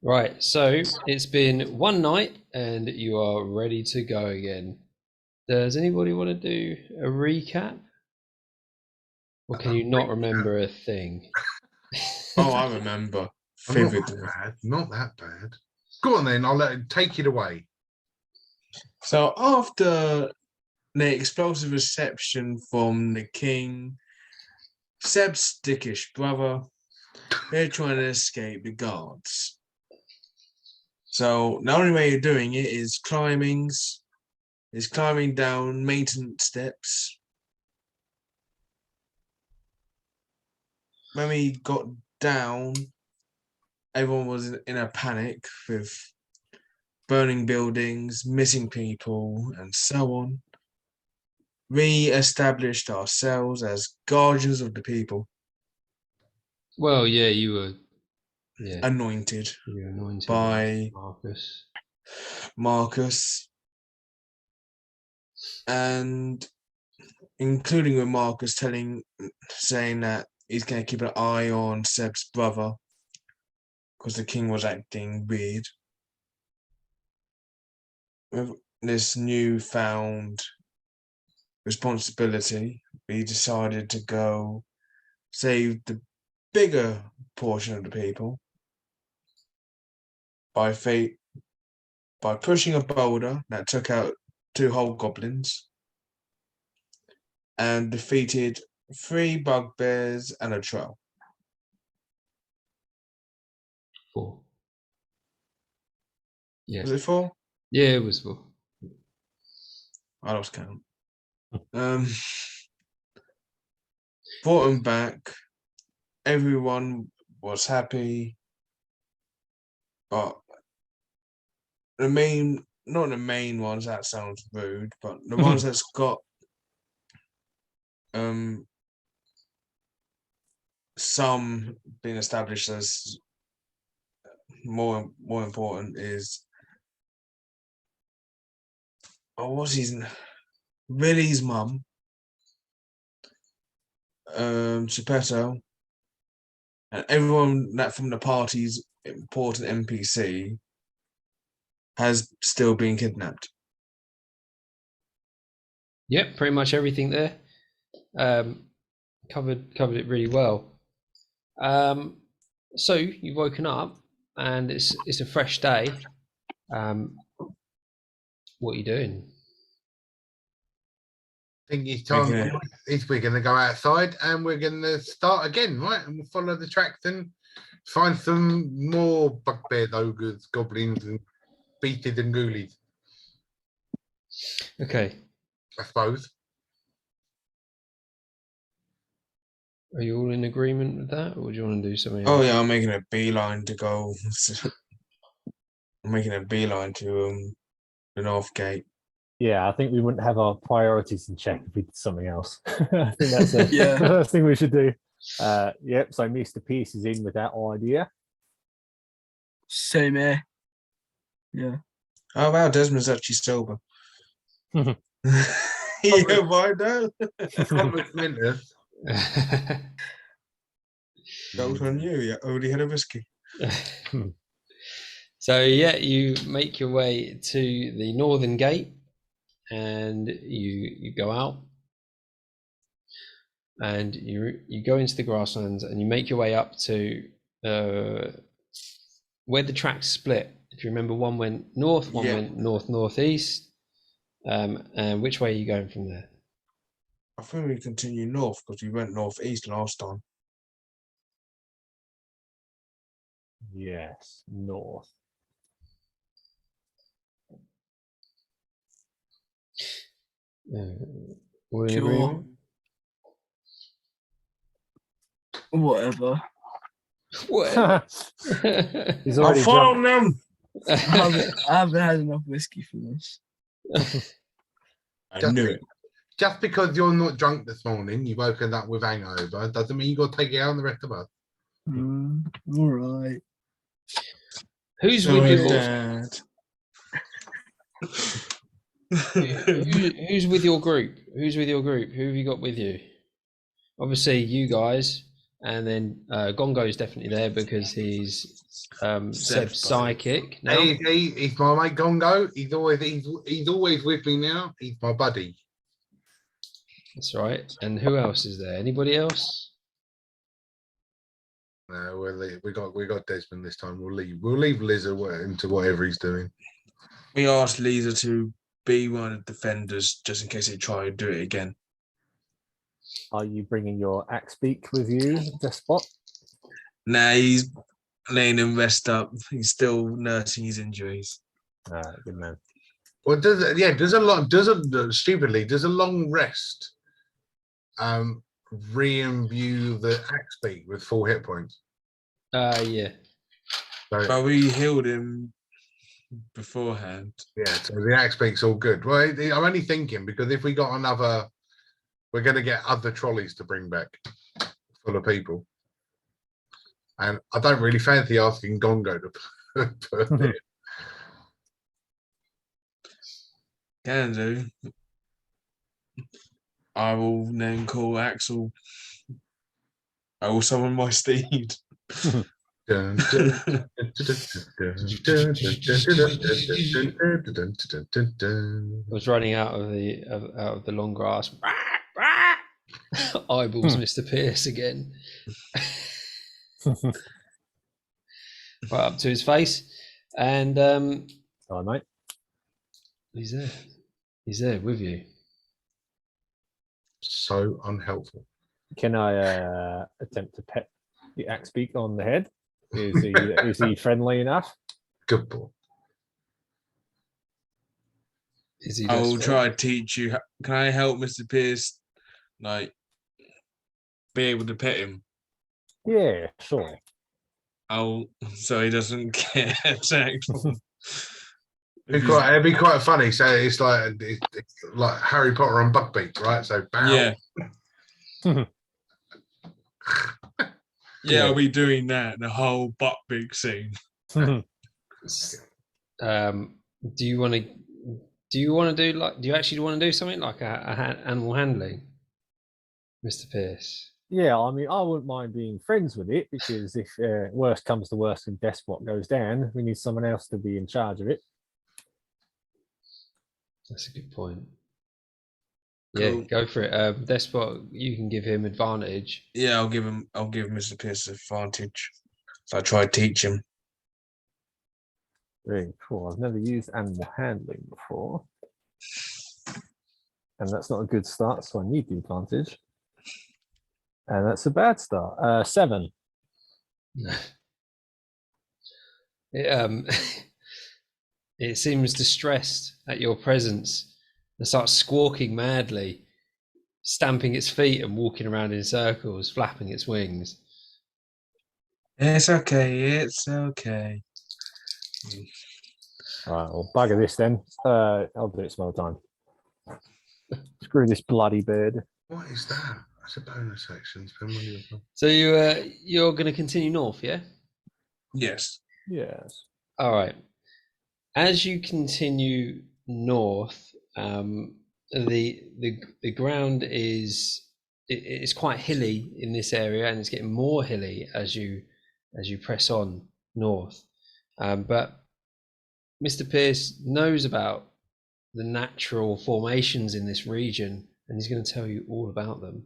Right, so it's been one night and you are ready to go again. Does anybody want to do a recap? Or can you not remember a thing? Oh, I remember Not that vividly. bad. Not that bad. Go on then. I'll let him take it away. So after the explosive reception from the king, Seb's dickish brother, they're trying to escape the guards. So the only way you're doing it is climbing down maintenance steps. When we got down, everyone was in a panic with burning buildings, missing people, and so on. We established ourselves as guardians of the people, Well, yeah, you were anointed you were anointed by Marcus. and including with Marcus saying that he's going to keep an eye on Seb's brother because the king was acting weird. With this newfound responsibility, we decided to go save the bigger portion of the people by pushing a boulder that took out 2 hobgoblins and defeated 3 bugbears and a troll. 4. Yeah. Was it 4? Yeah, it was 4. I lost count. Brought them back. Everyone was happy, but not the main ones, that sounds rude, but the ones that's got some being established as more important is what's his name? Billy's mum, Geppetto, and everyone that from the party's important NPC has still been kidnapped. Yep, pretty much everything there. Covered it really well. So you've woken up and it's a fresh day. What are you doing? I think it's time. We're going to go outside and we're going to start again, right? And we'll follow the tracks and find some more bugbears, ogres, goblins, and beasted and ghoulies. Okay. I suppose. Are you all in agreement with that, or do you want to do something else? Oh yeah, I'm making a beeline to go. I'm making a beeline to the North Gate. Yeah, I think we wouldn't have our priorities in check if we did something else. I think that's the first thing we should do. Yep, so Mr. Peace is in with that idea. Same here. Yeah. Oh wow, Desmond's actually sober. Yeah, why not? Goes on you. You already had a whiskey. So yeah, you make your way to the northern gate, and you go out, and you go into the grasslands, and you make your way up to where the tracks split. If you remember, one went north, one went northeast. And which way are you going from there? I think we continue north because we went northeast last time. Yes, north. We're in Sure. agreement? Whatever. Whatever. He's I'll already follow drunk. them. I haven't had enough whiskey for this. I knew it. Just because you're not drunk this morning, you've woken up with hangover, doesn't mean you got to take it out on the rest of us. All right. Who's Sorry, with your Dad. Who's with your group? Who's with your group? Who have you got with you? Obviously, you guys and then Gongo's definitely there because he's Seb's psychic now. He's my mate Gongo. He's always with me now. He's my buddy. That's right. And who else is there? Anybody else? No, we got Desmond this time. We'll leave Lizard into whatever he's doing. We asked Lisa to be one of the defenders just in case they try to do it again. Are you bringing your axe beak with you, Despot? Nah, he's letting him rest up. He's still nursing his injuries. All right, good man. Well, does a long rest re-imbue the axe beak with full hit points? Yeah. So, But we healed him beforehand. yeah, so the axe beak's all good. Well, I'm only thinking because if we got another, we're going to get other trolleys to bring back full of people. And I don't really fancy asking Gongo to put it. Can do. I will then call Axel. I will summon my steed. Dun, Was running out of the long grass. Eyeballs Mr. Pierce again. Right up to his face. And All right, mate. he's there. He's there with you. So unhelpful. Can I attempt to pet the axe beak on the head? Is he friendly enough? Good boy. Is he? I will try to teach you. Can I help Mr. Pierce, like, be able to pet him? Yeah, sure. So he doesn't get attacked. It'd be quite funny. So it's like Harry Potter on Buckbeak, right? So bow. Yeah. Yeah, I'll be doing that. The whole Buckbeak scene. Do you want to? Do you want to do like? Do you actually want to do something like animal handling, Mr. Pierce? Yeah, I mean, I wouldn't mind being friends with it because if worst comes to worst and Despot goes down, we need someone else to be in charge of it. That's a good point. Cool. Yeah, go for it. Despot, you can give him advantage. Yeah, I'll give Mr. Pierce advantage. So I try to teach him. Very cool. I've never used animal handling before. And that's not a good start, so I need the advantage. And that's a bad start. 7. It seems distressed at your presence and starts squawking madly, stamping its feet and walking around in circles, flapping its wings. It's okay. It's okay. All right, well, bugger this then. I'll do it some other time. Screw this bloody bird. What is that? That's a bonus action. So you're going to continue north, yeah? Yes. Yes. All right. As you continue north, the ground is quite hilly in this area, and it's getting more hilly as you press on north. But Mr. Pierce knows about the natural formations in this region, and he's going to tell you all about them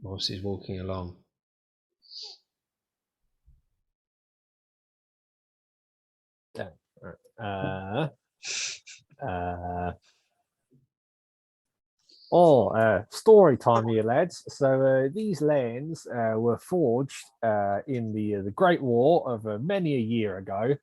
whilst he's walking along. Story time here, lads. So these lands were forged in the Great War of many a year ago,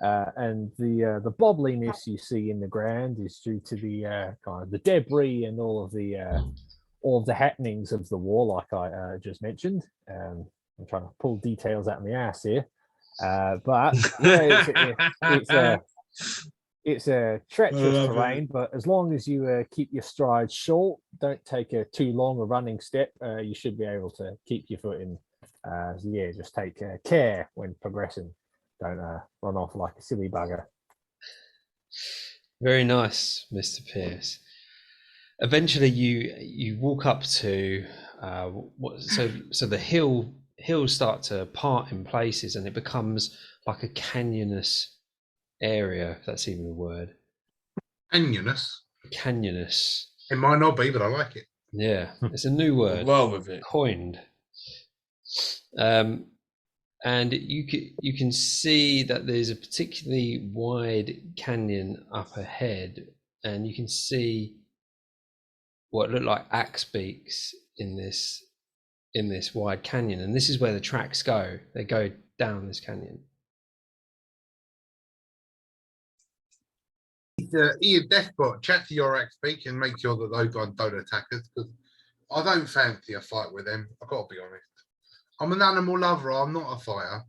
and the bobbliness you see in the ground is due to the kind of the debris and all of the happenings of the war, like I just mentioned. I'm trying to pull details out of my ass here. But yeah, it's a treacherous terrain, but as long as you keep your stride short, don't take too long a running step, you should be able to keep your footing. So yeah, just take care when progressing. Don't run off like a silly bugger. Very nice, Mr. Pierce. Eventually, you walk up to So the hills start to part in places, and it becomes like a canyonous area, if that's even a word. Canyonous. Canyonous. It might not be, but I like it. Yeah, it's a new word. Roll with it. Coined. And you can see that there's a particularly wide canyon up ahead, and you can see what look like axe beaks in this wide canyon, and this is where the tracks go. They go down this canyon. Ian Deathbot, chat to your ex-speak and make sure that those guys don't attack us, because I don't fancy a fight with them. I've got to be honest. I'm an animal lover. I'm not a fighter.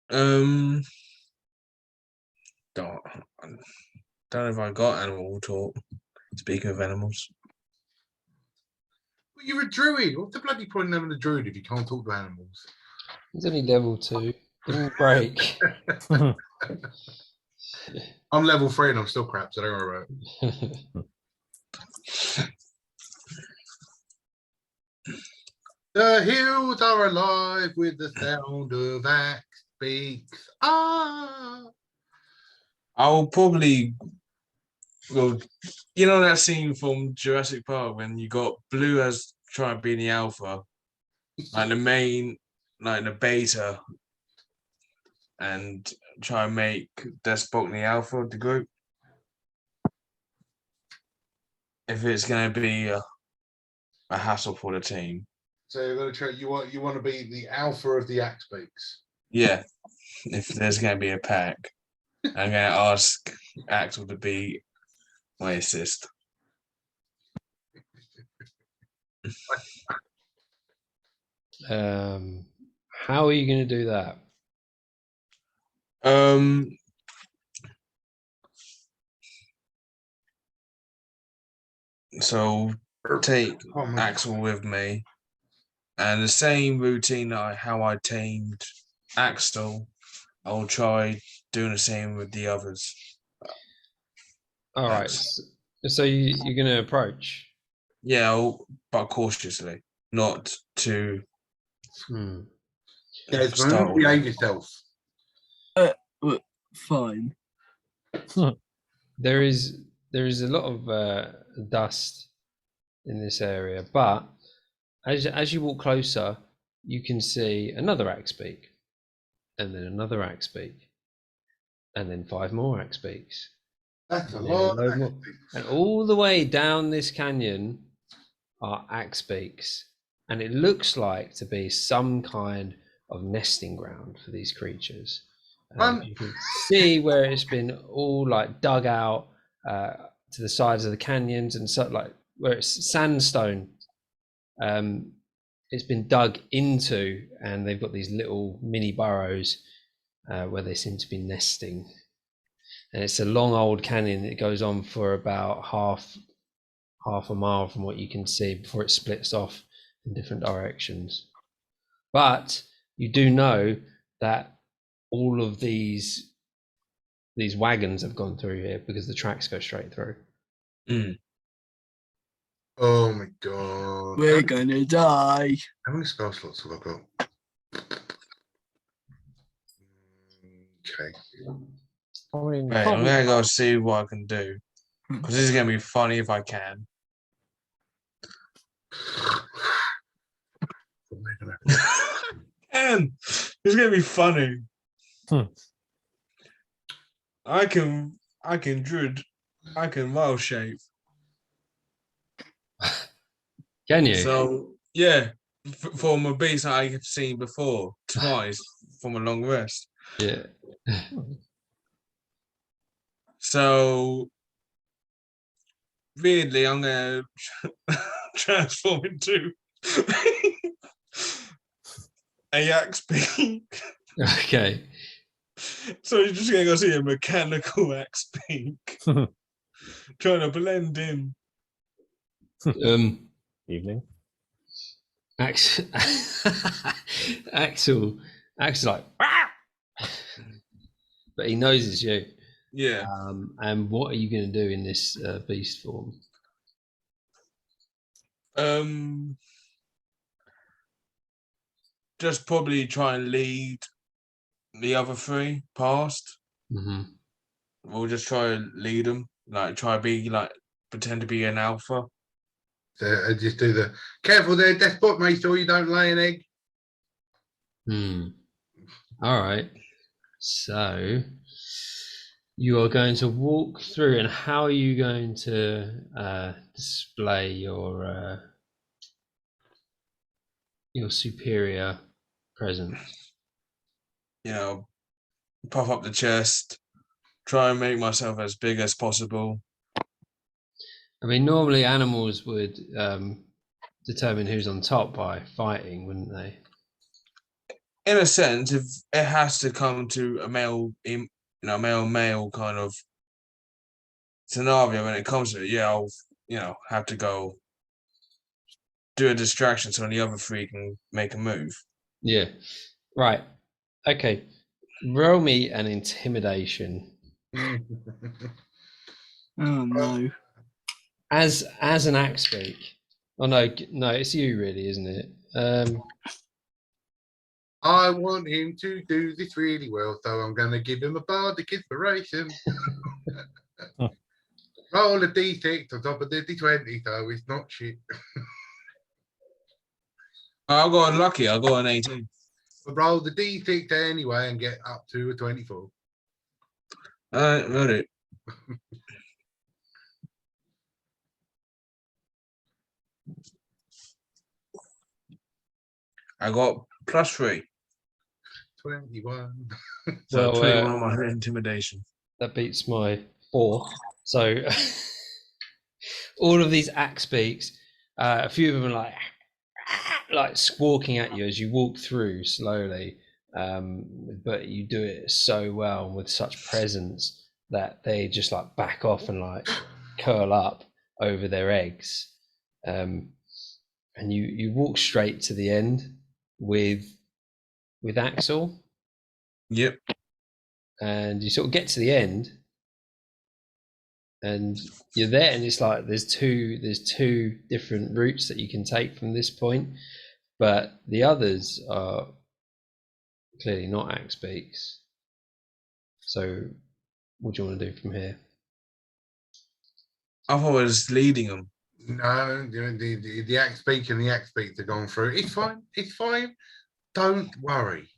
Don't know if I got animal talk. Speaking of animals. Well, you're a druid. What's the bloody point in having a druid if you can't talk to animals? It's only level 2. Give him a break. I'm level 3 and I'm still crap, so don't worry about it. The hills are alive with the sound of axe beaks. Ah! I'll probably go. You know that scene from Jurassic Park when you got Blue as trying to be the alpha, like the main, like the beta, and try and make Despot the alpha of the group. If it's going to be a hassle for the team. So you're going to try. You want to be the alpha of the axe beaks. Yeah, if there's going to be a pack, I'm going to ask Axel to be my assist. How are you going to do that? So take Axel with me, and the same routine how I tamed Axel, I'll try doing the same with the others. All right. So you're going to approach. Yeah, but cautiously, not too. Desmond, behave yourself. Fine. There is a lot of dust in this area, but as you walk closer, you can see another axe beak, and then another axe beak, and then 5 more axe beaks. That's a And lot. And all the way down this canyon are axe beaks, and it looks like to be some kind of nesting ground for these creatures. You can see where it's been all like dug out to the sides of the canyons, and so like where it's sandstone. It's been dug into, and they've got these little mini burrows where they seem to be nesting. And it's a long old canyon. It goes on for about half a mile from what you can see before it splits off in different directions. But you do know that all of these wagons have gone through here because the tracks go straight through. Oh my god. We're gonna die. How many spell slots have I got? Okay. I mean, Right, I'm gonna go see what I can do, because this is gonna be funny if I can. And it's gonna be funny. I can druid. I can wild shape. Can you? So yeah, from a beast that I have seen before twice from a long rest. Yeah. So weirdly, I'm gonna transform into a axe beak. Okay. So you're just gonna go see a mechanical axe beak trying to blend in. Evening. Axel like, but he knows it's you. Yeah. And what are you going to do in this beast form? Just probably try and lead the other three past. Mm-hmm. We'll just try and lead them. Like try to be like pretend to be an alpha. So I just do the careful there, Deathbot, make sure you don't lay an egg. All right. So you are going to walk through, and how are you going to display your superior presence? You know, puff up the chest, try and make myself as big as possible. I mean, normally animals would determine who's on top by fighting, wouldn't they? In a sense, if it has to come to a male kind of scenario when it comes to it, yeah, I'll have to go do a distraction so the other three can make a move. Yeah. Right. Okay. Roll me an intimidation. Oh no. As an axe speak. Oh no, it's you really, isn't it? I want him to do this really well, so I'm going to give him a bardic inspiration. Roll a d6 on top of the d20, so it's not shit. I'll go unlucky. I'll go on 18. Roll the d6 anyway and get up to a 24. Got it. I got +3. 21. So Well, 21 on my intimidation. that beats my 4. So all of these axe speaks, a few of them are like squawking at you as you walk through slowly, but you do it so well and with such presence that they just like back off and like curl up over their eggs, and you walk straight to the end with Axel. Yep. And you sort of get to the end and you're there, and it's like there's two different routes that you can take from this point, but the others are clearly not axe beaks. So what do you want to do from here? I thought I was leading them. No, the axe beak and the axe beaks have gone through. It's fine. It's fine. Don't worry.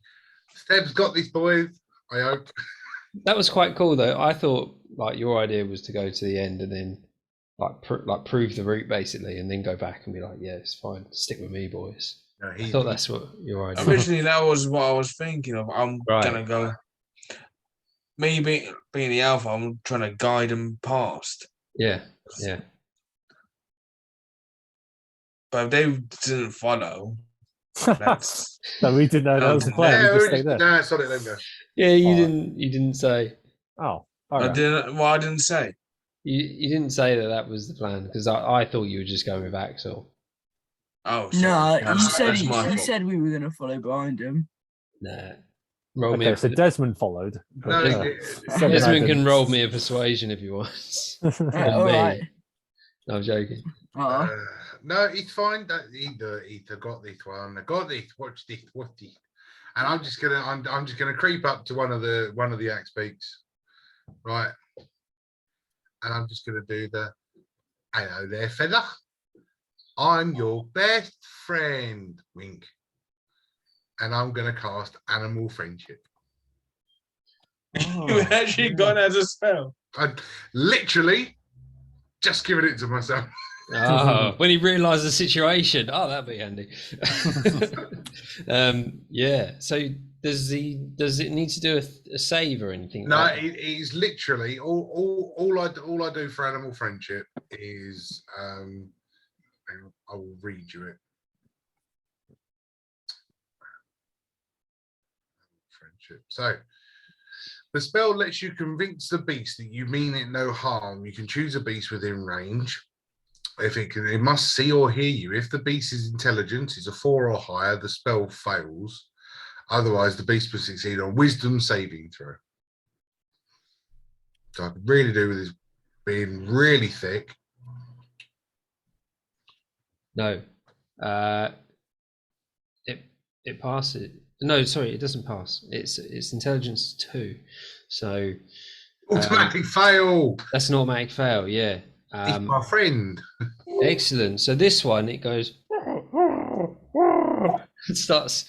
Steb's got this, boys. I hope. That was quite cool though. I thought like your idea was to go to the end and then like prove the route basically, and then go back and be like, yeah, it's fine. Stick with me, boys. No, I thought that's what your idea. Originally, that was what I was thinking of. I'm gonna go. Maybe being the alpha, I'm trying to guide them past. Yeah. But if they didn't follow, No, we didn't know that was the plan. We just stayed there. No, sorry, let me go. Yeah, you didn't say. Oh, I didn't. Well, I didn't say. You didn't say that was the plan, because I thought you were just going with Axel. Oh, No, sorry. he said we were going to follow behind him. Nah. Okay, so Desmond followed. No, Desmond can roll me a persuasion if he wants. All right. No, I'm joking. No, it's fine. Either got this one. I got this. Watch this. And I'm just gonna creep up to one of the axe beaks, right? And I'm just gonna do the hello there, feather. I'm your best friend, wink. And I'm gonna cast animal friendship. You actually gone as a spell. I literally just giving it to myself. Oh, when he realised the situation. Oh, that'd be handy. Yeah. So does it need to do a save or anything? No, like it is literally all I do for animal friendship is I will read you it. Friendship. So the spell lets you convince the beast that you mean it no harm. You can choose a beast within range. If it must see or hear you. If the beast's intelligence is a 4 or higher, the spell fails. Otherwise, the beast will succeed on wisdom saving throw. So I could really do with this being really thick. No. It passes. No, sorry, it doesn't pass. It's intelligence 2. So Automatic fail. that's an automatic fail, yeah. He's my friend. Excellent. So this one, it goes, it starts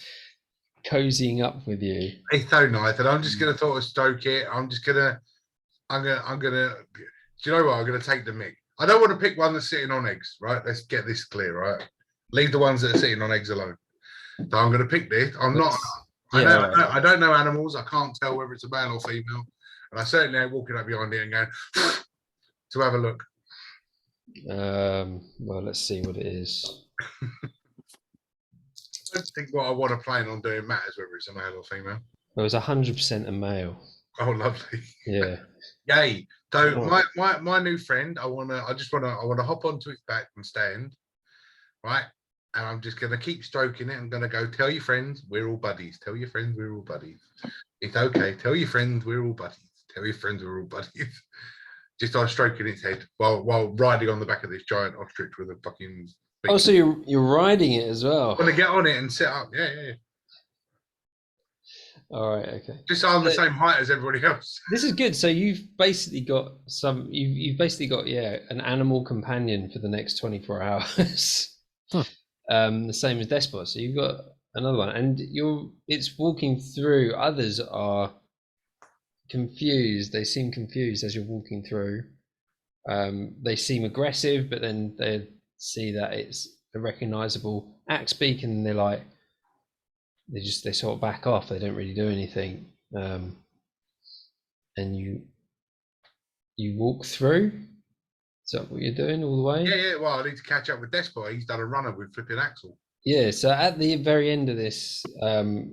cozying up with you. It's so nice, and I'm just gonna sort of stroke it. I'm gonna. Do you know what? I'm gonna take the mick. I don't want to pick one that's sitting on eggs, right? Let's get this clear, right? Leave the ones that are sitting on eggs alone. So I'm gonna pick this. I'm not. I don't know animals. I can't tell whether it's a male or female, and I certainly ain't walking up behind it and going to have a look. Well, let's see what it is. I don't think what I want to plan on doing matters whether it's a male or female. It was 100% a male. Oh, lovely. Yeah. Yay. So my new friend, I want to hop onto its back and stand, right? And I'm just gonna keep stroking it. I'm gonna go, tell your friends we're all buddies. Tell your friends we're all buddies. It's okay. Tell your friends we're all buddies. Tell your friends we're all buddies. Just start stroking its head while riding on the back of this giant ostrich with a fucking. Oh, so you're riding it as well. I'm gonna get on it and sit up. Yeah. All right, okay. Just so I'm the same height as everybody else. This is good. So you've basically got an animal companion for the next 24 hours. The same as Despot. So you've got another one, and it's walking through. Others are confused. They seem confused as you're walking through. They seem aggressive, but then they see that it's a recognizable axe beak, and they're like, they sort of back off. They don't really do anything. And you walk through. Is that what you're doing all the way? Yeah. Well, I need to catch up with Despot. He's done a runner with flipping Axel. Yeah. So at the very end of this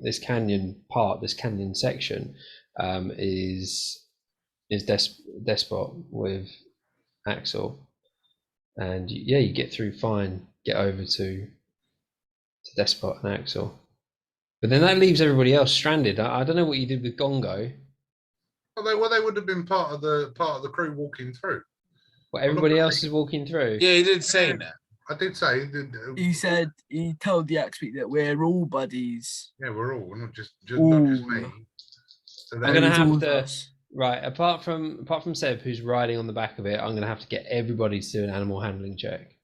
this canyon section, is Despot with Axel, and you get through fine. Get over to Despot and Axel. But then that leaves everybody else stranded. I don't know what you did with Gongo. Well, they would have been part of the crew walking through. Well, everybody else is walking through. Yeah, he did say that. I did say. He said he told the Axebeak that we're all buddies. Yeah, we're all not just me. So I'm gonna have to us. right. Apart from Seb, who's riding on the back of it, I'm gonna have to get everybody to do an animal handling check.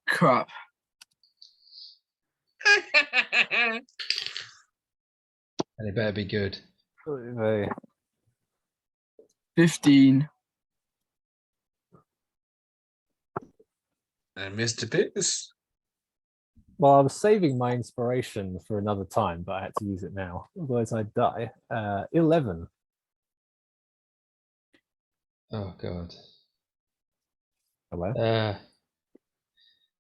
Crap. And it better be good. 15. And Mr. Pierce. Well, I was saving my inspiration for another time, but I had to use it now. Otherwise, I'd die. 11. Oh God. Hello.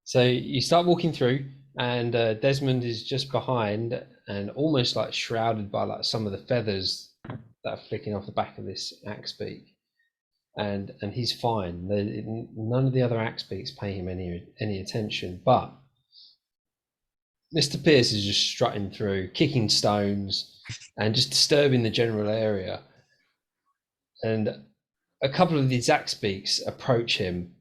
So you start walking through, and Desmond is just behind and almost like shrouded by like some of the feathers that are flicking off the back of this axe beak, and he's fine. None of the other axe beaks pay him any attention, but Mr. Pierce is just strutting through, kicking stones and just disturbing the general area. And a couple of these axe beaks approach him,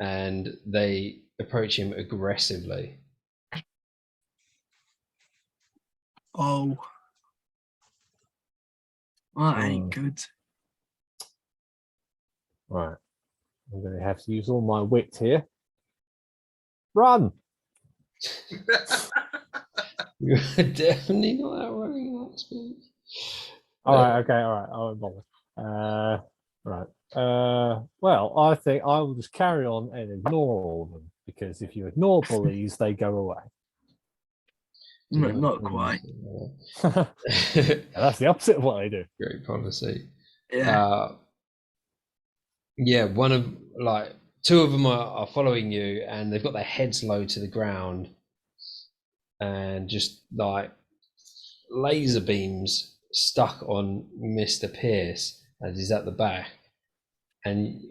and they approach him aggressively. Oh. That ain't good. Right. I'm going to have to use all my wit here. Run! You're definitely not outrunning an axe beak. All right. Okay. All right. I won't bother. Right. Well, I think I will just carry on and ignore all of them, because if you ignore bullies, they go away. Not quite. That's the opposite of what they do. Great policy. Yeah. One of two of them are following you, and they've got their heads low to the ground, and just like laser beams stuck on Mr. Pierce as he's at the back. And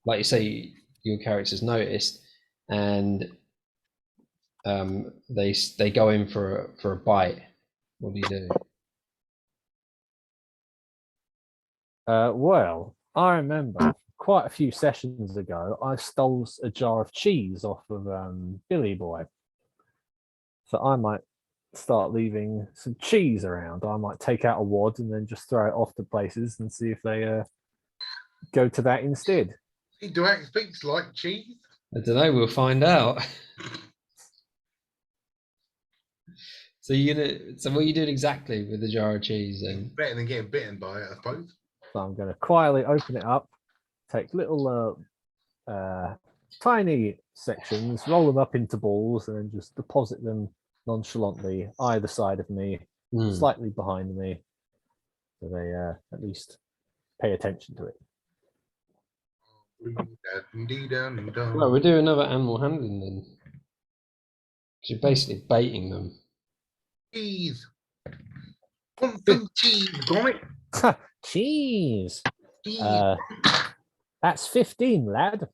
like you say, your character's noticed, and they go in for a bite. What do you do? Well, I remember quite a few sessions ago, I stole a jar of cheese off of Billy Boy. So I might start leaving some cheese around. I might take out a wad and then just throw it off to places and see if they go to that instead. Do Axbeaks like cheese? I don't know. We'll find out. So so what are you doing exactly with the jar of cheese then? Better than getting bitten by it, I suppose. So I'm going to quietly open it up, take little tiny sections, roll them up into balls, and then just deposit them nonchalantly either side of me, slightly behind me, so they at least pay attention to it. Well, we'll do another animal handling then. 'Cause you're basically baiting them. Cheese. Want some cheese, right? Cheese. Cheese. That's 15, lad.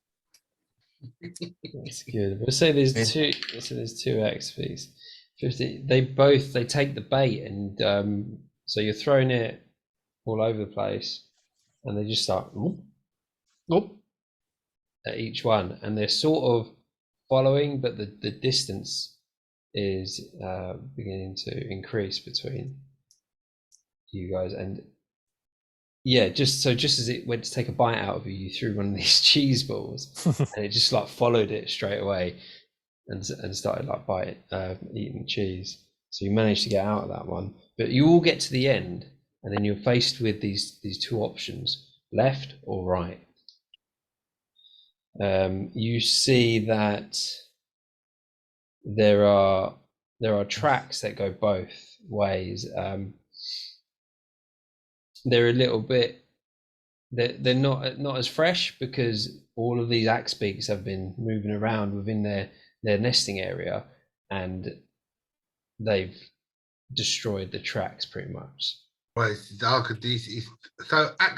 That's good. We'll say there's two. So there's two XPs. 50. They take the bait, and so you're throwing it all over the place, and they just start at each one, and they're sort of following, but the distance is beginning to increase between you guys. And yeah, just as it went to take a bite out of you, you threw one of these cheese balls, and it just like followed it straight away, and started like eating cheese. So you managed to get out of that one, but you all get to the end, and then you're faced with these two options: left or right. You see that there are tracks that go both ways. They're a little bit, they're not as fresh because all of these axe beaks have been moving around within their nesting area, and they've destroyed the tracks pretty much. Well, so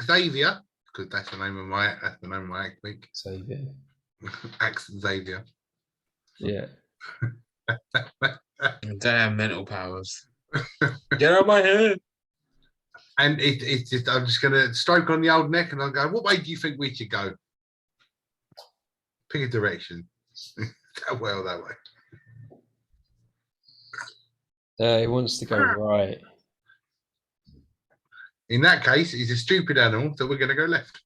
Xavier, because that's the name of my axe beak. Xavier. Axe Xavier. Yeah. Damn mental powers. Get out of my head. And it's just, I'm just going to stroke on the old neck and I'll go, what way do you think we should go? Pick a direction. Well, that way. He wants to go right. In that case, he's a stupid animal, so we're going to go left.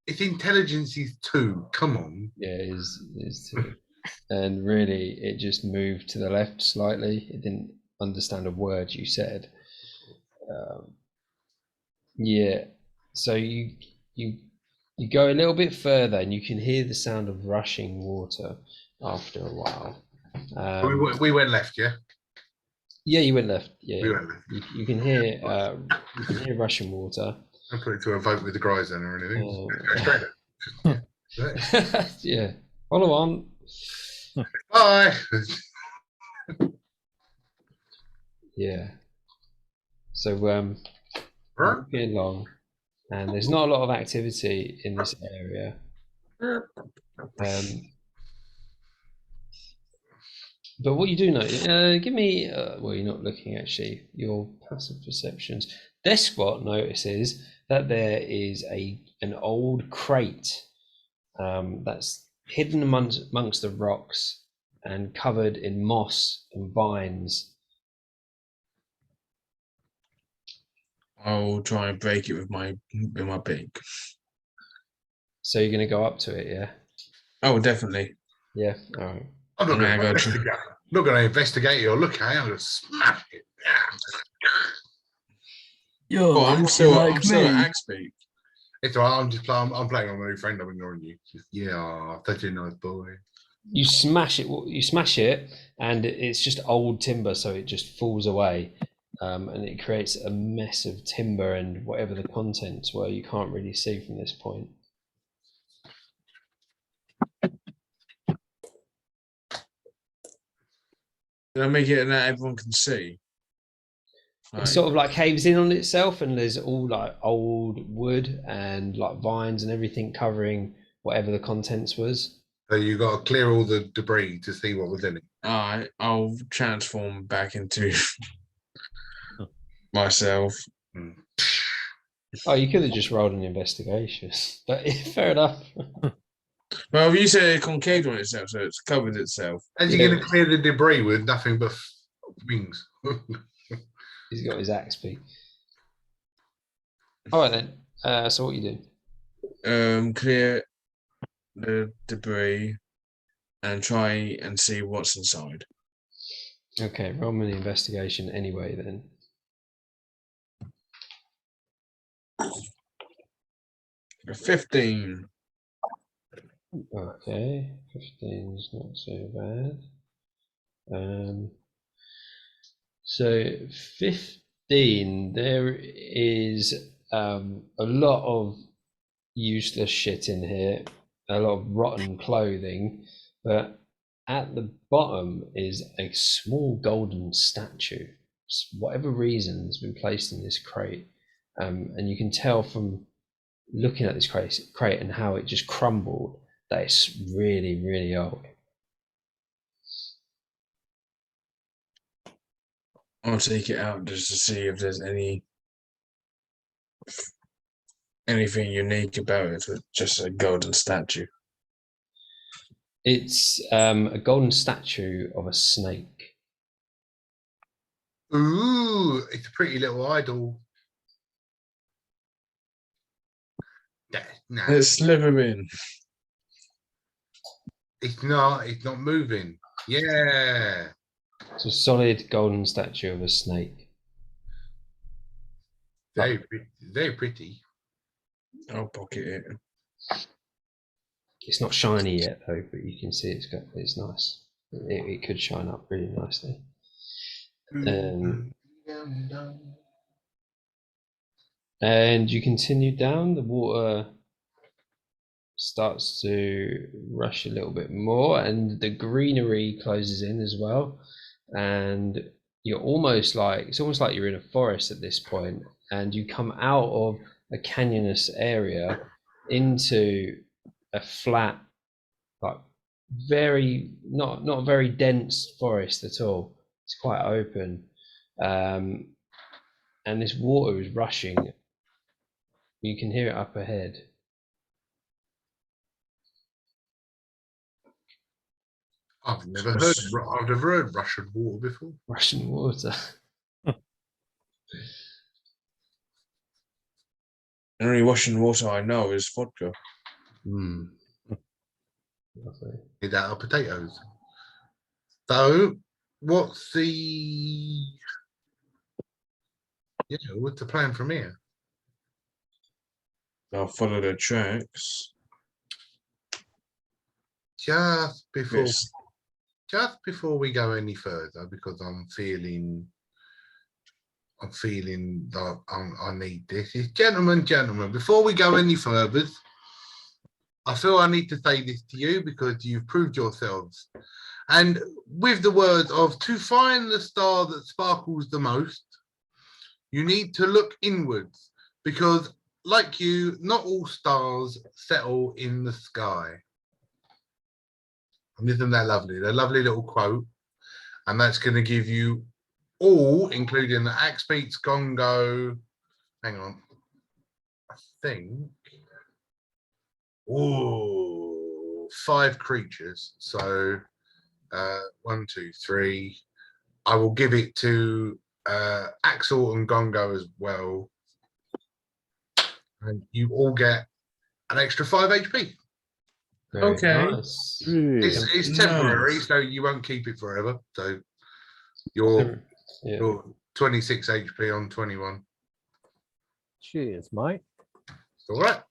Its intelligence is 2. Come on. Yeah, it is 2. And really, it just moved to the left slightly. It didn't understand a word you said. Yeah, so you go a little bit further, and you can hear the sound of rushing water after a while. We went left, yeah. Yeah, you went left. Yeah, we went left. You can hear rushing water. I put it to a vote with the Gryzon or anything. Go straight up. Yeah. Follow on. Bye. Yeah. So walking along, and there's not a lot of activity in this area. But what you do know, give me. Well, you're not looking actually. Your passive perceptions. Deskbot notices that there is an old crate that's hidden amongst the rocks and covered in moss and vines. I'll try and break it with my beak. So you're going to go up to it, yeah? Oh, definitely. Yeah. All right. I'm not going to investigate it or look at it. I'm going to smash it. You're I'm still at axe beak. It's all right. I'm playing on my new friend. I'm ignoring you. Yeah, such a nice boy. You smash it, and it's just old timber, so it just falls away, and it creates a mess of timber and whatever the contents were. You can't really see from this point. Did I make it that everyone can see? It sort of like caves in on itself, and there's all like old wood and like vines and everything covering whatever the contents was. So you got to clear all the debris to see what was in it. Alright, I'll transform back into myself. Oh, you could have just rolled an investigation, but fair enough. Well, you said it concaved on itself, so it's covered itself. As you're going to clear the debris with nothing but wings. He's got his axe beak. All right then. So what you do? Clear the debris and try and see what's inside. Okay, roll me the investigation anyway then. A 15. Okay, 15 is not so bad. So 15, there is a lot of useless shit in here, a lot of rotten clothing, but at the bottom is a small golden statue. For whatever reason has been placed in this crate, and you can tell from looking at this crate and how it just crumbled that it's really, really old. I'll take it out just to see if there's anything unique about it. It's just a golden statue. It's a golden statue of a snake. Ooh, it's a pretty little idol. No, It's slithering. it's not moving. Yeah. It's a solid golden statue of a snake. Very pretty. I'll pocket it. It's not shiny yet though, but you can see it's nice. It could shine up really nicely. And you continue down, the water starts to rush a little bit more and the greenery closes in as well. And you're almost like, it's almost like you're in a forest at this point, and you come out of a canyonous area into a flat, like very, not very dense forest at all. It's quite open. And this water is rushing. You can hear it up ahead. I've never heard Russian water before. Russian water. The only Russian water I know is vodka. Lovely. Eat that are potatoes. So, what's the plan from here? I'll follow the tracks. Just before Yes. we go any further, because I'm feeling that I need this. Gentlemen, before we go any further, I feel I need to say this to you because you've proved yourselves. And with the words of, to find the star that sparkles the most, you need to look inwards, because like you, not all stars settle in the sky. And isn't that lovely? A lovely little quote. And that's going to give you all, including the axe beats, gongo. Hang on. I think. Oh, 5 creatures. So 1, 2, 3. I will give it to Axel and Gongo as well. And you all get an extra 5 HP. Very Okay. nice. It's temporary, Nice. so you won't keep it forever. So you're 26 HP on 21. Cheers, mate. It's all right.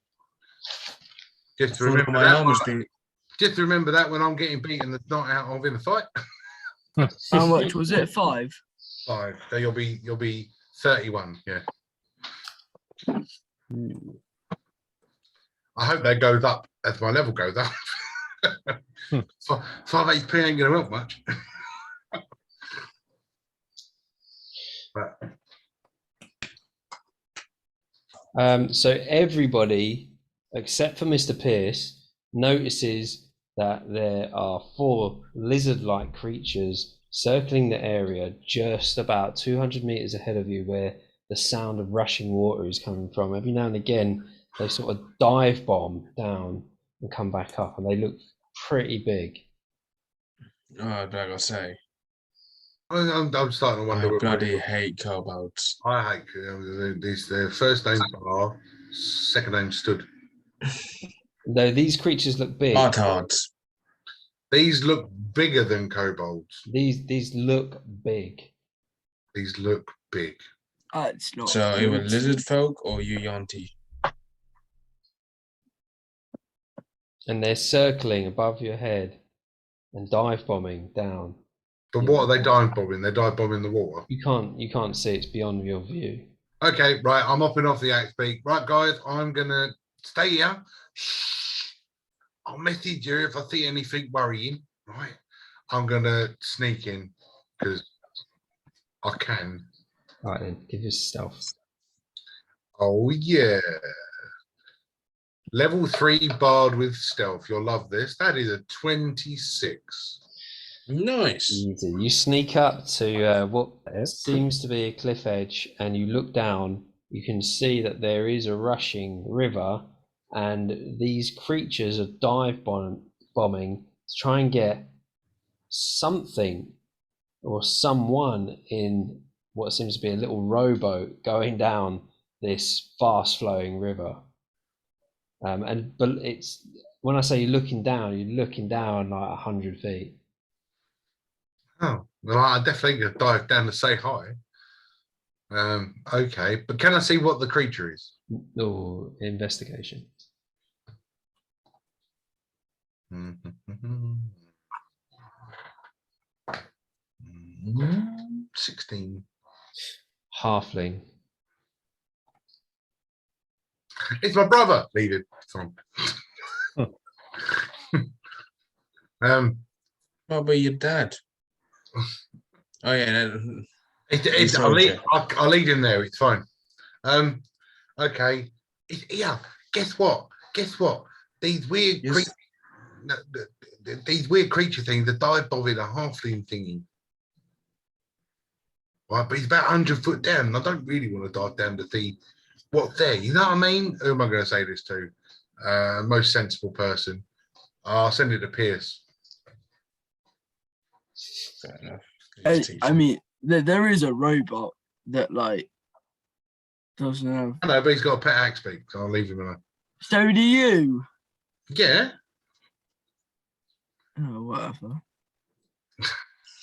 Just Follow remember my that. armor's beat. Just remember that when I'm getting beaten, that's not out of in the fight. How much was it? 5? 5. So you'll be 31. Yeah. I hope that goes up as my level goes up. 5 HP ain't gonna help much. But So everybody, except for Mr. Pierce, notices that there are 4 lizard-like creatures circling the area just about 200 meters ahead of you, where the sound of rushing water is coming from. Every now and again, they sort of dive bomb down and come back up, and they look pretty big. Oh, I gotta say, I'm starting to I wonder. bloody hate kobolds. I hate these. Their first name Bar, second name Stood. Though these creatures look big. Artards. These look bigger than kobolds. These look big. These look big. It's not. So good. either lizard folk or Yuyanti. And they're circling above your head and dive bombing down. But what are they dive bombing? They're dive bombing the water. You can't see, it's beyond your view. Okay, right. I'm hopping off the axe beak. Right, guys, I'm gonna stay here. Shh. I'll message you if I see anything worrying. Right. I'm gonna sneak in because I can. All right, then, give us stealth. Oh yeah. Level 3 bard with stealth. You'll love this. That is a 26. Nice. Easy. You sneak up to what Yeah. seems to be a cliff edge, and you look down. You can see that there is a rushing river, and these creatures are dive bombing to try and get something or someone in what seems to be a little rowboat going down this fast-flowing river. But it's when I say you're looking down like 100 feet. Oh, well, I definitely could dive down to say hi. Okay, but can I see what the creature is? Or investigation. 16. Halfling. It's my brother. Leave it. It's fine. What about your dad? Oh yeah. I'll lead him there. It's fine. Okay. Yeah. Guess what? These weird Yes. creatures. These weird creature things, the dive bombing a halfling thingy. Right, but he's about 100 foot down, and I don't really want to dive down to see what's there. You know what I mean? Who am I going to say this to? Most sensible person. I'll send it to Pierce. Fair enough. I mean, there is a robot that like doesn't have. I know, but he's got a pet axe beak, so I'll leave him alone. So do you? Yeah. Oh, whatever.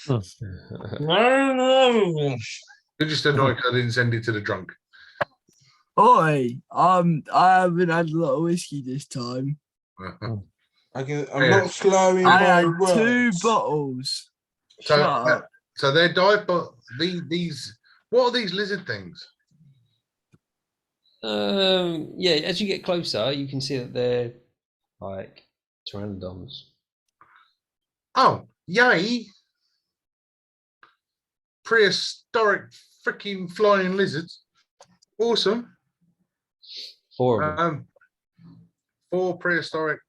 You're just annoyed because I didn't send it to the drunk. Oi, I haven't had a lot of whiskey this time. I'm not slowing I my had words. 2 bottles. Shut up. So they're dive, but these what are these lizard things? Yeah, as you get closer, you can see that they're like pteranodons. Oh, yay! Prehistoric freaking flying lizards. Awesome. 4 of them. 4 prehistoric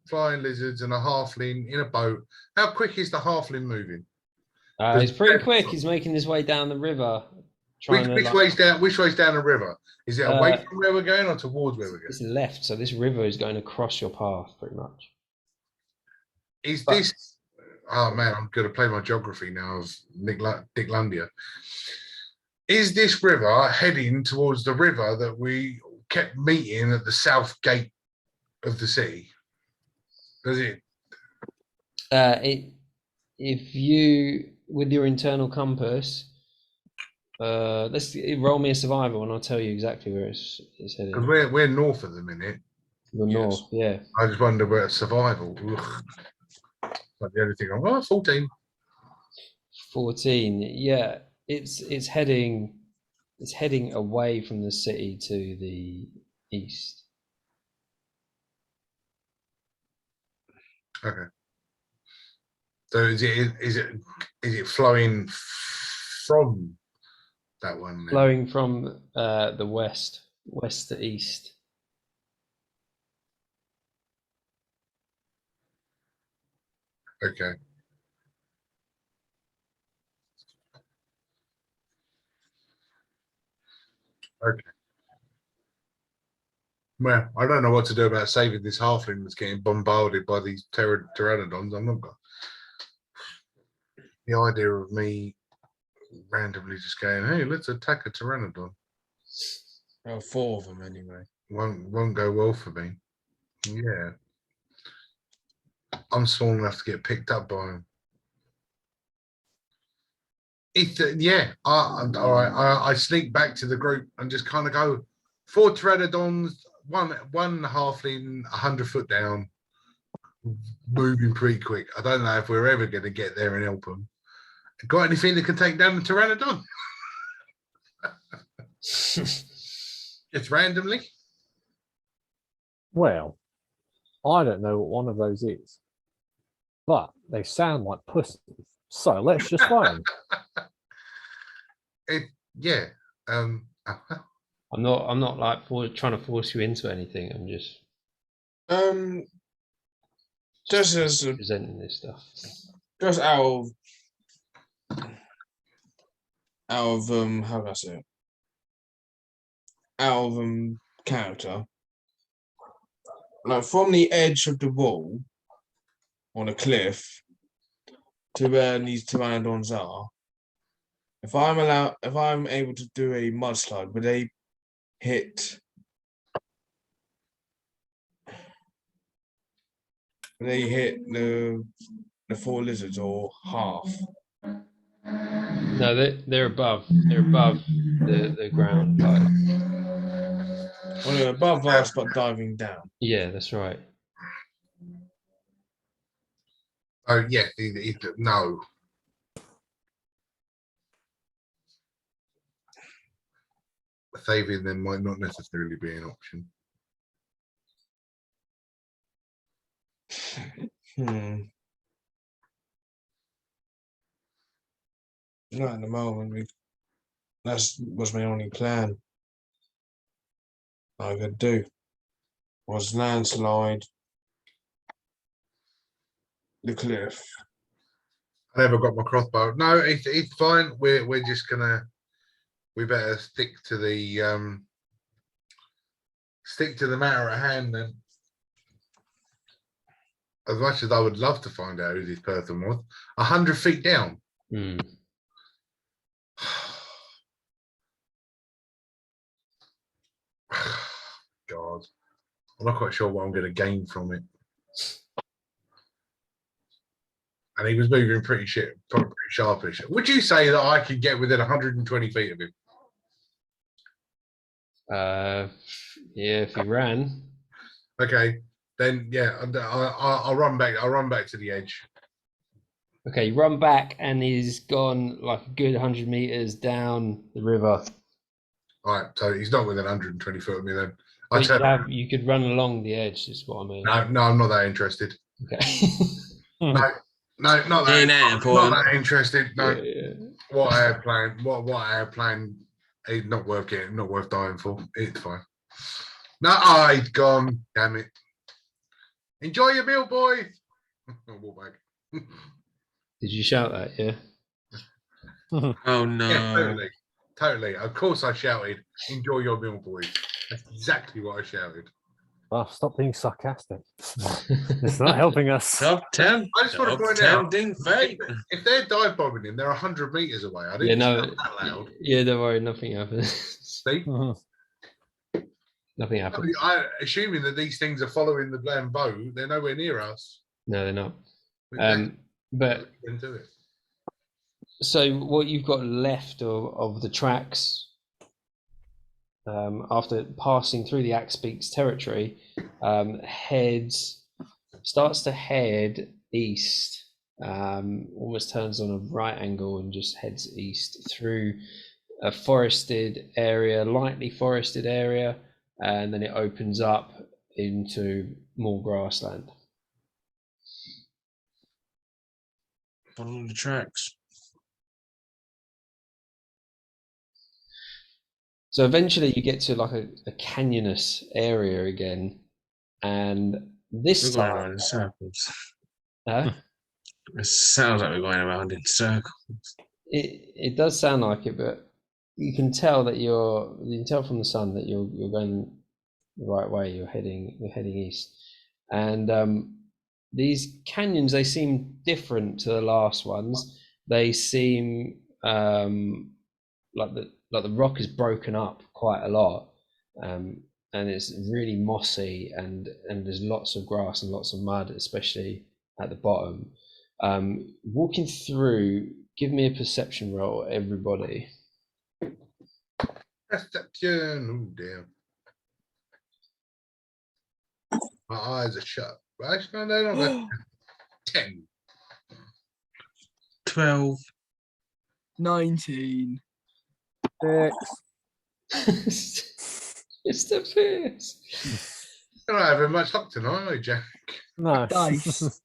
flying lizards and a halfling in a boat. How quick is the halfling moving? He's pretty quick. He's making his way down the river. Which way's down the river? Is it away from where we're going or towards where we're going? It's left, so this river is going across your path, pretty much. Is this? Oh man, I'm going to play my geography now of Dicklundia. Is this river heading towards the river that we kept meeting at the south gate of the city? Does it? If you, with your internal compass, let's roll me a survival, and I'll tell you exactly where it's heading. Because we're north at the minute. You're north, yeah. I just wonder where it's survival. Ugh. Like the only thing I'm 14. 14, yeah. It's heading away from the city to the east. Okay. So is it flowing from that one? Then? Flowing from the west to east. Okay. Okay. Well, I don't know what to do about saving this halfling that's getting bombarded by these pteranodons. I'm not got the idea of me randomly just going, hey, let's attack a pteranodon. Well, 4 of them anyway. Won't go well for me. Yeah. I'm small enough to get picked up by him. Yeah. All right. I sneak back to the group and just kind of go 4 pteranodons, one halfling, 100 foot down, moving pretty quick. I don't know if we're ever going to get there and help them. Got anything that can take down the pteranodon? Just randomly. Well, I don't know what one of those is, but they sound like pussies. So let's just find. Yeah. I'm not like trying to force you into anything. I'm just Just as presenting this stuff. just out of how do I say it? Out of character. Like from the edge of the wall on a cliff to where these pteranodons are. If I'm able to do a mudslide, would they hit? Would they hit the 4 lizards or half? No, they're above. They're above the ground. Like, Well, they're above us, but diving down. yeah, that's right. Oh yeah. No. Saving them might not necessarily be an option. Not at the moment. That was my only plan. I could do was landslide the cliff. I never got my crossbow. No, it's fine. We're just gonna. We better stick to the matter at hand then. As much as I would love to find out who this person was, 100 feet down. Mm. God, I'm not quite sure what I'm going to gain from it. And he was moving pretty sharpish. Would you say that I could get within 120 feet of him? Yeah, if he ran. Okay, then yeah, I'll run back. I'll run back to the edge. Okay, you run back and he's gone like a good 100 meters down the river. All right, so he's not within 120 foot of me then. You could run along the edge, is what I mean. No, I'm not that interested. Okay. No, not that. Not that interested. No. Yeah. What I had planned is not worth dying for. It's fine. No, I'd gone. Damn it. Enjoy your meal, boys. I'll walk back. Did you shout that? Yeah. Oh no! Yeah, totally. Of course, I shouted, "Enjoy your meal, boys." That's exactly what I shouted. Oh, stop being sarcastic. It's not helping us. I just want to point out, fate. if they're dive bombing him, they're 100 meters away. I didn't shout that loud. Yeah, don't worry, nothing happens. See? Nothing happens. Assuming that these things are following the damn boat, they're nowhere near us. No, they're not. Exactly. But do it. So what you've got left of the tracks after passing through the Axe Beaks territory starts to head east, almost turns on a right angle and just heads east through a lightly forested area, and then it opens up into more grassland. Following the tracks. So eventually you get to like a canyonous area again, and this we're going around in circles. Huh? It sounds like we're going around in circles. It does sound like it, but you can tell that you can tell from the sun that you're going the right way. You're heading east, and these canyons, they seem different to the last ones. They seem like the rock is broken up quite a lot, and it's really mossy, and there's lots of grass and lots of mud, especially at the bottom. Walking through, give me a perception roll, everybody. Perception. Oh dear. My eyes are shut. Actually, no, no. 10. 12. 19. 6. Mr. Pierce. You're not having much luck tonight, are you, Jack? No. Dice.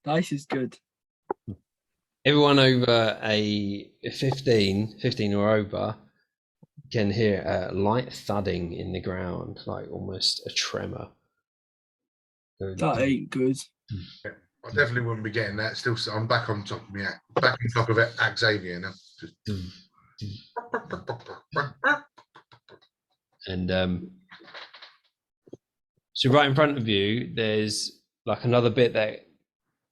Dice is good. Everyone over a 15 or over can hear a light thudding in the ground, like almost a tremor. That ain't good. I definitely wouldn't be getting that. Still, I'm back on top of me. Back on top of it, Xavier now. And so right in front of you, there's like another bit that,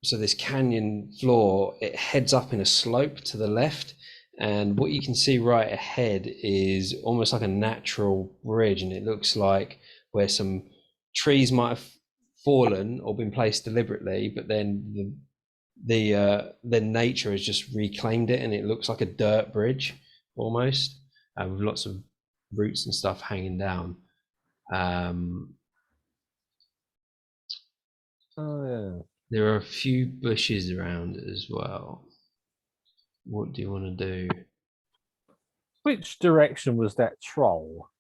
so this canyon floor, it heads up in a slope to the left, and what you can see right ahead is almost like a natural bridge, and it looks like where some trees might have fallen or been placed deliberately, but then then nature has just reclaimed it, and it looks like a dirt bridge almost, with lots of roots and stuff hanging down. Oh yeah. There are a few bushes around as well. What do you want to do? Which direction was that troll?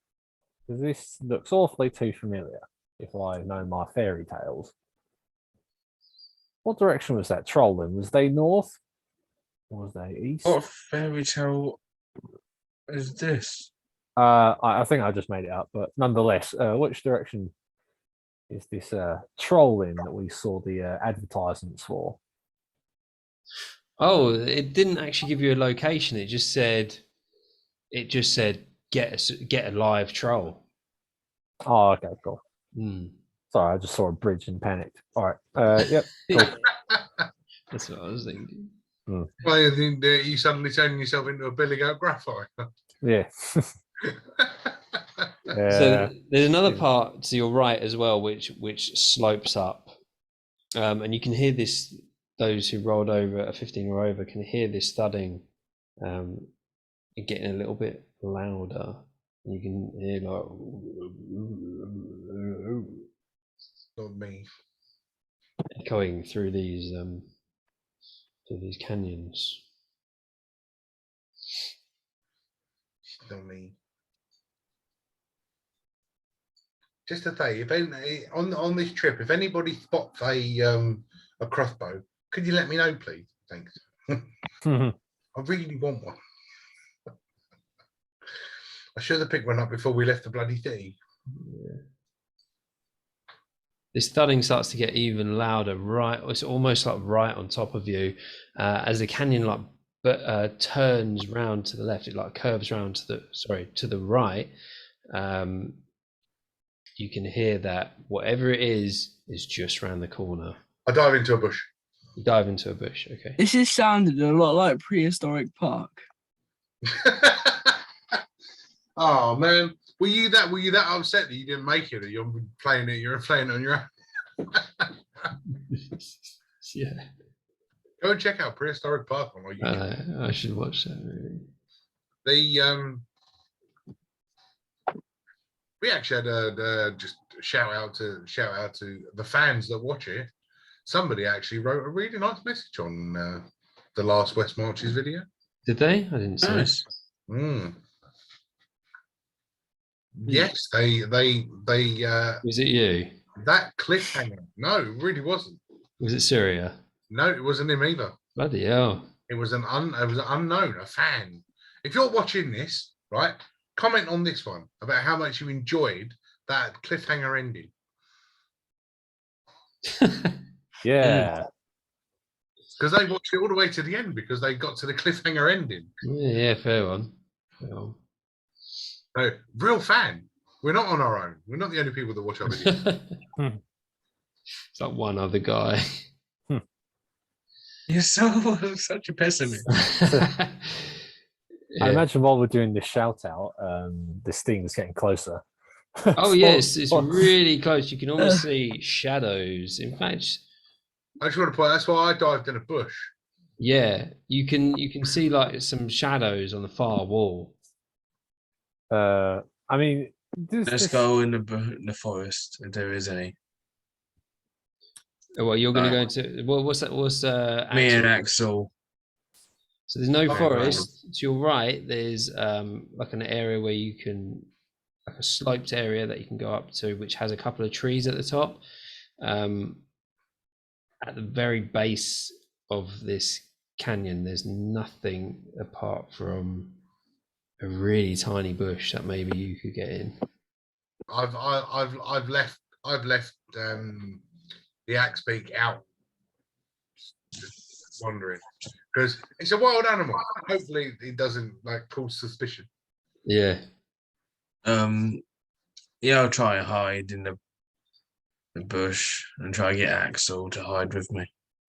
Because this looks awfully too familiar, if I know my fairy tales. What direction was that troll in? Was they north? Or was they east? What fairy tale is this? I think I just made it up, but nonetheless, which direction is this troll in that we saw the advertisements for? Oh, it didn't actually give you a location. It just said get a live troll. Oh, okay, cool. Mm. Sorry, I just saw a bridge and panicked. All right. Yep. Cool. That's what I was thinking. Well, you think that you suddenly turning yourself into a billy goat graphite. Yeah. So there's another part to your right as well, which slopes up, and you can hear this. Those who rolled over a 15 or over can hear this thudding, getting a little bit louder. You can hear like Not me. echoing through these canyons. Not me. Just to say, if any, on this trip, if anybody spots a crossbow, could you let me know, please? Thanks. I really want one. I should have picked one up before we left the bloody city. Yeah. This thudding starts to get even louder. Right, it's almost like right on top of you, as the canyon turns round to the left. It like curves round to the right. You can hear that whatever it is just round the corner. I dive into a bush. You dive into a bush. Okay. This is sounded a lot like Prehistoric Park. Oh man, were you that upset that you didn't make it? That you're playing it on your own? Yeah. Go and check out Prehistoric Park on YouTube. I should watch that movie. We actually had just shout out to the fans that watch it. Somebody actually wrote a really nice message on the last West Marches video. Did they? I didn't see it. Mm. Yes, they Was it you? that cliffhanger. No, it really wasn't. Was it Syria? No, it wasn't him either. Bloody hell. It was an unknown, a fan. If you're watching this, right, comment on this one about how much you enjoyed that cliffhanger ending. Yeah. Because they watched it all the way to the end because they got to the cliffhanger ending. Yeah, fair one. Well. No, real fan. We're not on our own. We're not the only people that watch our videos. It's like one other guy. You're such a pessimist. I Yeah. imagine while we're doing this shout out, this thing is getting closer. Oh yes, it's really close. You can almost see shadows. In fact, I just want to point. That's why I dived in a bush. yeah, you can see like some shadows on the far wall. I mean, Let's go in the forest if there is any. Well, you're going to go into what's that? What's Me and Axel? Axel. So there's no Oh, forest. To your right, there's like an area where you can, like a sloped area that you can go up to, which has a couple of trees at the top. At the very base of this canyon, there's nothing apart from a really tiny bush that maybe you could get in. I've left the axe beak out, just wondering, because it's a wild animal. Hopefully, it doesn't like cause suspicion. Yeah. Yeah, I'll try and hide in the bush and try and get Axel to hide with me.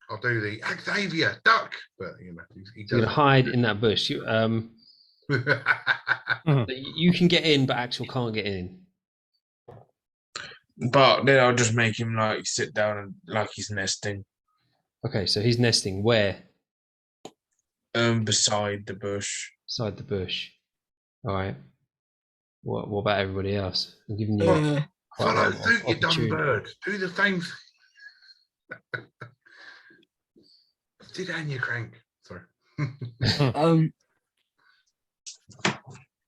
I'll do the Xavier duck, but you know he You're gonna hide in that bush. You you can get in, but Axel can't get in. But then I'll just make him like sit down and like he's nesting. Okay, so he's nesting where? Beside the bush. Beside the bush. All right. What about everybody else? I'm giving you follow suit, you dumb bird. Do the same. Sit down, you crank. Sorry.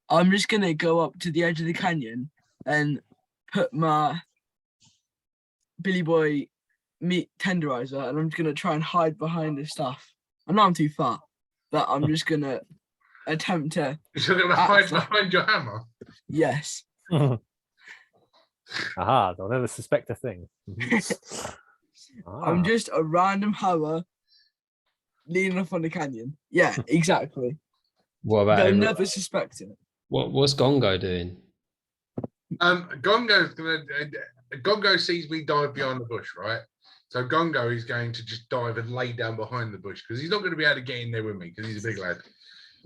I'm just gonna go up to the edge of the canyon and put my Billy Boy meat tenderizer, and I'm just gonna try and hide behind the stuff. I know I'm too far, but I'm just gonna attempt to. You're gonna hide behind your hammer. Yes. Aha! They'll never suspect a thing. I'm just a random hammer leaning up on the canyon. Yeah, exactly. What about They'll never suspect it. What's Gongo doing? Gongo sees me dive behind the bush, right? So Gongo is going to just dive and lay down behind the bush because he's not going to be able to get in there with me because he's a big lad.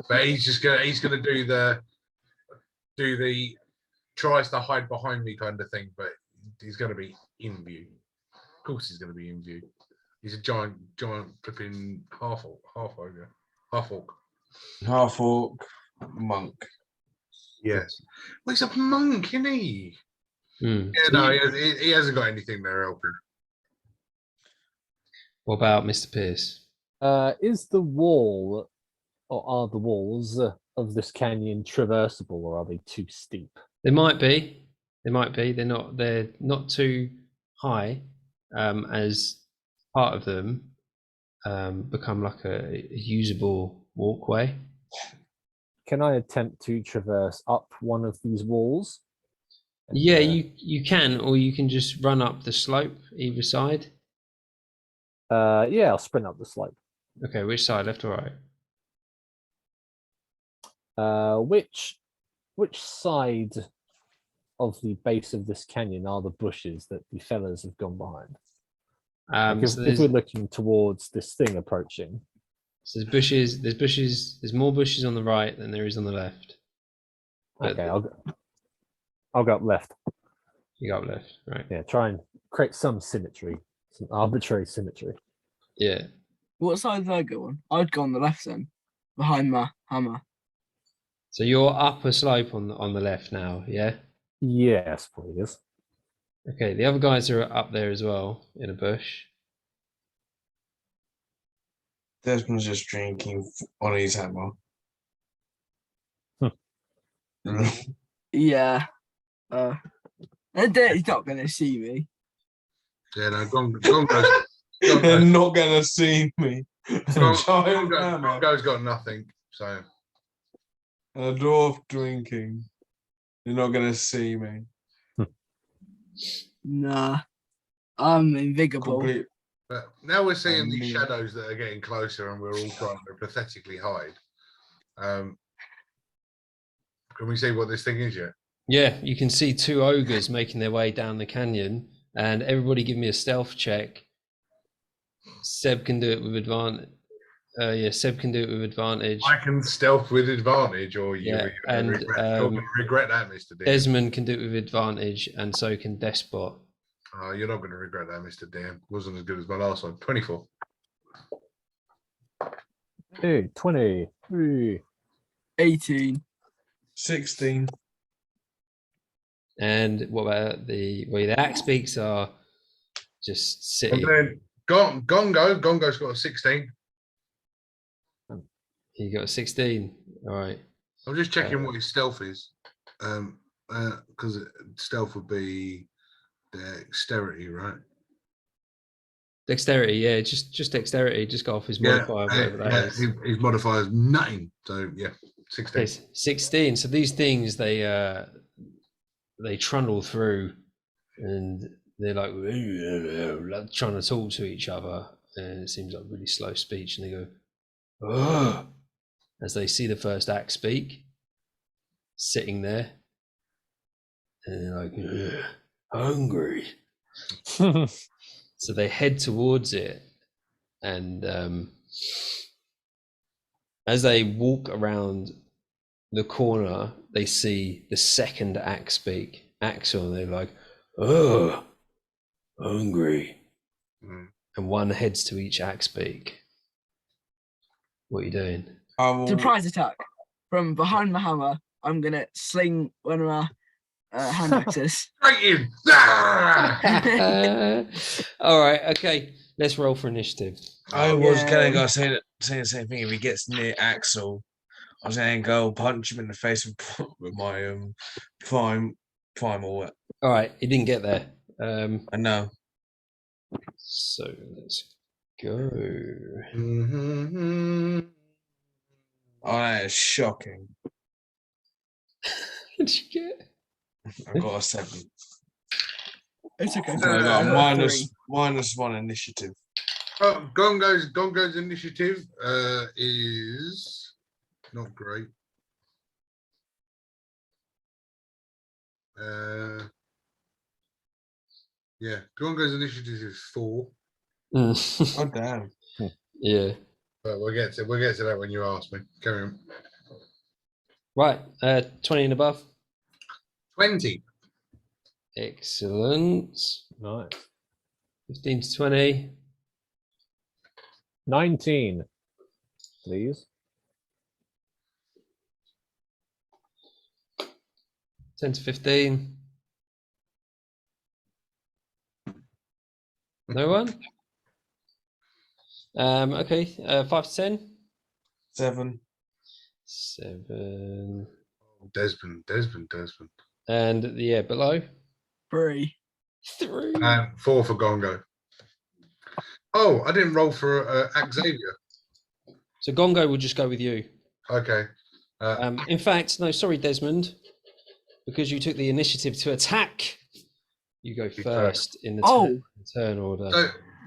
But he's gonna do the tries to hide behind me kind of thing, but he's gonna be in view. Of course he's gonna be in view. He's a giant flipping half orc monk. Yes. Well, he's a monk, isn't he? Mm. Yeah, no, he hasn't got anything there helping. What about Mr. Pierce? Is the wall, or are the walls of this canyon traversable, or are they too steep? They might be. They might be. They're not too high. As part of them become like a usable walkway. Can I attempt to traverse up one of these walls? Yeah, you can, or you can just run up the slope either side. Yeah, I'll sprint up the slope. Okay, which side, left or right? Which side of the base of this canyon are the bushes that the fellas have gone behind? If we're looking towards this thing approaching. So there's bushes. There's more bushes on the right than there is on the left. Okay, I'll go up left. You go up left, right? Yeah, try and create some symmetry, some arbitrary symmetry. Yeah. What side did I go on? I'd go on the left then, behind my hammer. So you're up a slope on the left now, yeah? Yes, please. Okay, the other guys are up there as well in a bush. Desmond's just drinking on his hammer. Yeah. He's not going to see me. Yeah, no, Gongo's They're not going to see me. Gongo's got nothing, so. A dwarf drinking. You're not going to see me. Nah. I'm invigorable. But now we're seeing these shadows that are getting closer and we're all trying to pathetically hide. Can we see what this thing is yet? Yeah, you can see two ogres making their way down the canyon, and everybody give me a stealth check. Seb can do it with advantage. Yeah, Seb can do it with advantage. I can stealth with advantage, or Yeah, you're going to regret that, Mr. DM. Desmond can do it with advantage, and so can Despot. Oh, you're not going to regret that, Mr. DM. Wasn't as good as my last one. 24. Hey, 20. Hey. 18. 16. And what about the axe beaks are just And sitting. then Gongo's got a 16. He got a 16. All right. I'm just checking what his stealth is. Because stealth would be dexterity, right? Dexterity, yeah, just dexterity. Just go off his modifier, whatever that is. His modifier is nothing. So yeah, 16. Okay, 16. So these things they trundle through, and they're like trying to talk to each other, and it seems like really slow speech. And they go, "Oh," as they see the first axe speak, sitting there, and they're like, "Hungry." So they head towards it, and as they walk around the corner, they see the second axe speak. Axel, and they're like, "Oh, hungry." And one heads to each axe beak. What are you doing? Surprise attack from behind the hammer. I'm gonna sling one of my hand axes. Straight in. Ah! All right, okay. Let's roll for initiative. I was Yeah. going to go say the same thing. If he gets near Axel, I was going to go punch him in the face with my primal. All right, he didn't get there. I know. So let's go. Oh, that is shocking. What did you get? I got a 7. It's okay. So I got a got a -1 initiative. Oh, Gongo's initiative is not great. Yeah, Gongo's initiative is 4. Oh damn! Yeah. But we'll get to that when you ask me. Carry on. Right. 20 and above. 20. Excellent. Nice. 15 to 20. 19, please. 10 to 15. No one? Okay. 5 to 10. 7. 7. Desmond. And yeah, below. 3. 3. And 4 for Gongo. Oh, I didn't roll for Xavier. So Gongo will just go with you. Okay. In fact, no, sorry, Desmond, because you took the initiative to attack. You go first in the turn order.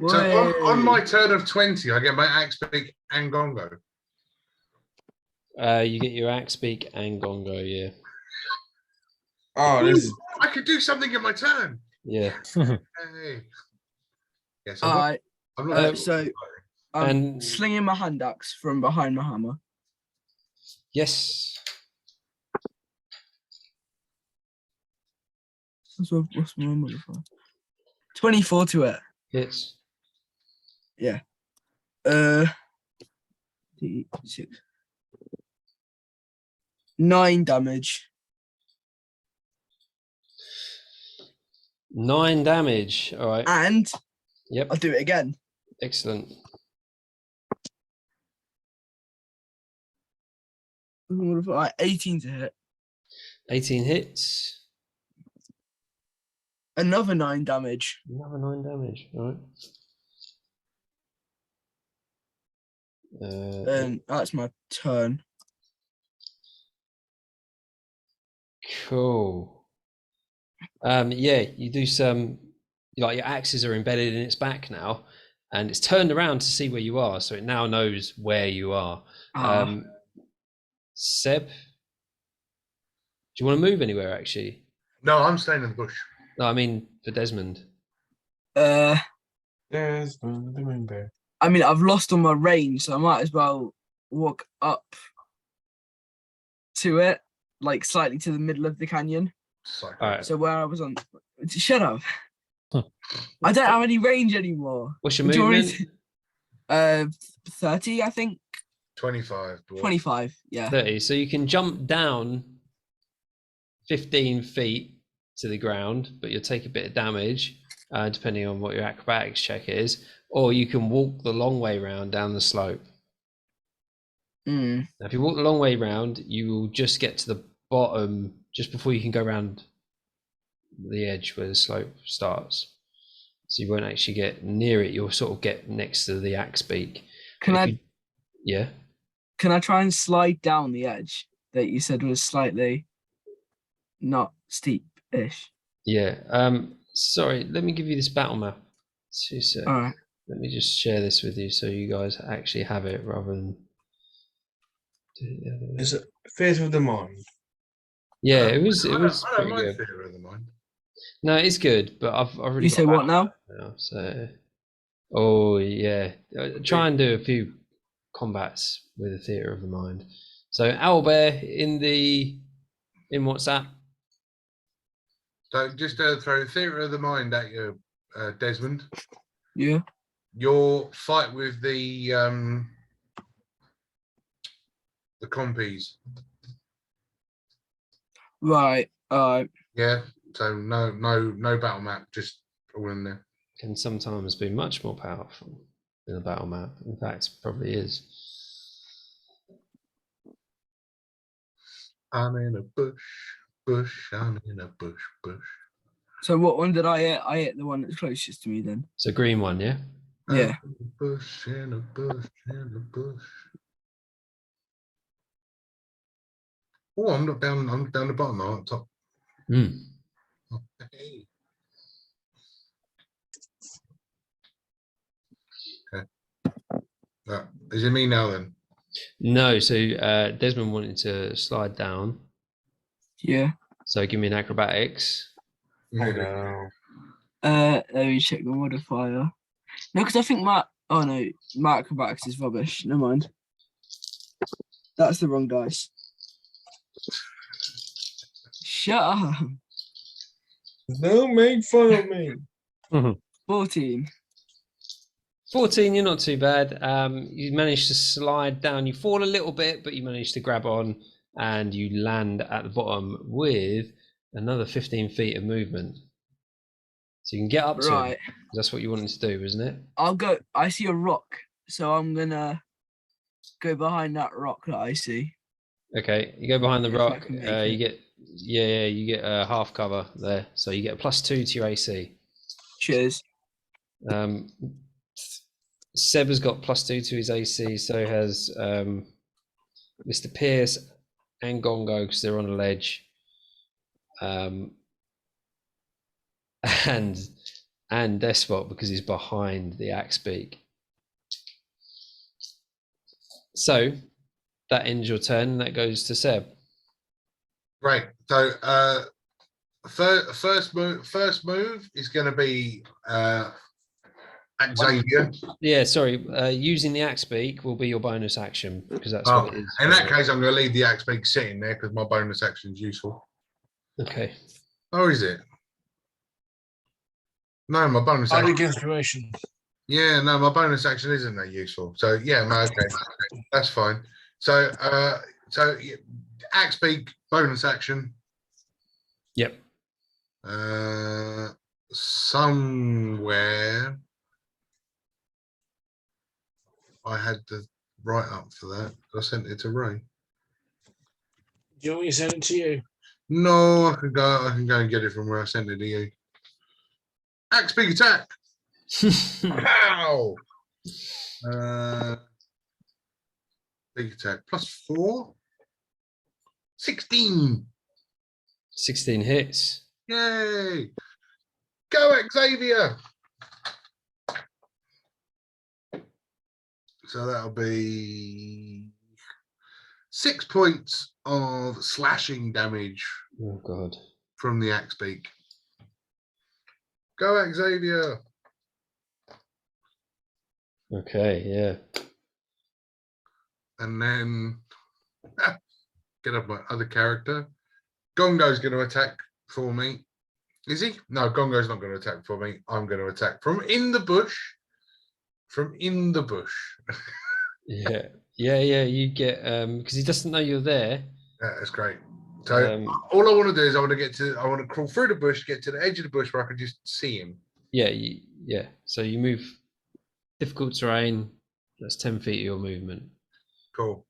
So on my turn of 20, I get my axe beak and Gongo. You get your axe beak and Gongo, yeah. Oh, this is I could do something in my turn. Yeah. Hey. Yes, I'm not So I'm and slinging my hand axe from behind my hammer. yes. What's my modifier? 24 to it. Hits. Yeah. 6. 9 damage. 9 damage. All right. And Yep. I'll do it again. Excellent. Modifier 18 to hit. 18 hits. Another 9 damage. Another 9 damage. All right. That's my turn. Cool. Yeah, you do some, like your axes are embedded in its back now, and it's turned around to see where you are, so it now knows where you are. Seb, you want to move anywhere, actually? No, I'm staying in the bush. No, I mean for Desmond. There's the rainbow. I mean, I've lost all my range, so I might as well walk up to it, like slightly to the middle of the canyon. Psycho. All right. So where I was on. Shut up. Huh. I don't have any range anymore. What's your Do you want me movement? to- 30, I think. 25. dwarf. 25, yeah. 30. So you can jump down 15 feet to the ground, but you'll take a bit of damage, depending on what your acrobatics check is. Or you can walk the long way round down the slope. Mm. Now, if you walk the long way round, you will just get to the bottom just before you can go around the edge where the slope starts. So you won't actually get near it. You'll sort of get next to the axe beak. Can If I you- yeah. can I try and slide down the edge that you said was slightly not steep-ish? Yeah. Sorry, let me give you this battle map. 2 seconds. All right. Let me just share this with you so you guys actually have it rather than do it the other way. It's a theatre of the mind. Yeah, it was I don't pretty mind good. theatre of the mind. No, it's good, but I've already You got say what battle now? map now. So, oh yeah, try and do a few combats with the theatre of the mind. So, Owlbear in WhatsApp. So just throw theatre of the mind at you, Desmond. Yeah. Your fight with the compies. Right. Yeah. So no battle map, just all in there. Can sometimes be much more powerful than a battle map. In fact, probably is. I'm in a bush. I'm in a bush. So what one did I hit? I hit the one that's closest to me then. It's a green one, yeah. Yeah. I'm in a bush, in a bush, in a bush. Oh, I'm not down. I'm down the bottom. I'm up top. Hmm. Oh, hey. Okay. Is it me now then? No, so Desmond wanted to slide down. Yeah. So give me an acrobatics. Oh no. Let me check the modifier. No, because I think my acrobatics is rubbish. Never mind. That's the wrong dice. Shut up. Don't make fun of me. 14. 14, you're not too bad. You managed to slide down. You fall a little bit, but you managed to grab on and you land at the bottom with another 15 feet of movement. So you can get up to Right. it. That's what you wanted to do, isn't it? I'll go. I see a rock, so I'm gonna go behind that rock that I see. Okay, you go behind the If I rock. can make You it. get you get a half cover there, so you get a +2 to your AC. Cheers. Seb has got +2 to his AC. So has Mr. Pierce and Gongo because they're on a ledge. And Despot because he's behind the axe beak. So that ends your turn, and that goes to Seb. Right. So first move is going to be Xavier. Yeah, sorry. Using the axe beak will be your bonus action because that's Oh, what it is. in that case, I'm going to leave the axe beak sitting there because my bonus action is useful. Okay. Oh, is it? No, my bonus Bardic action. inspiration. Yeah, no, my bonus action isn't that useful. So yeah, no, okay, that's fine. So yeah, axe beak bonus action. Yep. Somewhere I had the write up for that. I sent it to Ray. Do you want me to send it to you? No, I can go and get it from where I sent it to you. Axe beak attack. Pow! Big attack +4. 16. 16 hits. Yay! Go Xavier! So that'll be 6 points of slashing damage Oh god. from the axe beak. Go, Xavier. Okay, yeah. And then get up my other character. Gongo's going to attack for me. Is he? No, Gongo's not going to attack for me. I'm going to attack from in the bush. From in the bush. Yeah. You get because he doesn't know you're there. Yeah, that's great. So all I want to do is I want to crawl through the bush, get to the edge of the bush where I can just see him. Yeah. So you move difficult terrain. That's 10 feet of your movement. Cool.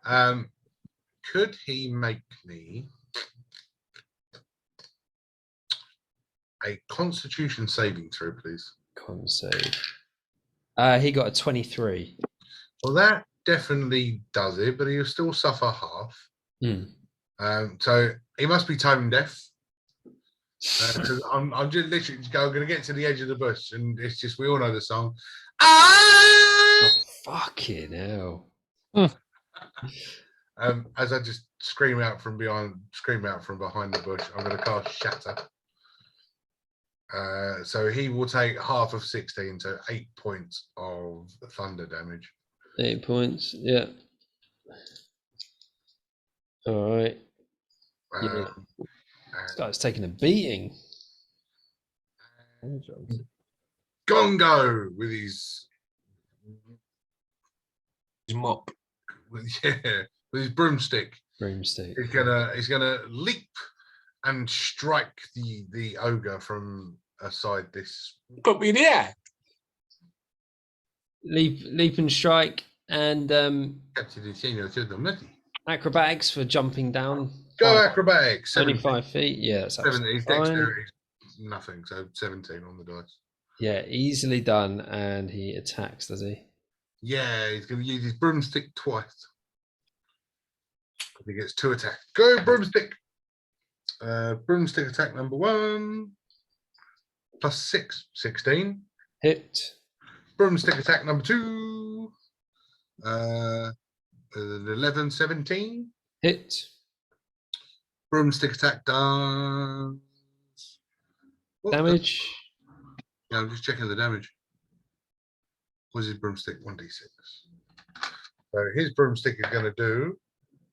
Could he make me a Constitution saving throw, please? Con save. He got a 23. Well, that definitely does it, but he'll still suffer half. So he must be tone deaf. Because I'm just literally going to get to the edge of the bush, and it's just, we all know the song. Oh, fucking hell. As I just scream out from behind the bush, I'm going to cast Shatter. So he will take half of 16, so 8 points of thunder damage. 8 points, yeah. All right. Yeah. This guy's taking a beating. Gongo with his mop. with his broomstick. Broomstick. He's gonna leap and strike the ogre from aside this. Put me in the air. Leap and strike and acrobatics for jumping down. Go acrobatics. Only 5 feet. Yeah, that's 70. His fine. dexterity nothing, so 17 on the dice. Yeah, easily done. And he attacks, does he? Yeah, he's going to use his broomstick twice. He gets 2 attacks. Go broomstick. Broomstick attack number 1 plus 6, 16. Hit. Broomstick attack number 2, 11, 17. Hit. Broomstick attack does Damage. Yeah, I'm just checking the damage. What's his broomstick? 1d6. So his broomstick is going to do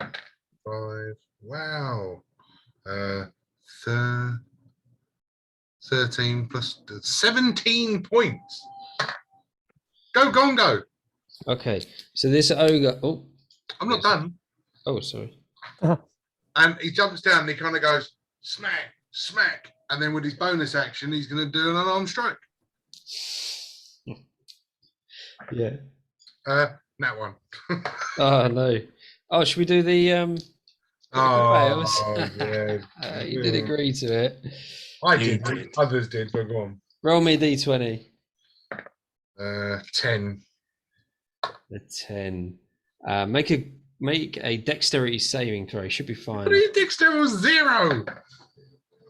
5. Wow. 13 plus 17 points. Go Gongo. Okay, so this ogre. Oh, I'm not done. Oh, sorry. And he jumps down and he kind of goes smack, smack. And then with his bonus action, he's going to do an unarmed strike. Yeah. That one. Oh no. Oh, should we do the Yeah. You did agree to it. I did. Others did, but go on. Roll me d20. 10. The 10. Make a dexterity saving throw. Should be fine. But his dexterity was 0.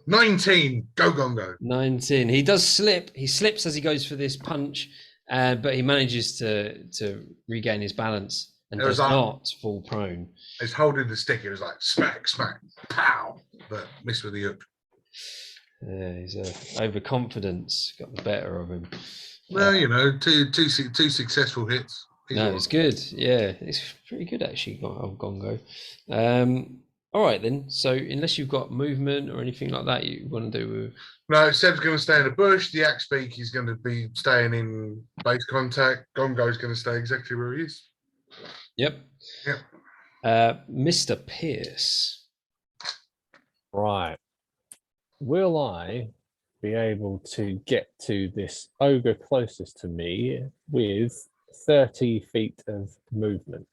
19. Go Gongo. 19. He does slip. He slips as he goes for this punch, but he manages to regain his balance and does not fall prone. He's holding the stick. It was like smack, smack, pow, but missed with the hook. Yeah, his overconfidence got the better of him. Well, you know, two successful hits. No, it's good. Yeah, it's pretty good actually, Gongo. All right then. So unless you've got movement or anything like that you want to do with... No, Seb's going to stay in the bush. The axe beak is going to be staying in base contact. Gongo's going to stay exactly where he is. Yep. Mr. Pierce. Right. Will I be able to get to this ogre closest to me with 30 feet of movement?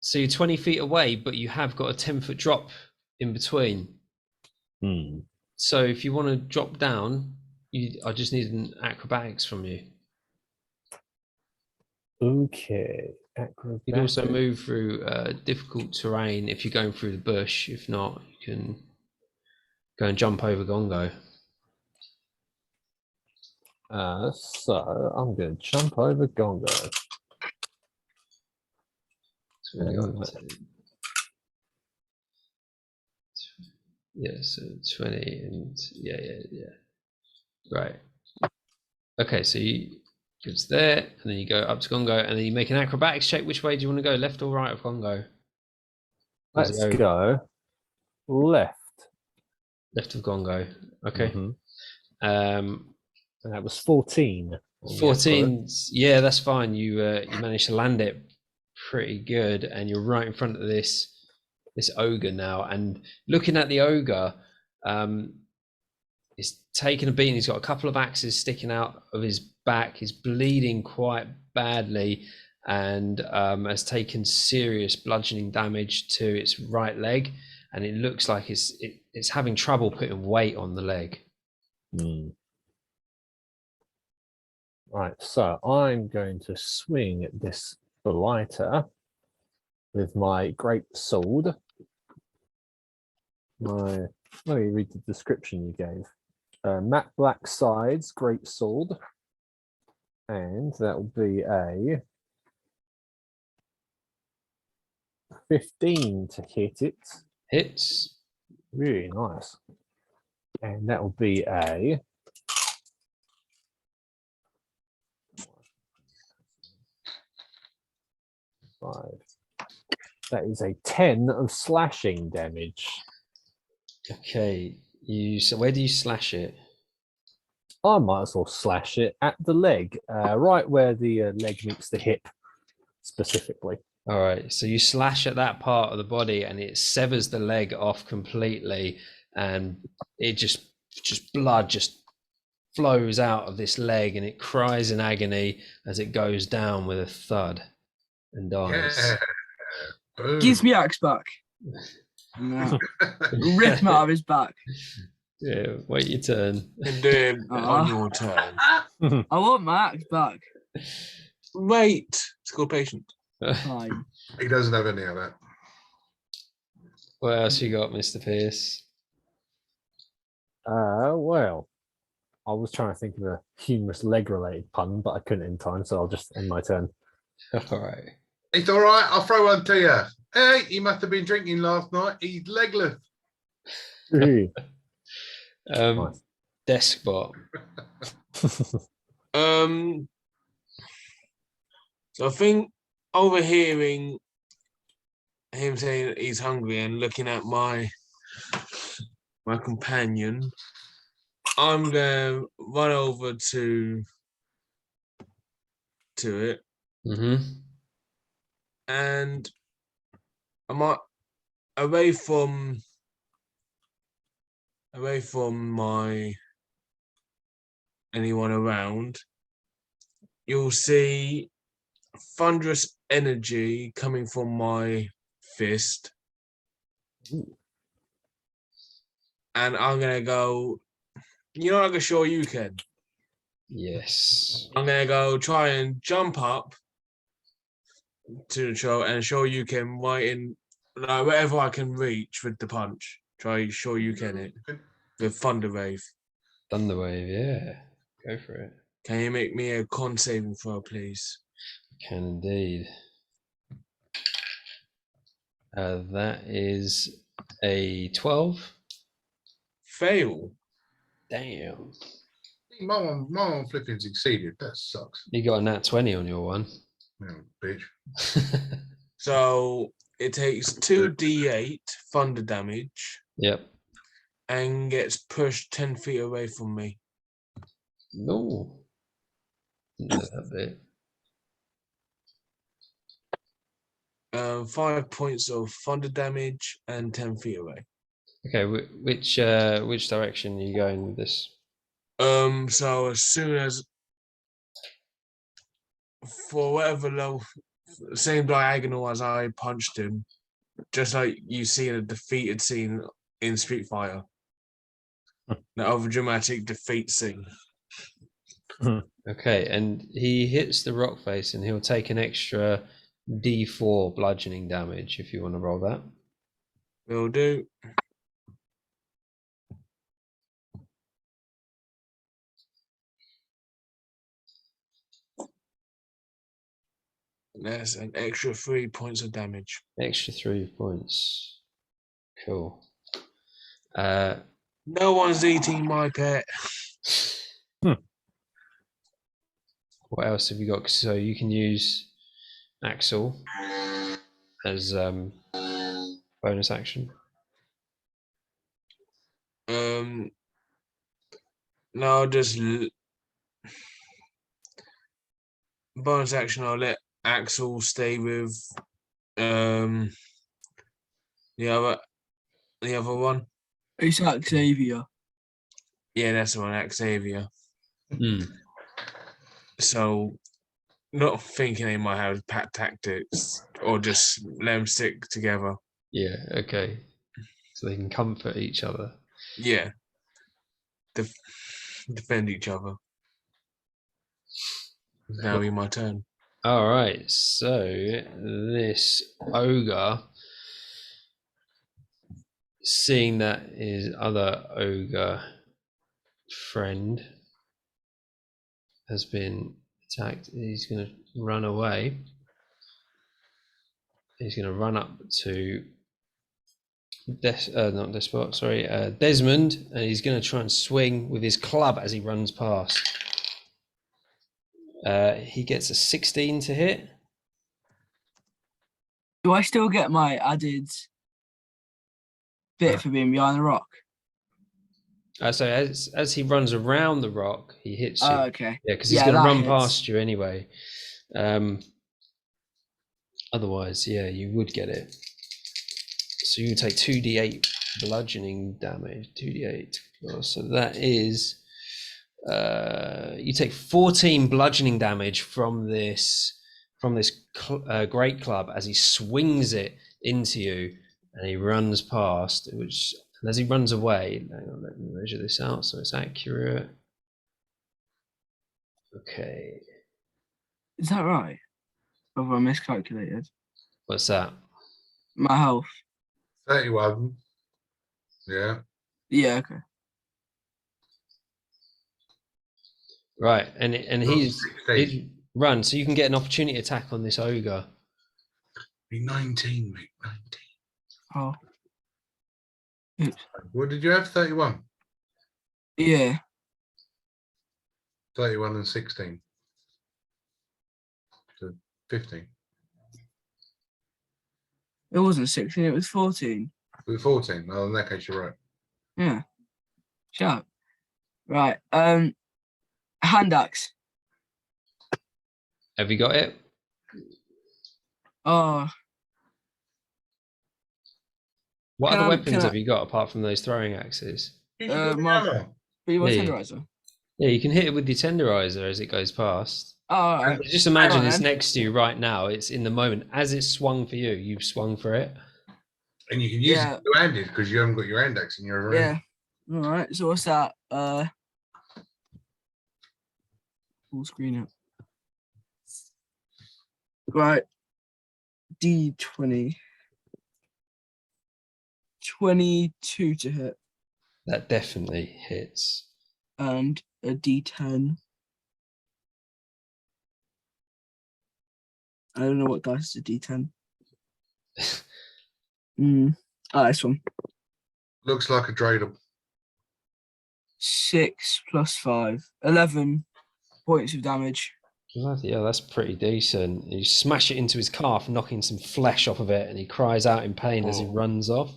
So you're 20 feet away, but you have got a 10-foot drop in between. So if you want to drop down, I just need an acrobatics from you. Okay. Acrobatics. You can also move through difficult terrain if you're going through the bush. If not, you can go and jump over Gongo. So I'm going to jump over Gongo. So we got Oh, yeah, so 20 and yeah. Right. Okay, so it's there, and then you go up to Congo, and then you make an acrobatics check. Which way do you want to go, left or right of Congo? let's go left. Left of Congo. Okay. Mhm. Um, And that was 14. 14. Yeah, that's fine. You managed to land it pretty good, and you're right in front of this ogre now. And looking at the ogre, he's taken a beating. He's got a couple of axes sticking out of his back. He's bleeding quite badly, and has taken serious bludgeoning damage to its right leg. And it looks like it's having trouble putting weight on the leg. Right, so I'm going to swing at this blighter with my great sword. Let me read the description you gave. Matte black sides, great sword, and that will be a 15 to hit it. Hits. Really nice. And that will be a 5. That is a 10 of slashing damage. Okay. So where do you slash it? I might as well slash it at the leg, right where the leg meets the hip, specifically. All right. So you slash at that part of the body, and it severs the leg off completely, and it just blood just flows out of this leg, and it cries in agony as it goes down with a thud and dies. Yeah. Boom. Gives me axe back. No. Rip him out of his back. Yeah. Wait your turn. And then on your turn. I want my axe back. Wait. It's called patient. Fine. He doesn't have any of that. What else you got, Mr. Pierce? Well, I was trying to think of a humorous leg-related pun, but I couldn't in time, so I'll just end my turn. All right. It's all right. I'll throw one to you. Hey, he must have been drinking last night. He's legless. Nice. Deskbot. So I think overhearing him saying he's hungry and looking at my companion, I'm gonna run over to it, Mm-hmm. and I might away from my anyone around. You'll see thunderous energy coming from my fist. Ooh. And I'm gonna go, like a sure you can. Yes. I'm gonna go try and jump up to the show and show you can right in like wherever I can reach with the punch. Try show you can it. The thunder wave. Thunderwave, yeah. Go for it. Can you make me a con saving throw, please? Can indeed. That is a 12. Fail. Damn. My one flipping succeeded. That sucks. You got a nat 20 on your one. Oh, bitch. So it takes 2d8 thunder damage Yep. and gets pushed 10 feet away from me. No. Didn't know that bit. 5 points of thunder damage and 10 feet away. Okay, which direction are you going with this? So as soon as for whatever level, same diagonal as I punched him, just like you see in a defeated scene in Street Fighter. The over dramatic defeat scene. Okay, and he hits the rock face, and he'll take an extra D4 bludgeoning damage if you want to roll that. Will do. That's an extra 3 points of damage. Extra 3 points. Cool. No one's eating my pet. What else have you got? So you can use Axel as bonus action. No, just bonus action. I'll let Axel stay with the other one. It's Xavier. Yeah, that's the one, Xavier. Hmm. So, not thinking they might have pat tactics or just let them stick together. Yeah, okay. So they can comfort each other. Yeah. Defend each other. Now be my turn. All right, so this ogre, seeing that his other ogre friend has been attacked, he's going to run away. He's going to run up to Desmond, and he's going to try and swing with his club as he runs past. He gets a 16 to hit. Do I still get my added bit for being behind the rock? So as he runs around the rock, he hits you. Oh, okay. Yeah, because he's going to that run hits. past you anyway. Otherwise, yeah, you would get it. So you take 2d8 bludgeoning damage. 2d8. So that is you take 14 bludgeoning damage from this great club as he swings it into you, and he runs past. Which, and as he runs away, hang on, let me measure this out so it's accurate. Okay. Is that right? Or have I miscalculated? What's that? My health. 31. Yeah. Yeah, okay. Right, and he's 16. run, so you can get an opportunity attack on this ogre. Be 19, mate. 19. Oh. Oops. What did you have? 31. Yeah. 31 and 16. So 15. It wasn't 16, it was 14. With 14. Oh, in that case, you're right. Yeah. Shut up. Right. Hand axe. Have you got it? Oh. What Can other I- weapons can I- have you got apart from those throwing axes? My Be my Yeah. tenderizer. Yeah, you can hit it with your tenderizer as it goes past. Oh, all right. Just imagine Alright it's then. next to you right now. It's in the moment. As it swung for you, you've swung for it. And you can use Yeah. it two-handed because you haven't got your hand axe in your Yeah. All right. So what's that? Full screen up. Right. D20. 22 to hit, That definitely hits. and a D10. I don't know what dice is a D10. This one. Looks like a dreidel. 6 plus 5. 11 points of damage. Yeah, that's pretty decent. You smash it into his calf, knocking some flesh off of it, and he cries out in pain as he runs off.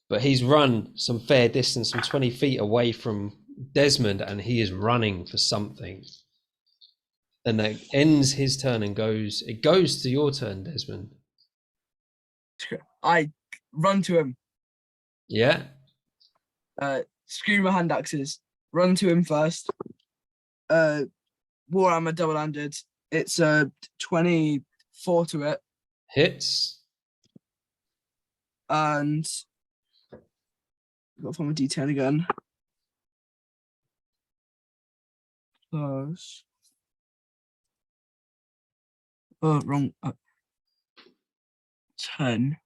But he's run some fair distance, some 20 feet away from Desmond, and he is running for something. And that ends his turn and goes to your turn, Desmond. I run to him. Yeah. Screw my hand axes. Run to him first. Warhammer double-handed. It's 24 to it. Hits. And got from a D10 again. Plus. Oh, wrong. 10.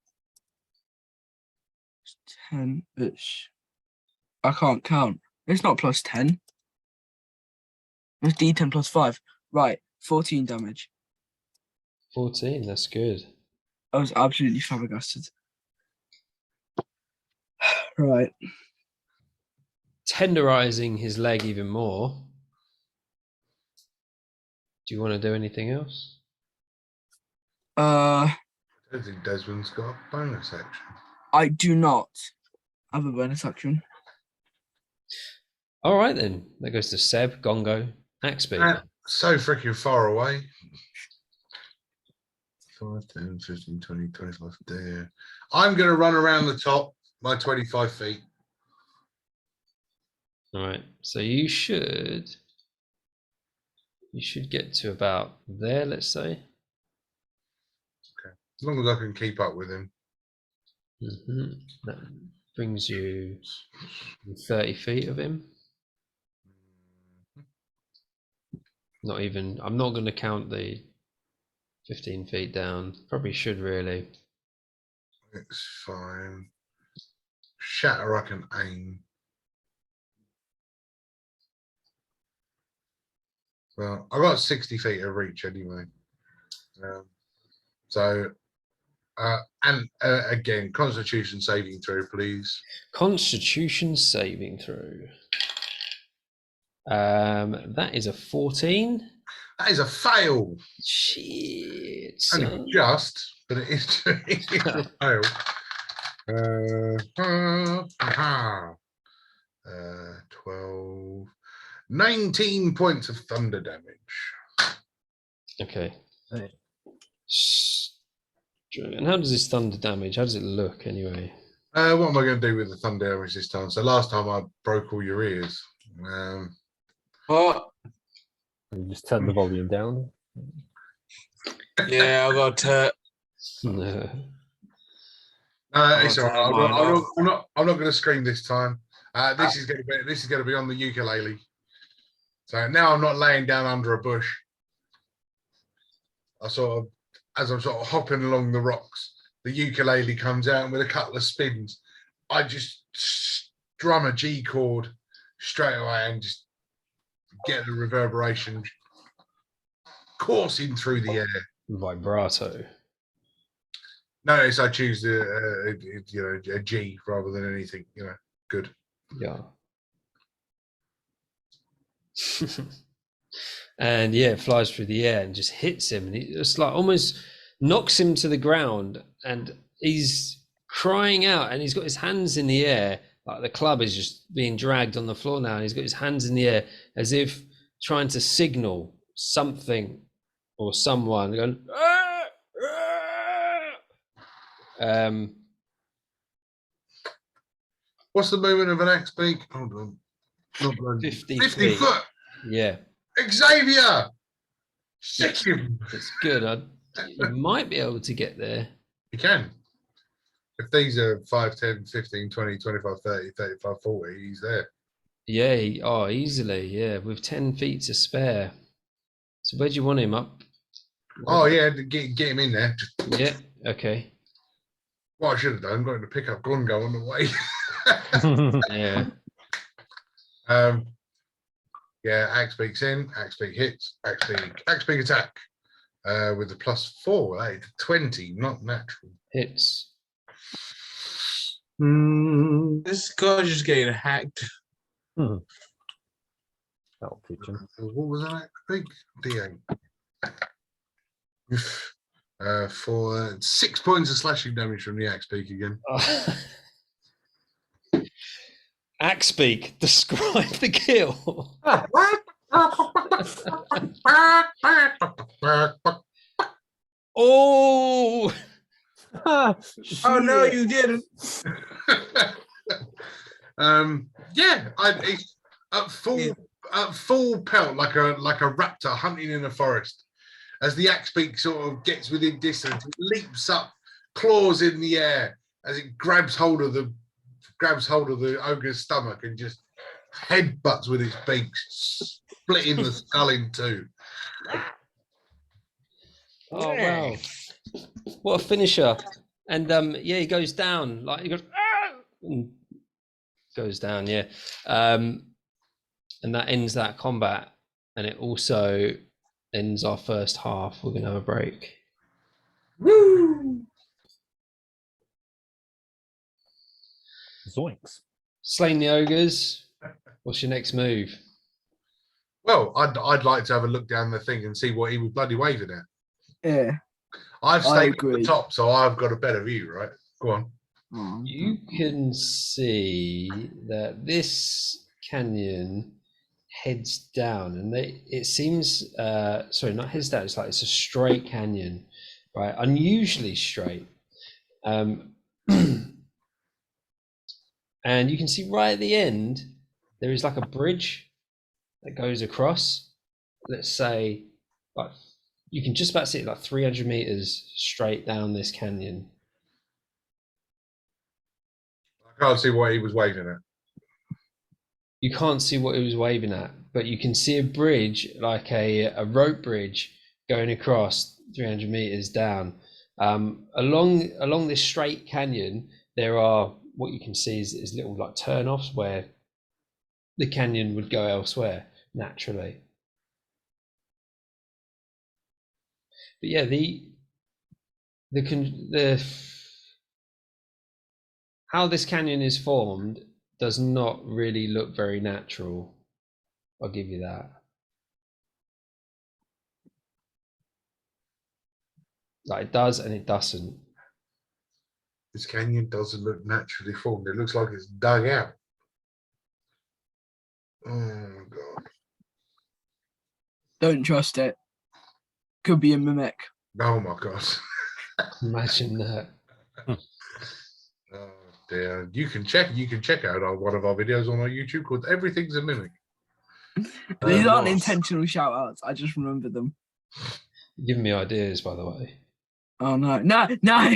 10-ish. I can't count. It's not plus 10. It's D10 plus 5. Right. 14 damage. 14, that's good. I was absolutely flabbergasted. Right. Tenderizing his leg even more. Do you want to do anything else? I don't think Desmond's got a bonus action. I do not have a bonus action. All right, then. That goes to Seb, Gongo, Axby. So freaking far away. 5, 10, 15, 20, 25 there. I'm going to run around the top by 25 feet. All right. So you should get to about there, let's say. As long as I can keep up with him. That brings you 30 feet of him. Not even, I'm not going to count the 15 feet down. Probably should really. It's fine. Shatter, I can aim. Well, I got 60 feet of reach anyway. Again, Constitution saving throw, please. Constitution saving throw. That is a 14. That is a fail. Shit. Only just, but it is a fail. 12, 19 points of thunder damage. Okay. Right. And how does this thunder damage? How does it look anyway? What am I going to do with the thunder damage this time? So last time I broke all your ears. What? You just turn the volume down. Yeah, I got No. It's all right. I'm not going to scream this time. This is going to be on the ukulele. So now I'm not laying down under a bush. As I'm sort of hopping along the rocks, the ukulele comes out, and with a couple of spins, I just strum a G chord straight away and just get the reverberation coursing through the air. Vibrato. Notice I choose a G rather than anything, good. Yeah. And yeah, it flies through the air and just hits him, and it's like almost knocks him to the ground, and he's crying out, and he's got his hands in the air, like the club is just being dragged on the floor now, and he's got his hands in the air as if trying to signal something or someone, going What's the movement of an axe beak? Hold on. 50 feet. Yeah. Xavier! Sick him. It's good. You might be able to get there. You can. If these are 5, 10, 15, 20, 25, 30, 35, 40, he's there. Yeah, easily, yeah, with 10 feet to spare. So where do you want him up? Oh, yeah, get him in there. Yeah, okay. What I should have done, got him to pick up Gongo on the way. Yeah. Yeah, axe beaks in, axe beak hits, axe beak attack. With the +4, that is 20, not natural. Hits. This guy's just getting hacked. That'll teach him. What was that axe beak? D8. For 6 points of slashing damage from the axe beak again. Axebeak, describe the kill. Oh! Oh no, you didn't. Yeah, it's at full pelt like a raptor hunting in a forest. As the axe beak sort of gets within distance, it leaps up, claws in the air as it grabs hold of the ogre's stomach and just headbutts with its beak, splitting the skull in two. Oh wow! What a finisher! And yeah, he goes down. Like he goes, and goes down. Yeah, and that ends that combat. And it also ends our first half. We're gonna have a break. Woo! Zoinks. Slain the ogres. What's your next move? Well, I'd like to have a look down the thing and see what he was bloody waving at. Yeah. I've I stayed at the agree. top, so I've got a better view, right? Go on. You can see that this canyon heads down, and it seems sorry, not heads down. It's like it's a straight canyon, right? Unusually straight. And you can see right at the end there is like a bridge that goes across. Let's say, like, you can just about see it like 300 meters straight down this canyon. I can't see what he was waving at. You can't see what he was waving at, but you can see a bridge, like a rope bridge, going across 300 meters down. Along this straight canyon, there are, what you can see is little like turnoffs where the canyon would go elsewhere naturally. But yeah, the how this canyon is formed does not really look very natural. I'll give you that. Like, it does and it doesn't. This canyon doesn't look naturally formed. It looks like it's dug out. Oh my god. Don't trust it. Could be a mimic. Oh my god. Imagine that. Oh dear. You can check out one of our videos on our YouTube called Everything's a Mimic. These aren't nice. intentional shout outs. I just remember them. You're giving me ideas, by the way. Oh no. No,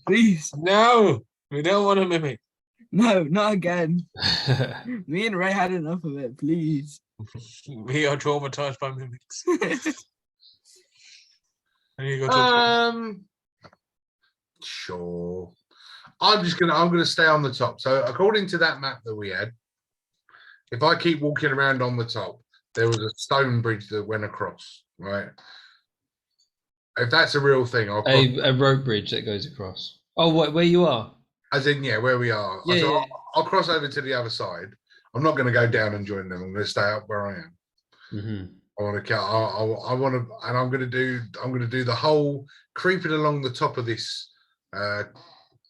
please. No, we don't want to mimic. No, not again. Me and Ray had enough of it, please. We are traumatized by mimics. And you got Sure. I'm gonna stay on the top. So according to that map that we had, if I keep walking around on the top, there was a stone bridge that went across, right? If that's a real thing, I'll cross, a rope bridge that goes across. Oh, what? Where you are? as in where we are. Yeah, So yeah. I'll cross over to the other side. I'm not going to go down and join them. I'm going to stay up where I am. Mm-hmm. I want to. I want to, and I'm going to do the whole creeping along the top of this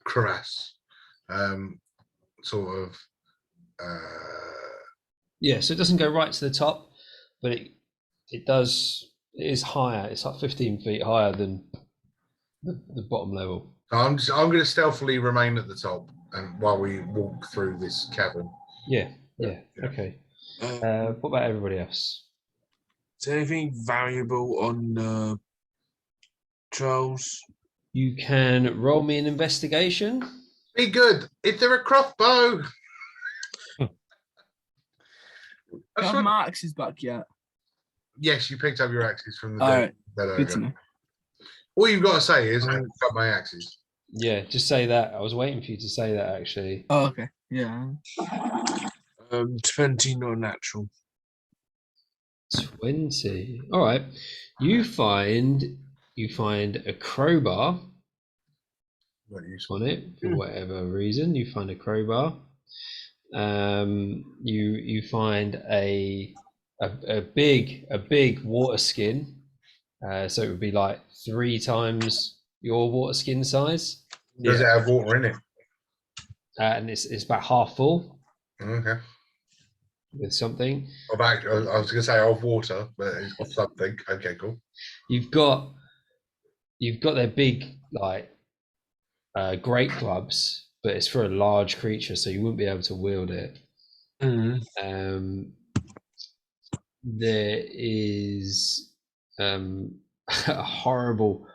crevasse, sort of. Yeah, so it doesn't go right to the top, but it does. It is higher. It's like 15 feet higher than the bottom level. I'm going to stealthily remain at the top, and while we walk through this cavern. Yeah. Okay. What about everybody else? is there anything valuable on trolls? You can roll me an investigation. Be good. Is there a crossbow? Have my axes back yet? Yes, you picked up your axes from the All dead, right. dead Good to ogre. know. All you've got to say is, I picked up my axes. Yeah, just say that. I was waiting for you to say that, actually. Oh, okay. Yeah. 20 not natural. 20. All right. You find a crowbar Not useful. on it for whatever reason. You find a crowbar. You find a big water skin. So it would be like 3 times your water skin size. Does it have water in it? And it's about half full Okay. with something. I was going to say of water, but it's got something. Okay, cool. You've got their big like great clubs, but it's for a large creature, so you wouldn't be able to wield it. There is a horrible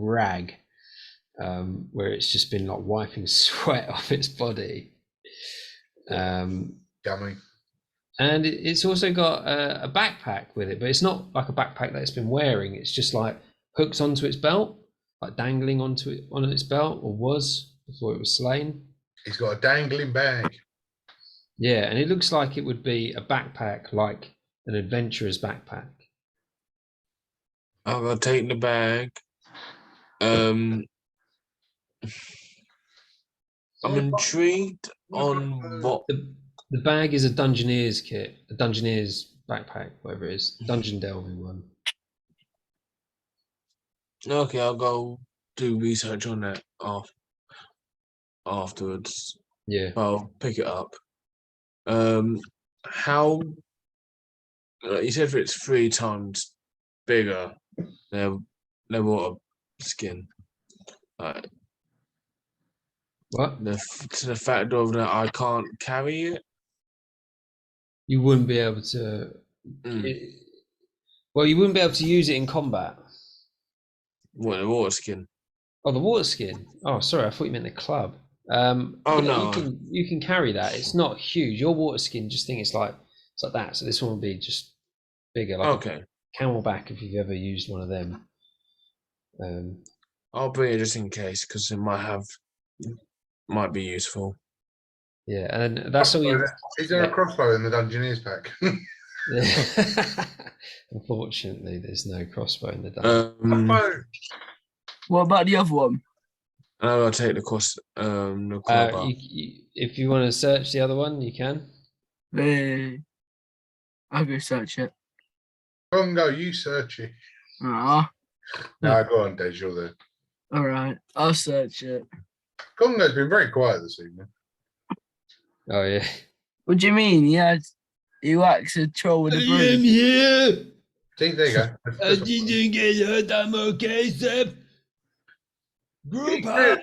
rag where it's just been like wiping sweat off its body. Yummy. And it's also got a backpack with it, but it's not like a backpack that it's been wearing. It's just like hooked onto its belt, like dangling on its belt, or was before it was slain. He's got a dangling bag. Yeah, and it looks like it would be a backpack, like an adventurer's backpack. I'm gonna take the bag. I'm intrigued on what. The bag is a Dungeoneer's kit, a Dungeoneer's backpack, whatever it is, dungeon delving one. Okay, I'll go do research on that afterwards. Yeah. I'll pick it up. How? You said if it's 3 times bigger, their water skin. What? To the fact of that I can't carry it. You wouldn't be able to. Mm. Well, you wouldn't be able to use it in combat. What, the water skin? Oh, the water skin. Oh, sorry, I thought you meant the club. Oh, yeah, no. you can carry that. It's not huge. Your water skin, just think it's like that. So this one will be just bigger, like Okay. a camelback if you've ever used one of them. I'll bring it just in case because it might be useful. Yeah, and that's all you. Is there a crossbow in the Dungeoneer's pack? Unfortunately, there's no crossbow in the dungeon. Crossbow. What about the other one? I'll take the club up. If you want to search the other one, you can. I'll go search it. Congo, you search it. Ah, No, go on, Des, you're there. all right. I'll search it. Congo's been very quiet this evening. Oh yeah. What do you mean? He whacks a troll with a broom. Here. See, there you go. I didn't get hurt. I'm okay, Seb. Group hug.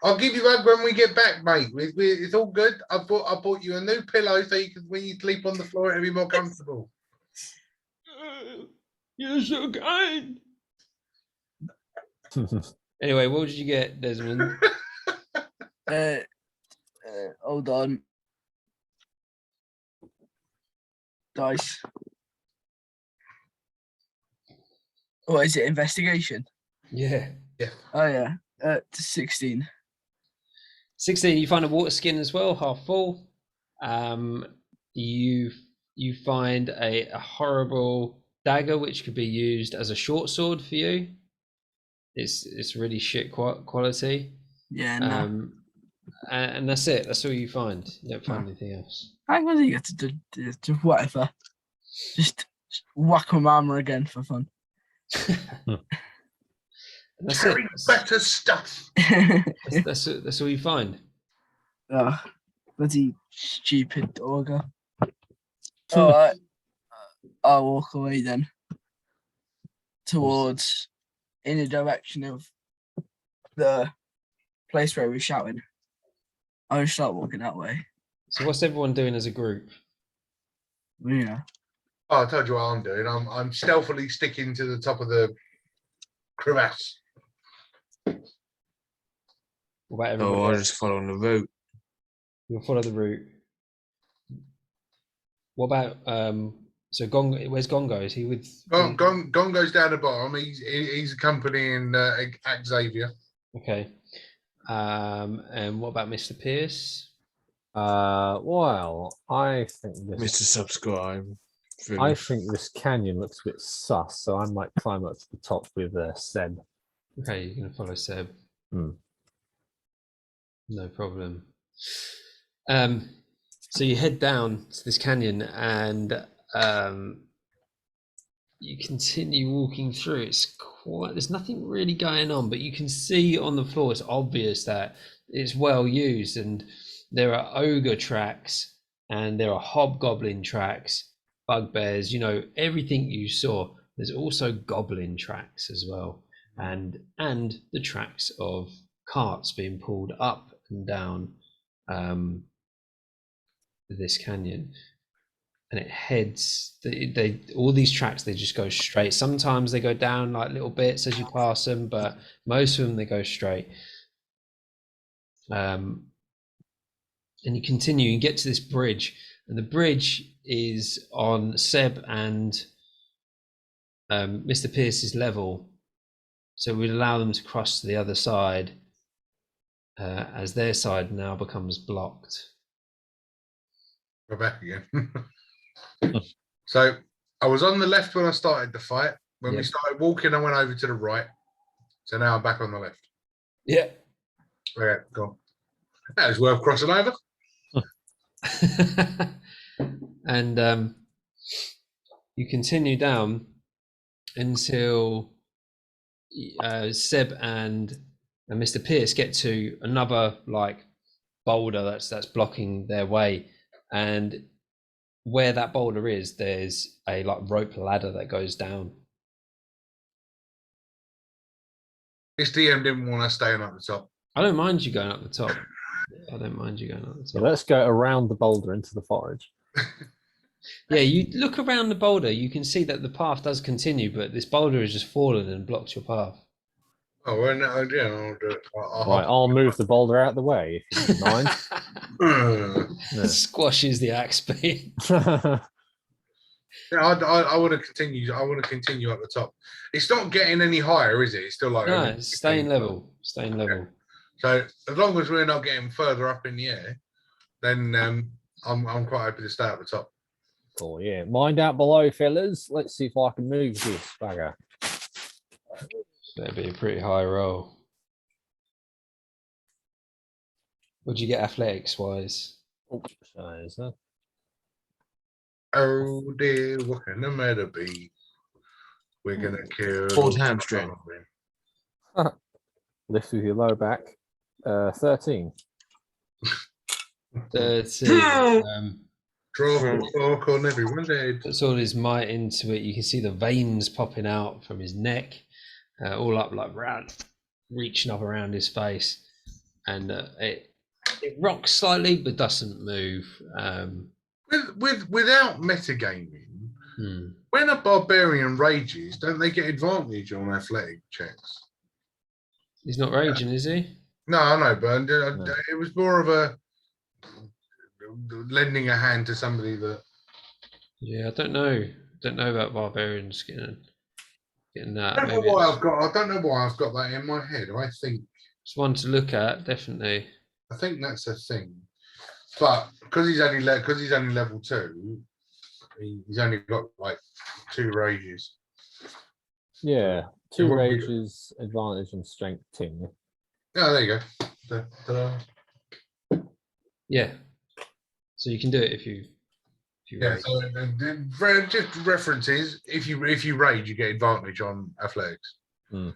I'll give you a hug when we get back, mate. It's all good. I bought you a new pillow so you can, when you sleep on the floor, it'll be more comfortable. You're so kind. Anyway, what did you get, Desmond? Hold on. Dice. What is it? Investigation. Yeah. Oh yeah. To 16. 16. You find a water skin as well, half full. You find a horrible dagger which could be used as a short sword for you. It's really shit quality. Yeah. No. And that's it. That's all you find. You don't find anything else. I want to get to do whatever. Just whack my armor again for fun. That's Carry it. better stuff. That's all you find. Oh, bloody stupid ogre. All right. I'll walk away then. Towards in the direction of the place where we were shouting. I'll start walking that way. So what's everyone doing as a group? Yeah. Oh, I told you what I'm doing. I'm stealthily sticking to the top of the crevasse. What about everybody I'll else? just follow the route. You'll follow the route. What about so Gongo? Where's Gongo? Is he with? Gongo's down the bottom. He's accompanying Xavier. Okay. And what about Mr. Pierce? Well, I think Mr. Subscribe. I think this canyon looks a bit sus, so I might climb up to the top with Seb. Okay, you're gonna follow Seb. No problem. So you head down to this canyon and you continue walking through. There's nothing really going on, but you can see on the floor, it's obvious that it's well used, and there are ogre tracks and there are hobgoblin tracks, bugbears, everything you saw. There's also goblin tracks as well, and the tracks of carts being pulled up and down this canyon, and it heads. They all these tracks, they just go straight. Sometimes they go down like little bits as you pass them, but most of them they go straight. And you continue. You get to this bridge, and the bridge is on Seb and Mr. Pierce's level, so we'd allow them to cross to the other side, as their side now becomes blocked. We're back again. So I was on the left when I started the fight. When we Yep. started walking, I went over to the right. So now I'm back on the left. Yeah. Yeah, cool. That was worth crossing over. And you continue down until Seb and Mr. Pierce get to another like boulder that's blocking their way, and where that boulder is, there's a like rope ladder that goes down. This DM didn't want us staying up the top. I don't mind you going up the top. I don't mind you going up the So top. let's go around the boulder into the forest. Yeah, you look around the boulder, you can see that the path does continue, but this boulder has just fallen and blocked your path. Oh, well, no, yeah, I'll do it. Right, I'll move the boulder out of the way if you don't mind. Yeah. Squashes the axe beam. Yeah, I want to continue. I want to continue up the top. It's not getting any higher, is it? It's still like No, only it's staying 15. level. Staying level. So as long as we're not getting further up in the air, then I'm quite happy to stay at the top. Oh yeah, mind out below, fellas. Let's see if I can move this bugger. That'd be a pretty high roll. What'd you get athletics wise? Oops, is that? Oh dear, what can the matter be? We're gonna kill. Pulled hamstring. Lift with your lower back. 13. 13. Drop a fork on everyone's head. Puts all his might into it. You can see the veins popping out from his neck, all up like round, reaching up around his face, and it rocks slightly but doesn't move. Without metagaming, when a barbarian rages, don't they get advantage on athletic checks? He's not raging, is he? No, I know, but it was more of a lending a hand to somebody that. Yeah, I don't know. Don't know about barbarians getting that. I don't know why I've got that in my head. I think It's one to look at, definitely. I think that's a thing, but because he's only level 2, he's only got like 2 rages. Yeah, 2 It won't be- rages, advantage and strength 10. Oh, there you go. Ta-da. Yeah. So you can do it if you Yeah. rage. So just references. If you rage, you get advantage on athletics. No,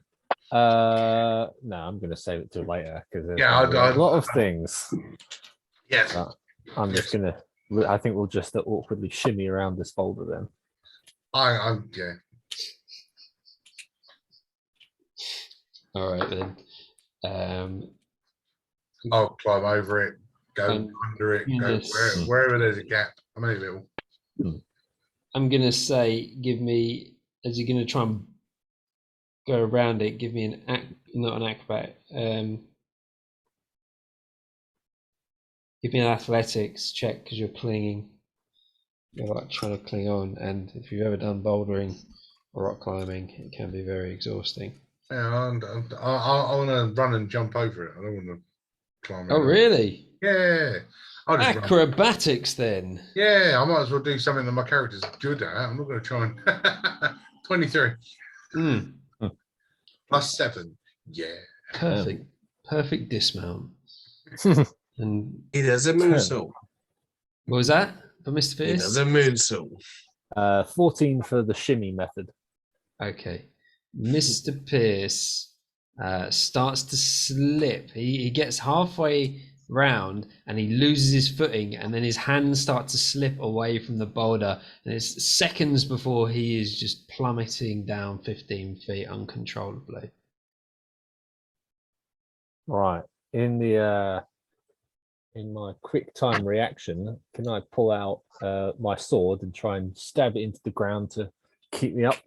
I'm going to save it till later because there's Yeah, a lot of things. Yes. I'm just going to. I think we'll just awkwardly shimmy around this boulder then. Yeah. All right then. I'll climb over it, go under it, go yes. wherever there's a gap. I'm only little. I'm gonna say, give me, as you're gonna try and go around it, give me not an acrobat. Give me an athletics check because you're clinging. You're like trying to cling on, and if you've ever done bouldering or rock climbing, it can be very exhausting. Yeah, I want to run and jump over it. I don't want to climb. Oh, really? Yeah. I'll just run. Acrobatics then. Yeah, I might as well do something that my character's good at. I'm not going to try and 23 plus 7. Yeah. Perfect dismount. And He does a moonsault. what was that for Mr. He Pierce? does a moonsault. 14 for the shimmy method. Okay. Mr. Pierce starts to slip. He gets halfway round and he loses his footing, and then his hands start to slip away from the boulder, and it's seconds before he is just plummeting down 15 feet uncontrollably. Right. In my quick time reaction, can I pull out my sword and try and stab it into the ground to keep me up?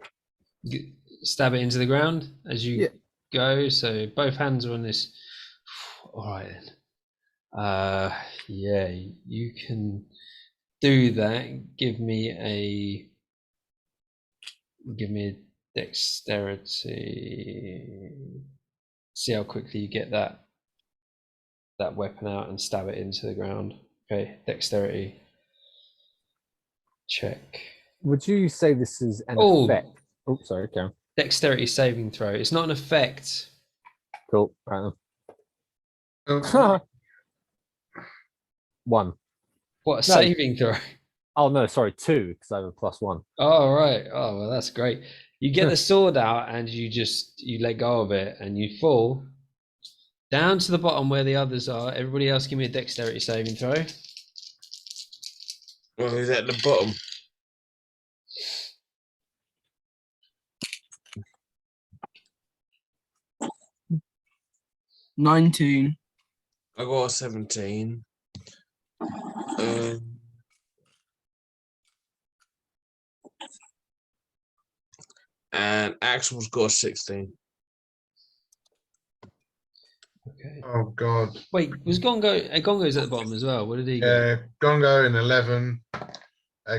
Stab it into the ground as you go. So both hands are on this. All right then. Yeah, you can do that. Give me a dexterity. See how quickly you get that weapon out and stab it into the ground. Okay, dexterity check. Would you say this is an Oh. effect? Oh, sorry, Karen. Dexterity saving throw. It's not an effect. Cool. Right Oh, then. 1. What, a No. saving throw? Oh no, sorry, 2 because I have a +1. Oh, right. Oh, well, that's great. You get the sword out and you let go of it and you fall down to the bottom where the others are. Everybody else give me a dexterity saving throw. Well, who's at the bottom? $19. I got a 17. And Axel's got a 16. Okay. oh God. Wait, was Gongo's at the bottom as well? What did he get? Yeah, Gongo in 11,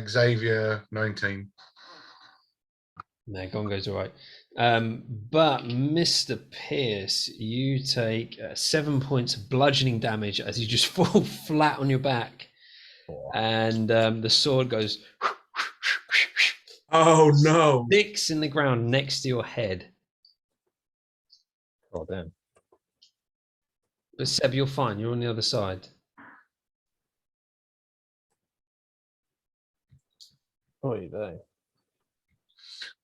Xavier 19. No, Gongo's all right. But Mr. Pierce, you take 7 points of bludgeoning damage as you just fall flat on your back. And the sword goes Oh no! sticks in the ground next to your head. Oh damn. But Seb, you're fine. You're on the other side. Oh, you do.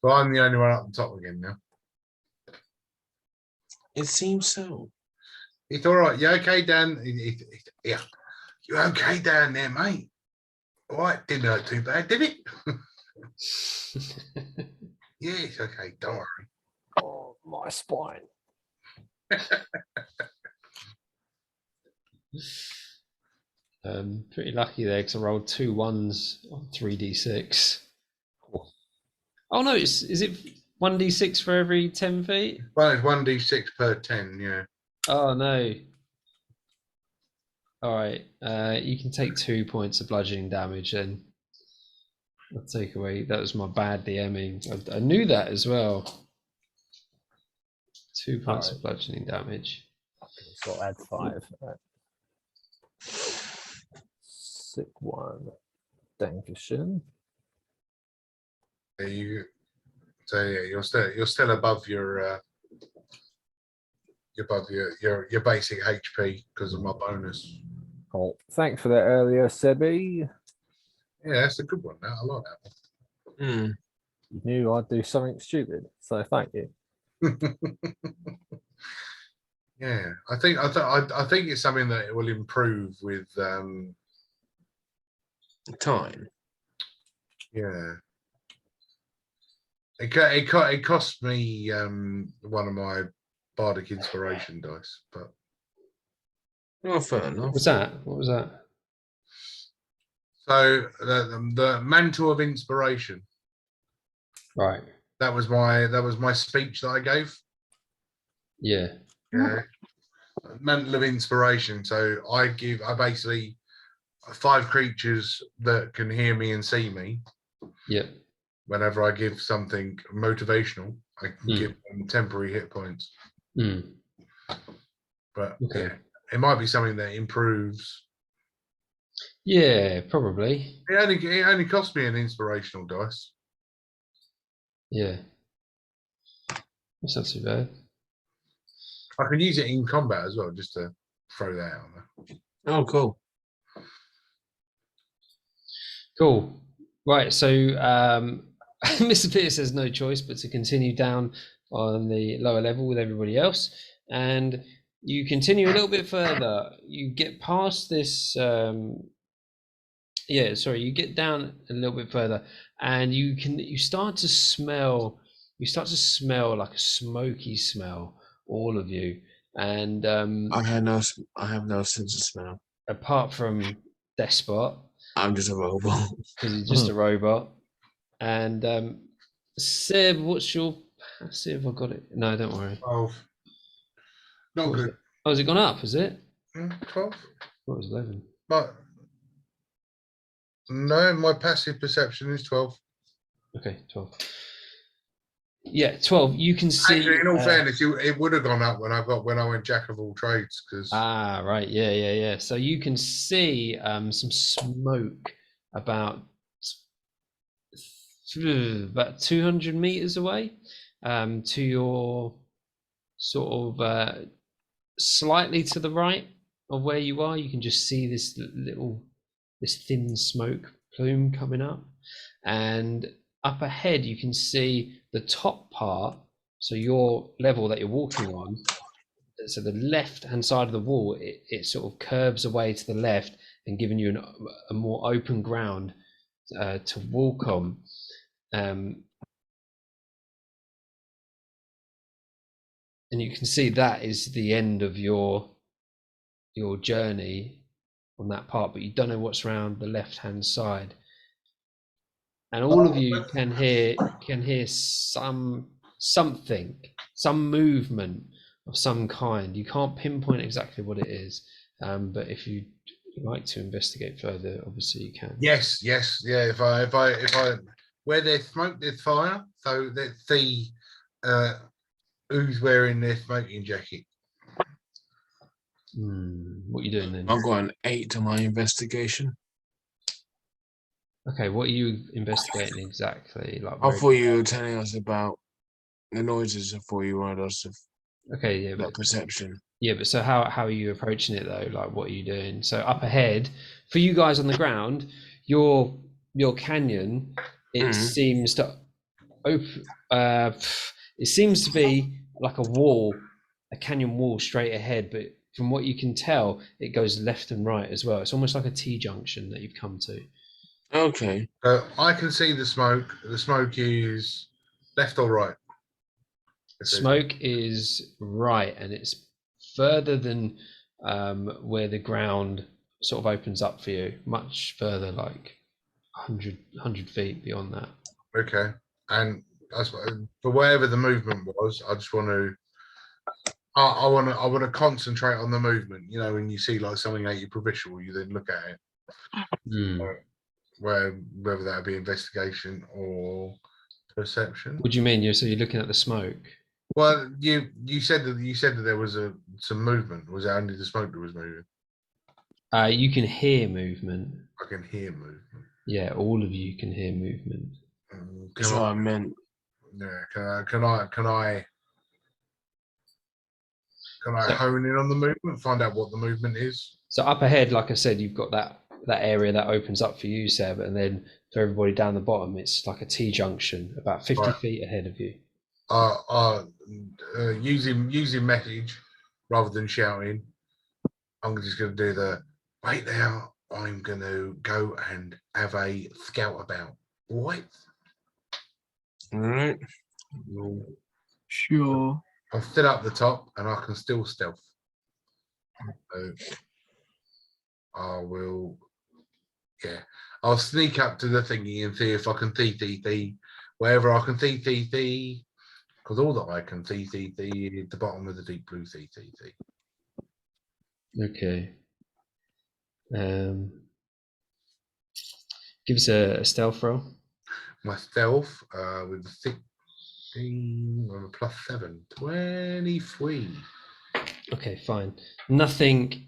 So I'm the only one up the top again now. It seems so. It's all right. You okay, Dan? Yeah. You okay down there, mate? All right. Didn't hurt too bad, did it? Yeah, it's okay. Don't worry. Oh, my spine. Pretty lucky there because I rolled 2 1s on 3d6. Cool. Oh no, is it 1d6 for every 10 feet? Well, it's 1d6 per 10, yeah. Oh no. All right, you can take 2 points of bludgeoning damage then. I'll take away. That was my bad DMing. I knew that as well. 2 points of bludgeoning damage. So I'll add 5. Right. Sick one. Dankeschön. There you go. So yeah, you're still above your basic HP because of my bonus. Oh, thanks for that earlier, Sebi. Yeah, that's a good one. Now I like that Hmm. You knew I'd do something stupid, so thank you. one. Yeah, I think it's something that it will improve with Time. yeah. It cost me one of my bardic inspiration dice, but Oh, fair enough. What was that? What was that? so the mantle of inspiration. Right. That was my speech that I gave. Yeah. Yeah. Mantle of inspiration. So I basically 5 creatures that can hear me and see me. Yep. Whenever I give something motivational, I can give them temporary hit points. Mm. But Okay. yeah, it might be something that improves. Yeah, probably. It only cost me an inspirational dice. Yeah. That's not too bad. I can use it in combat as well, just to throw that out there. Oh, cool. Cool. Right. So Mr. Pierce has no choice but to continue down on the lower level with everybody else. And you continue a little bit further. You get past this. You get down a little bit further, and you start to smell like a smoky smell, all of you. And I have no sense of smell. apart from Despot, I'm just a robot. because he's just a robot. And Seb, what's your passive? I got it. No, don't worry. 12. Not What was good. it? Oh, has it gone up? Is it? 12. What was 11? But no, my passive perception is 12. Okay, 12. Yeah, 12. You can see. Actually, in all fairness, it would have gone up when I went jack of all trades because. Right. Yeah. So you can see some smoke about about 200 meters away, to your sort of slightly to the right of where you are. You can just see this thin smoke plume coming up, and up ahead you can see the top part. So your level that you're walking on, so the left hand side of the wall, it sort of curves away to the left and giving you a more open ground to walk on. And you can see that is the end of your journey on that part, but you don't know what's around the left hand side. And all of you can hear some movement of some kind. You can't pinpoint exactly what it is, but if you like to investigate further, obviously you can. Yes, yeah. If I, where there's smoke, there's fire. So let's see who's wearing their smoking jacket. What are you doing then? I've got an 8 to my investigation. Okay, what are you investigating exactly? Like, I thought you were telling us about the noises. I thought you wanted us to okay, yeah, about perception. Yeah, but so how are you approaching it though? Like, what are you doing? So up ahead, for you guys on the ground, your canyon, it seems to open. It seems to be like a wall, a canyon wall straight ahead. But from what you can tell, it goes left and right as well. It's almost like a T-junction that you've come to. Okay. I can see the smoke. The smoke is left or right? Smoke is right, and it's further than where the ground sort of opens up for you, much further, like 100 feet beyond that. Okay. And for wherever the movement was, I just want to. I want to concentrate on the movement. You know, when you see like something at your peripheral, you then look at it. Whether that be investigation or perception. What do you mean? So you're looking at the smoke? Well, you said that there was some movement. Was it only the smoke that was moving? You can hear movement. I can hear movement. Yeah, all of you can hear movement. That's what I meant. Yeah. Can I hone in on the movement? Find out what the movement is. So up ahead, like I said, you've got that area that opens up for you, Seb, and then for everybody down the bottom, it's like a T-junction about 50 feet ahead of you. Using message rather than shouting, I'm just going to do the wait there. I'm going to go and have a scout about. Wait. All right. Sure. I'm still up the top and I can still stealth. So I will, yeah. I'll sneak up to the thingy and see if I can see wherever I can see, because all that I can see is the bottom of the deep blue sea. Okay. Give us a stealth roll. My stealth with 16 on a +7, 23. Okay, fine. Nothing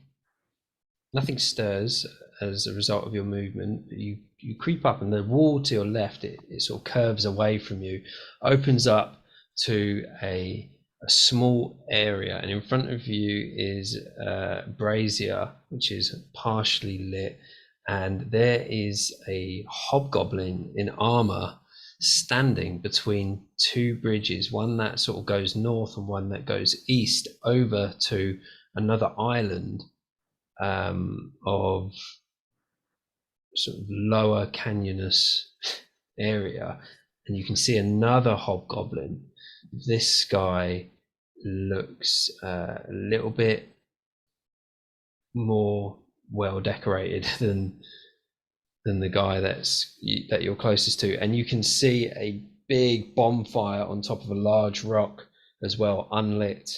stirs as a result of your movement. You creep up, and the wall to your left, it sort of curves away from you, opens up to a small area, and in front of you is a brazier, which is partially lit, and there is a hobgoblin in armor standing between two bridges, one that sort of goes north and one that goes east over to another island of sort of lower canyonous area, and you can see another hobgoblin. This guy looks a little bit more well decorated than the guy that you're closest to, and you can see a big bonfire on top of a large rock as well, unlit.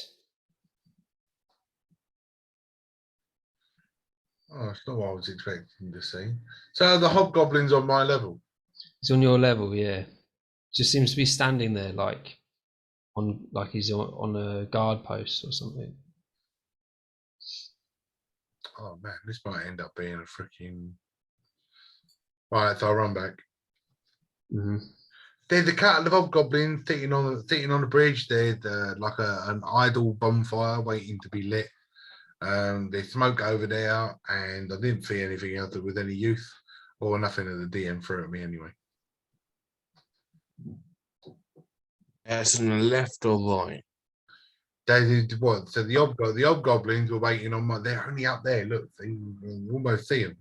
Oh, that's not what I was expecting to see. So the hobgoblin's on my level. He's on your level, yeah. Just seems to be standing there like he's on a guard post or something. Oh man, this might end up being a freaking. Right, so I'll run back. There's a couple of hobgoblins sitting on the bridge. There's like an idle bonfire waiting to be lit. There's smoke over there, and I didn't see anything else that was any use or nothing that the DM threw at me anyway. That's on the left or right? They did what? So the hobgoblins were waiting on my. They're only up there. Look, you can almost see them.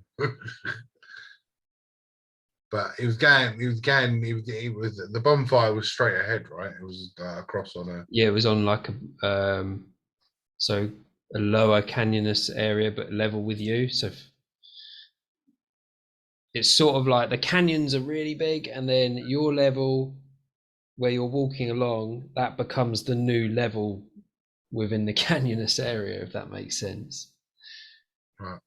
But it was the bonfire was straight ahead, right? It was across on a. Yeah, it was on like a so a lower canyonous area, but level with you. So it's sort of like the canyons are really big, and then your level where you're walking along, that becomes the new level within the canyonous area, if that makes sense. Right.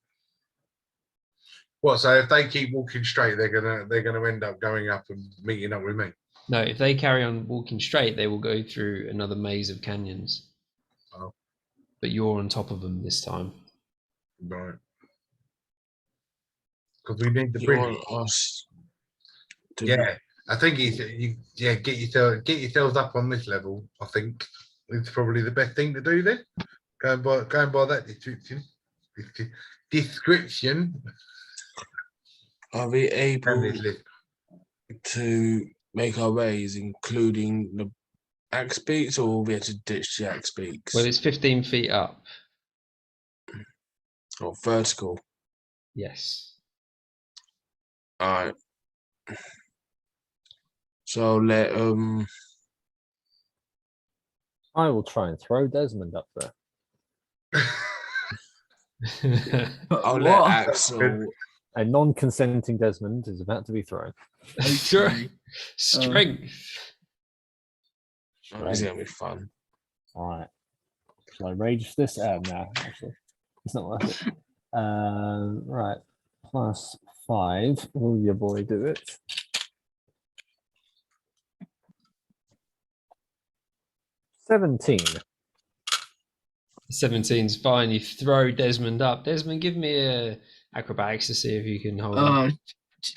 What? So if they keep walking straight, they're gonna end up going up and meeting up with me. No, if they carry on walking straight, they will go through another maze of canyons. Oh. But you're on top of them this time. Right. Because we need the You bridge. want us to Yeah, I think get yourselves up on this level. I think it's probably the best thing to do then. Going by that description. Are we And able this list. to make our ways, including the axe beaks, or will we have to ditch the axe beaks? Well, it's 15 feet up. Or vertical? Yes. Alright. So let I will try and throw Desmond up there. I'll let Axel. A non-consenting Desmond is about to be thrown. Strength. Oh, it's gonna be fun. All right. Shall I rage this? No, actually, it's not worth it. Right. +5. Will your boy do it? 17. 17's fine. You throw Desmond up. Desmond, give me a acrobatics to see if you can hold him.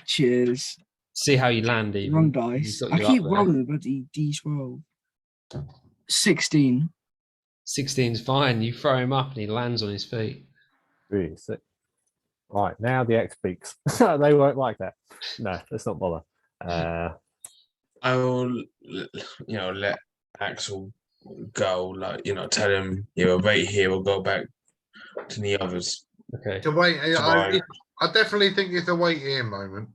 Cheers. See how you land, even. Wrong dice. I keep rolling the bloody d12. 16. 16's fine. You throw him up and he lands on his feet. 3, 6. Right, now the X beaks. They won't like that. No, let's not bother. I will, let Axel go. Like, tell him, right here. We'll go back to the others. Okay. To wait, I definitely think it's a wait here moment.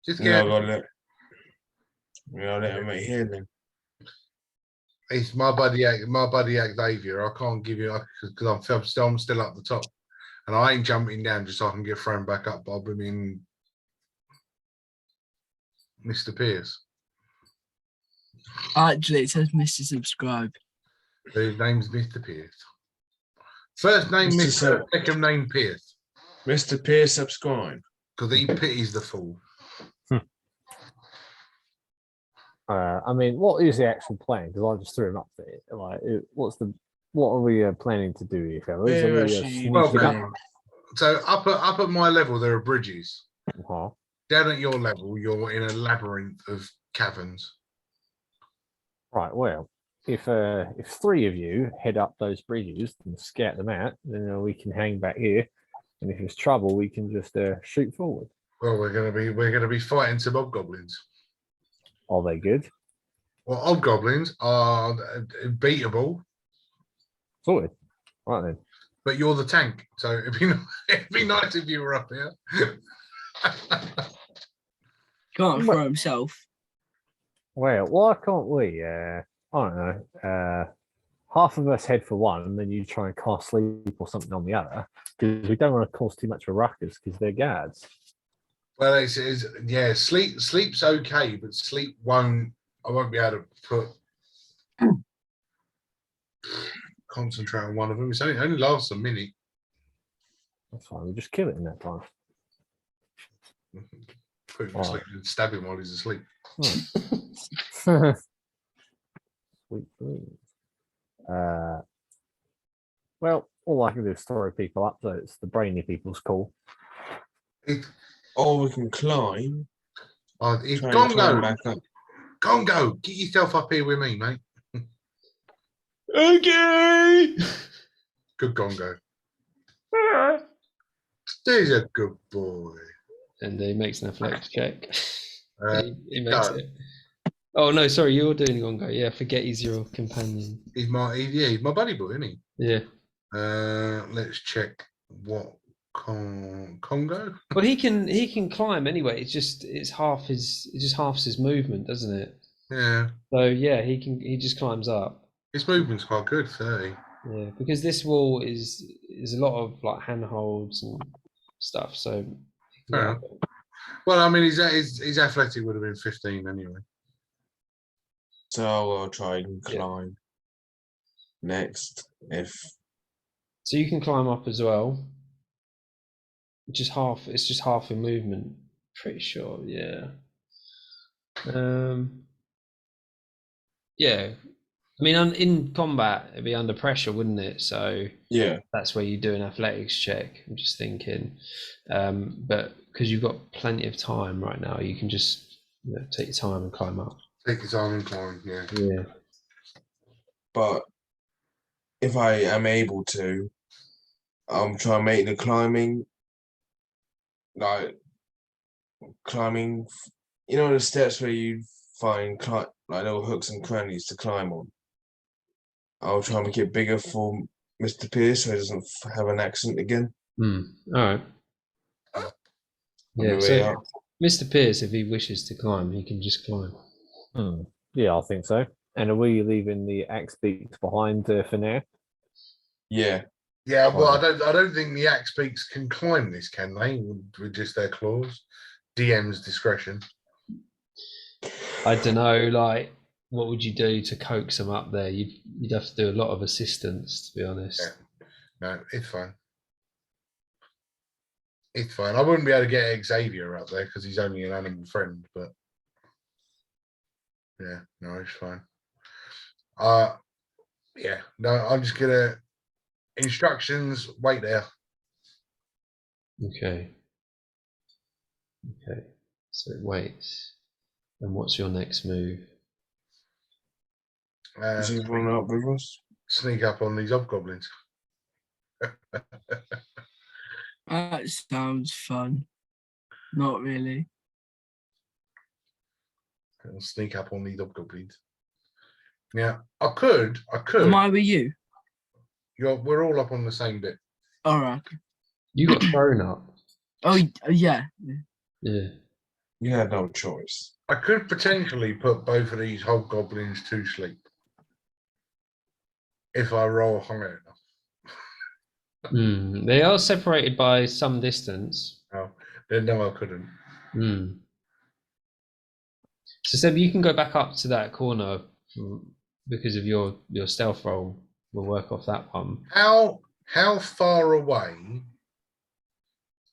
Just We'll get. let him right here then. It's my buddy Xavier. I can't give you because I'm still up the top, and I ain't jumping down just so I can get thrown back up. Bob, I mean, Mr. Pierce. Actually, it says Mr. Subscribe. His name's Mr. Pierce. First name Mr. Second name Pierce. Mr. Pierce, subscribe. Because he pities the fool. I mean, what is the actual plan? Because I just threw him up there. Like, what are we planning to do here, fellas? We're Are we actually sneaking up? So up at my level, there are bridges. Uh-huh. Down at your level, you're in a labyrinth of caverns. Right. Well, if 3 of you head up those bridges and scout them out, then we can hang back here, and if there's trouble, we can just shoot forward. Well, we're gonna be fighting some hobgoblins. Are they good? Well, hobgoblins are beatable. Sorted. Right then. But you're the tank, so it'd be nice if you were up here. Can't throw himself. Well, why can't we? I don't know. Half of us head for one, and then you try and cast sleep or something on the other, because we don't want to cause too much of a ruckus because they're guards. Well, yeah, sleep's okay, but sleep won't. I won't be able to concentrate on one of them. It only lasts a minute. That's fine. We just kill it in that time. Put him to sleep and stab him while he's asleep. Sweet dreams. Well, all I can do is throw people up, so it's the brainy people's call. Or we can climb Oh, it's Try and climb Gongo. back up. Gongo, get yourself up here with me, mate. Okay. Good Gongo. There's a good boy. And he makes an athletics check. He makes does. it. Oh no, sorry, you're doing Gongo. Yeah, forget he's your companion. He's my buddy boy, isn't he? Yeah. Let's check what Congo. Well, he can climb anyway. It's half his movement, doesn't it? Yeah, So yeah, he just climbs up. his movement's quite good, 30. Yeah, because this wall is a lot of like handholds and stuff. So he can Fair get up it. Well, I mean, his athletic would have been 15 anyway. So I'll try and climb next. So you can climb up as well. It's just half your movement. Pretty sure, yeah. Yeah. I mean, in combat, it'd be under pressure, wouldn't it? So Yeah. that's where you do an athletics check. I'm just thinking, but because you've got plenty of time right now, you can just take your time and climb up. Take his arm and climb, yeah. Yeah. But if I am able to, I'm trying to make the climbing, like climbing, the steps where you find like little hooks and crannies to climb on. I'll try and make it bigger for Mr. Pierce so he doesn't have an accent again. All right. On Yeah. the way So up. Mr. Pierce, if he wishes to climb, he can just climb. Yeah, I think so. And are we leaving the axe beaks behind for now? Yeah. Yeah, well, I don't think the axe beaks can climb this, can they? With just their claws. DM's discretion. I don't know, like, what would you do to coax them up there? You'd have to do a lot of assistance, to be honest. Yeah. No, it's fine. It's fine. I wouldn't be able to get Xavier up there because he's only an animal friend, but yeah, no, it's fine. Yeah, no, I'm just gonna instructions, wait there. Okay. So it waits. And what's your next move? Is he running up with us? Sneak up on these hobgoblins. That sounds fun. Not really. I'll sneak up on these hobgoblins. Yeah, I could. Am I with you? We're all up on the same bit. All right. You got thrown up. Oh, yeah. Yeah. You had no choice. I could potentially put both of these hobgoblins to sleep if I roll high enough. They are separated by some distance. Oh, then no, I couldn't. So Seb, you can go back up to that corner because of your stealth roll. We'll work off that one. How far away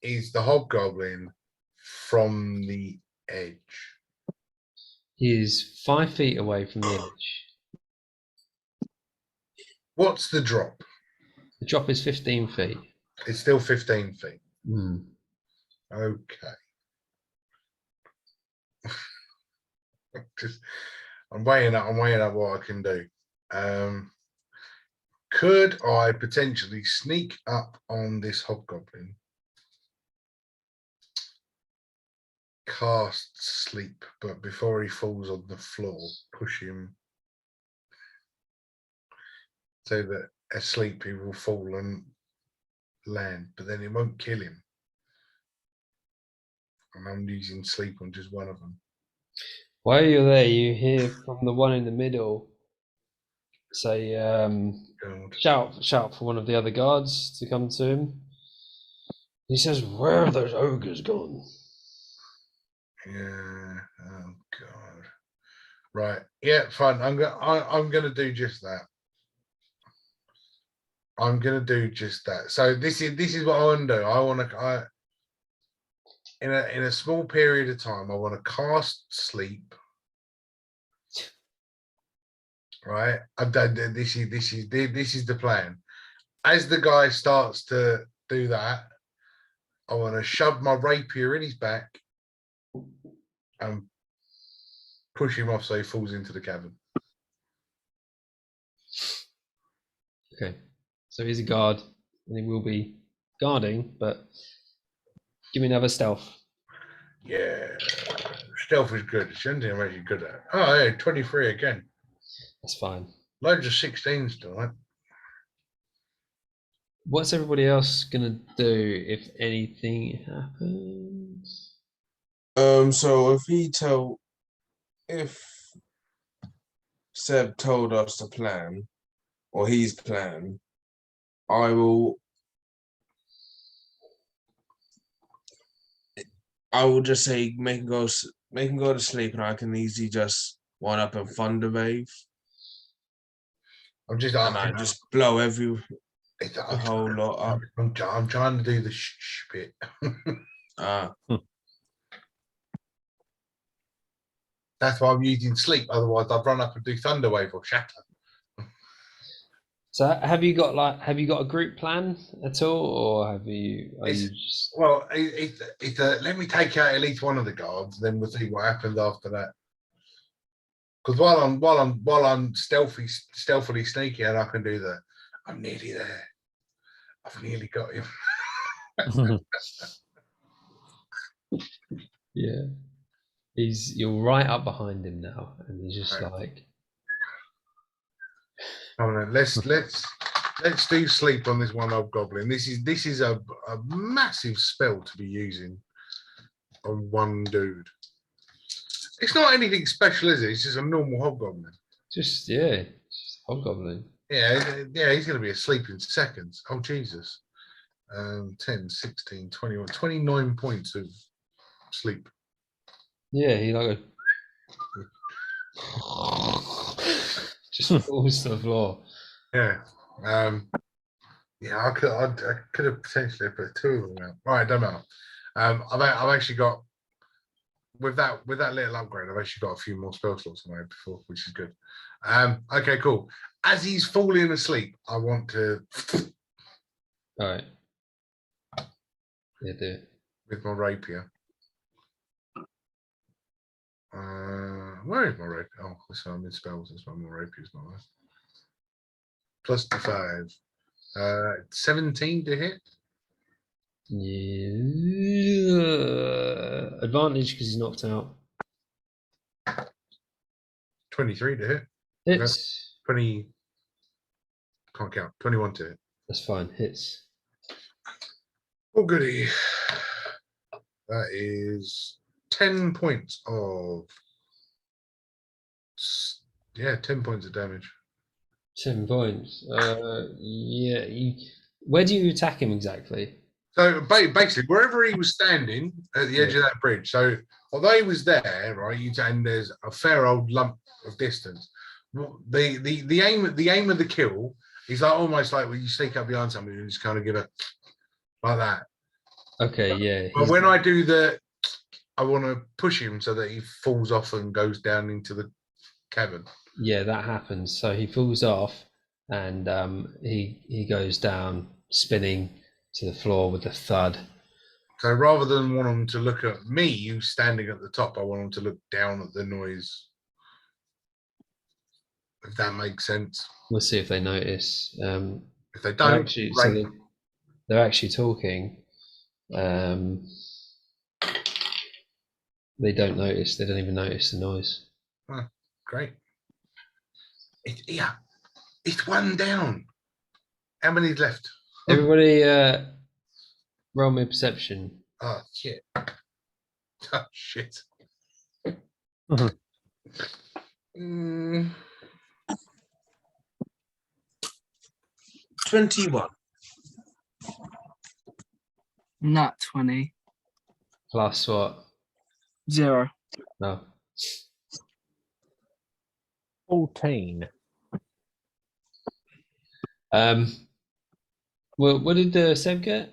is the hobgoblin from the edge? He's 5 feet away from the edge. What's the drop? The drop is 15 feet. It's still 15 feet. Okay. I'm weighing up what I can do. Could I potentially sneak up on this hobgoblin, cast sleep, but before he falls on the floor, push him so that asleep he will fall and land, but then it won't kill him. And I'm using sleep on just one of them. While you're there, you hear from the one in the middle say, shout for one of the other guards to come to him. He says, "Where have those ogres gone?" Yeah. Oh God. Right. Yeah. Fine. I'm gonna do just that. I'm gonna do just that. So this is what I want to do. In a small period of time, I want to cast sleep. Right. I've done this is the plan. As the guy starts to do that, I want to shove my rapier in his back and push him off so he falls into the cavern. Okay. So he's a guard, and he will be guarding, but give me another stealth. Yeah. Stealth is good. It's the only thing I'm actually good at. Oh, yeah, 23 again. That's fine. Loads of 16s tonight. What's everybody else gonna do if anything happens? So if Seb told us the plan, or his plan, I will just say make him go to sleep, and I can easily just one up and thunder wave, I'm just and I just blow the I'm whole lot up. I'm trying to do the shh bit. That's why I'm using sleep. Otherwise, I'd run up and do Thunderwave or Shatter. So have you got a group plan at all, or are you just... Well, it's let me take out at least one of the guards, then we'll see what happens after that. Because while I'm stealthily sneaking, and I can do I'm nearly there. I've nearly got him. Yeah. You're right up behind him now, and he's just Right. like... Let's do sleep on this one hobgoblin. This is a massive spell to be using on one dude. It's not anything special, is it? It's just a normal hobgoblin. Just hobgoblin. Yeah, he's going to be asleep in seconds. Oh, Jesus. 10, 16, 21, 29 points of sleep. Yeah, he like just falls to the floor. Yeah. I could have potentially put two of them out. Right, don't matter. I've actually got with that little upgrade, I've actually got a few more spell slots than I had before, which is good. Okay, cool. As he's falling asleep, I want to All right. Yeah, do it. with my rapier. Where is my rapier? Oh, this one I'm in spells. That's why my rapier's not there. Plus the 5. 17 to hit. Yeah. Advantage because he's knocked out. 23 to hit. Hits. 20. Can't count. 21 to hit. That's fine. Hits. Oh, goody. That is 10 points of 10 points of damage. 10 points. Yeah. Where do you attack him exactly? So basically, wherever he was standing at the edge of that bridge. So although he was there, right, and there's a fair old lump of distance. The aim of the kill is like almost like when you sneak up behind somebody and just kind of give it like that. Okay, yeah. But when I do I want to push him so that he falls off and goes down into the cavern. Yeah, that happens. So he falls off, and he goes down, spinning to the floor with a thud. So rather than want him to look at me, who's standing at the top, I want him to look down at the noise. If that makes sense. We'll see if they notice. If they don't, they're actually talking. They don't notice. They don't even notice the noise. Oh, great. It's one down. How many's left? Everybody, roll me perception. Oh shit! Oh shit! 21. Nat 20. Plus what? 0. No. 14. Well, what did Seb get?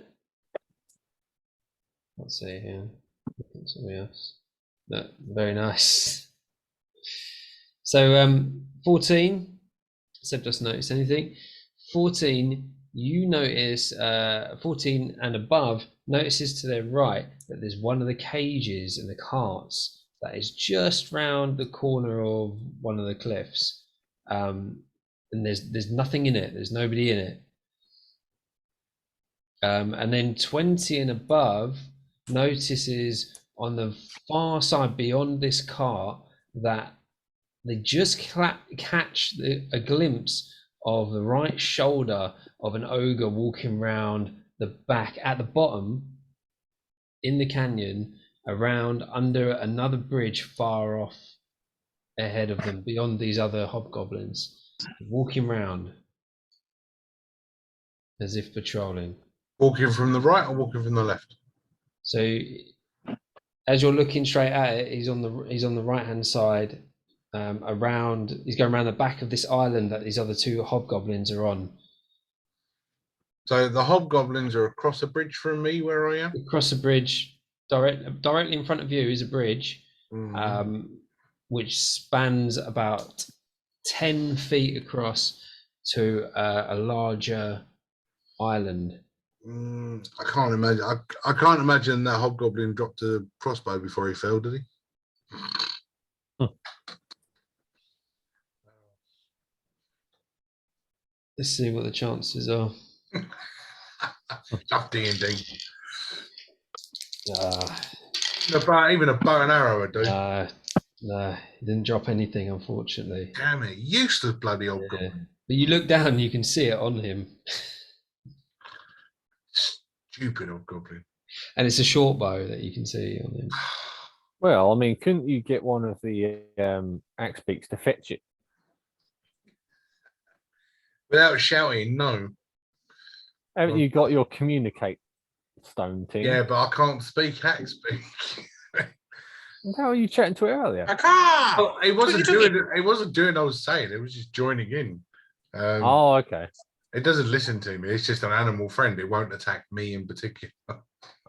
Let's see here. Something else. No, very nice. So 14. Seb doesn't notice anything. 14. You notice 14 and above notices to their right that there's one of the cages and the carts that is just round the corner of one of the cliffs, and there's nothing in it. There's nobody in it. And then 20 and above notices on the far side beyond this cart that they just catch a glimpse of the right shoulder of an ogre walking round the back at the bottom in the canyon, around under another bridge far off ahead of them, beyond these other hobgoblins, walking round as if patrolling. Walking from the right or walking from the left? So as you're looking straight at it, he's on the right hand side. He's going around the back of this island that these other two hobgoblins are on. So the hobgoblins are across a bridge from me where I am? Across a bridge, directly in front of you is a bridge, which spans about 10 feet across to a larger island. I can't imagine. I can't imagine that hobgoblin dropped a crossbow before he fell, did he? Let's see what the chances are. Love D&D. Even a bow and arrow would do. No, he didn't drop anything, unfortunately. Damn it, useless bloody hobgoblin. But you look down, you can see it on him. Stupid hobgoblin. And it's a short bow that you can see on him. Well, I mean, couldn't you get one of the axe beaks to fetch it? Without shouting, no. Haven't you got your communicate stone thing? Yeah, but I can't speak axe beak. How are you chatting to it earlier? I can't. Well, it wasn't doing. It wasn't doing. I was saying. It was just joining in. Oh, okay. It doesn't listen to me. It's just an animal friend. It won't attack me in particular. All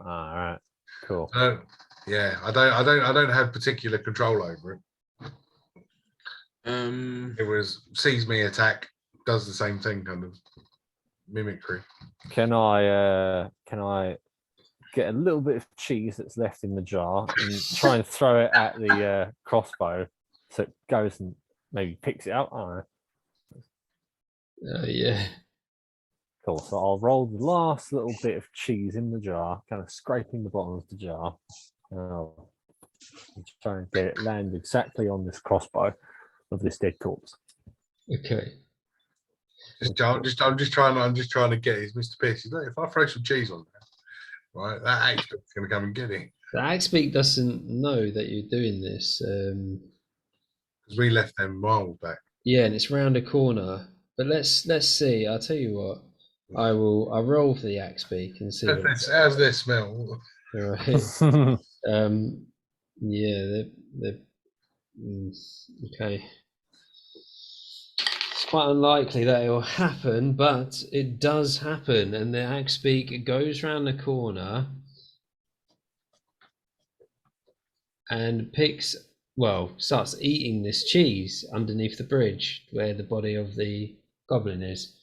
right. Cool. Yeah, I don't have particular control over it. It was sees me attack, does the same thing, kind of mimicry. Can I get a little bit of cheese that's left in the jar and try and throw it at the crossbow so it goes and maybe picks it up? I don't know. Yeah. Cool. So I'll roll the last little bit of cheese in the jar, kind of scraping the bottom of the jar. And I'll try and get it land exactly on this crossbow of this dead corpse. Okay. I'm just trying to get it. Mr. Pierce. Look, if I throw some cheese on there, right, that axe beak's going to come and get it. The axe beak doesn't know that you're doing this. Because we left them miles back. Yeah, and it's round a corner. But let's see. I'll tell you what. I'll roll for the axe beak and see. How's their smell? All right. Yeah, they're okay. It's quite unlikely that it will happen, but it does happen, and the axe beak goes round the corner and starts eating this cheese underneath the bridge where the body of the goblin is.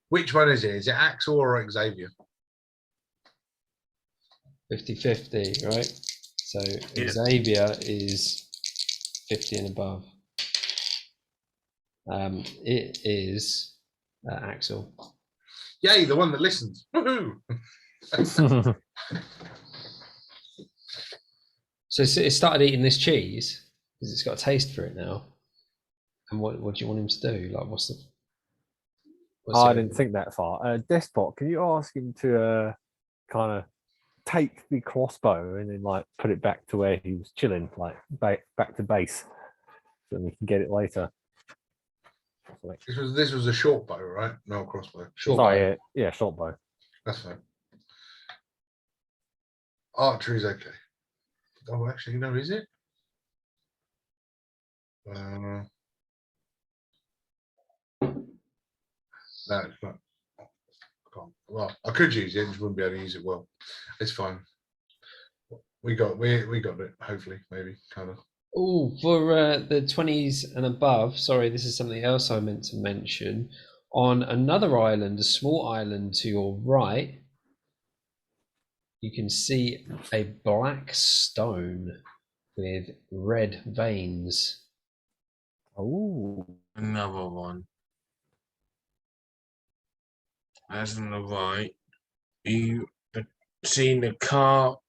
Which one is it? Is it Axel or Xavier? 50-50, right? So Yeah. Xavier is 50 and above. It is Axel. Yay, the one that listens. Woohoo! So it started eating this cheese because it's got a taste for it now. And what do you want him to do? Like, I didn't think that far. Despot, can you ask him to kind of take the crossbow and then like put it back to where he was chilling, like back to base, so we can get it later. This was a short bow, right? No crossbow. Short bow. Yeah, short bow. That's fine. Archery's okay. Oh, actually, no, is it? No, it's not. Well, I could use it, just wouldn't be able to use it well. It's fine. We got it. Hopefully, maybe kind of. Oh, for the 20s and above. Sorry, this is something else I meant to mention. On another island, a small island to your right, you can see a black stone with red veins. Oh, Another one. That's on the right. You seen the cart?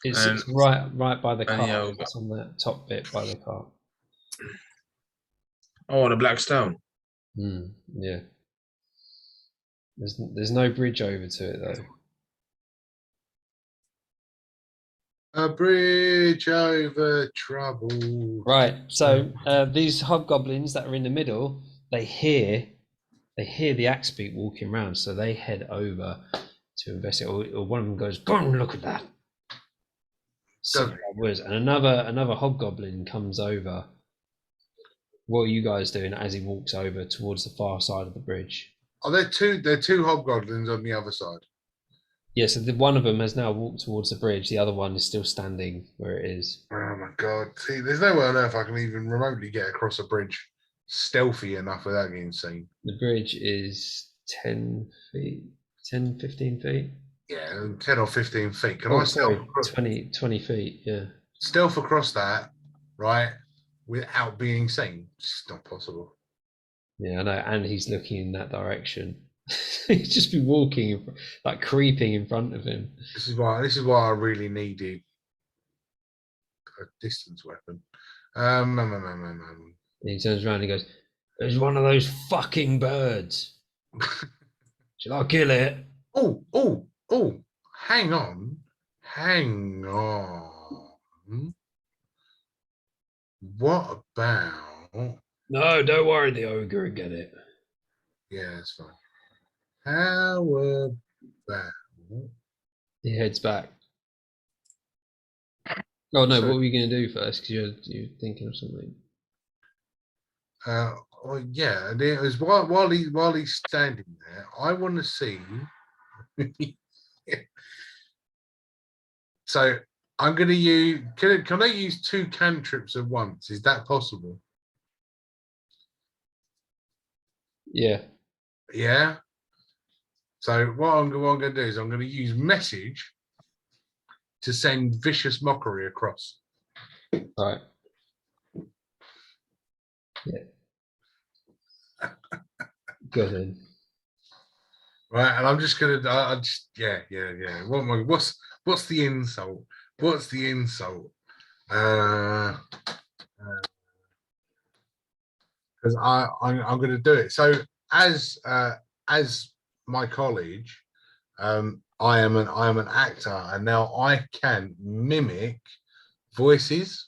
It's, And- it's right by the and cart. yeah, It's on that top bit by the cart. Oh, the black stone. Yeah. There's no bridge over to it though. A bridge over trouble. Right. So these hobgoblins that are in the middle, they hear the axe beat walking around, so they head over to investigate. Or one of them goes, "Go and look at that." So and another hobgoblin comes over. What are you guys doing as he walks over towards the far side of the bridge? Oh, there are two hobgoblins on the other side. Yeah, so one of them has now walked towards the bridge. The other one is still standing where it is. Oh my god. See, there's no way on earth I can even remotely get across a bridge stealthy enough without getting seen. The bridge is 10 feet, 10, 15 feet. Yeah, 10 or 15 feet. Can Oh, I sorry, 20 feet, yeah. stealth across that, right, without being seen? It's not possible. Yeah, I know, and he's looking in that direction. He's just been walking, like creeping in front of him. This is why I really needed a distance weapon. And he turns around and he goes, "There's one of those fucking birds. Shall I kill it?" Oh, hang on. What about, No, don't worry, the ogre will get it. yeah, that's fine. How about, He heads back. Oh no, So- what were you going to do first? Because you're thinking of something. well, yeah, and it was while he's standing there, I want to see. So I'm going to use. Can I use 2 cantrips at once? Is that possible? Yeah. Yeah. So what I'm going to do is I'm going to use message to send vicious mockery across. All right. Yeah. Go ahead. Right, and I'm just gonna, I just, yeah. What's the insult? What's the insult? Because I'm going to do it. So as my college, I am an actor, and now I can mimic voices.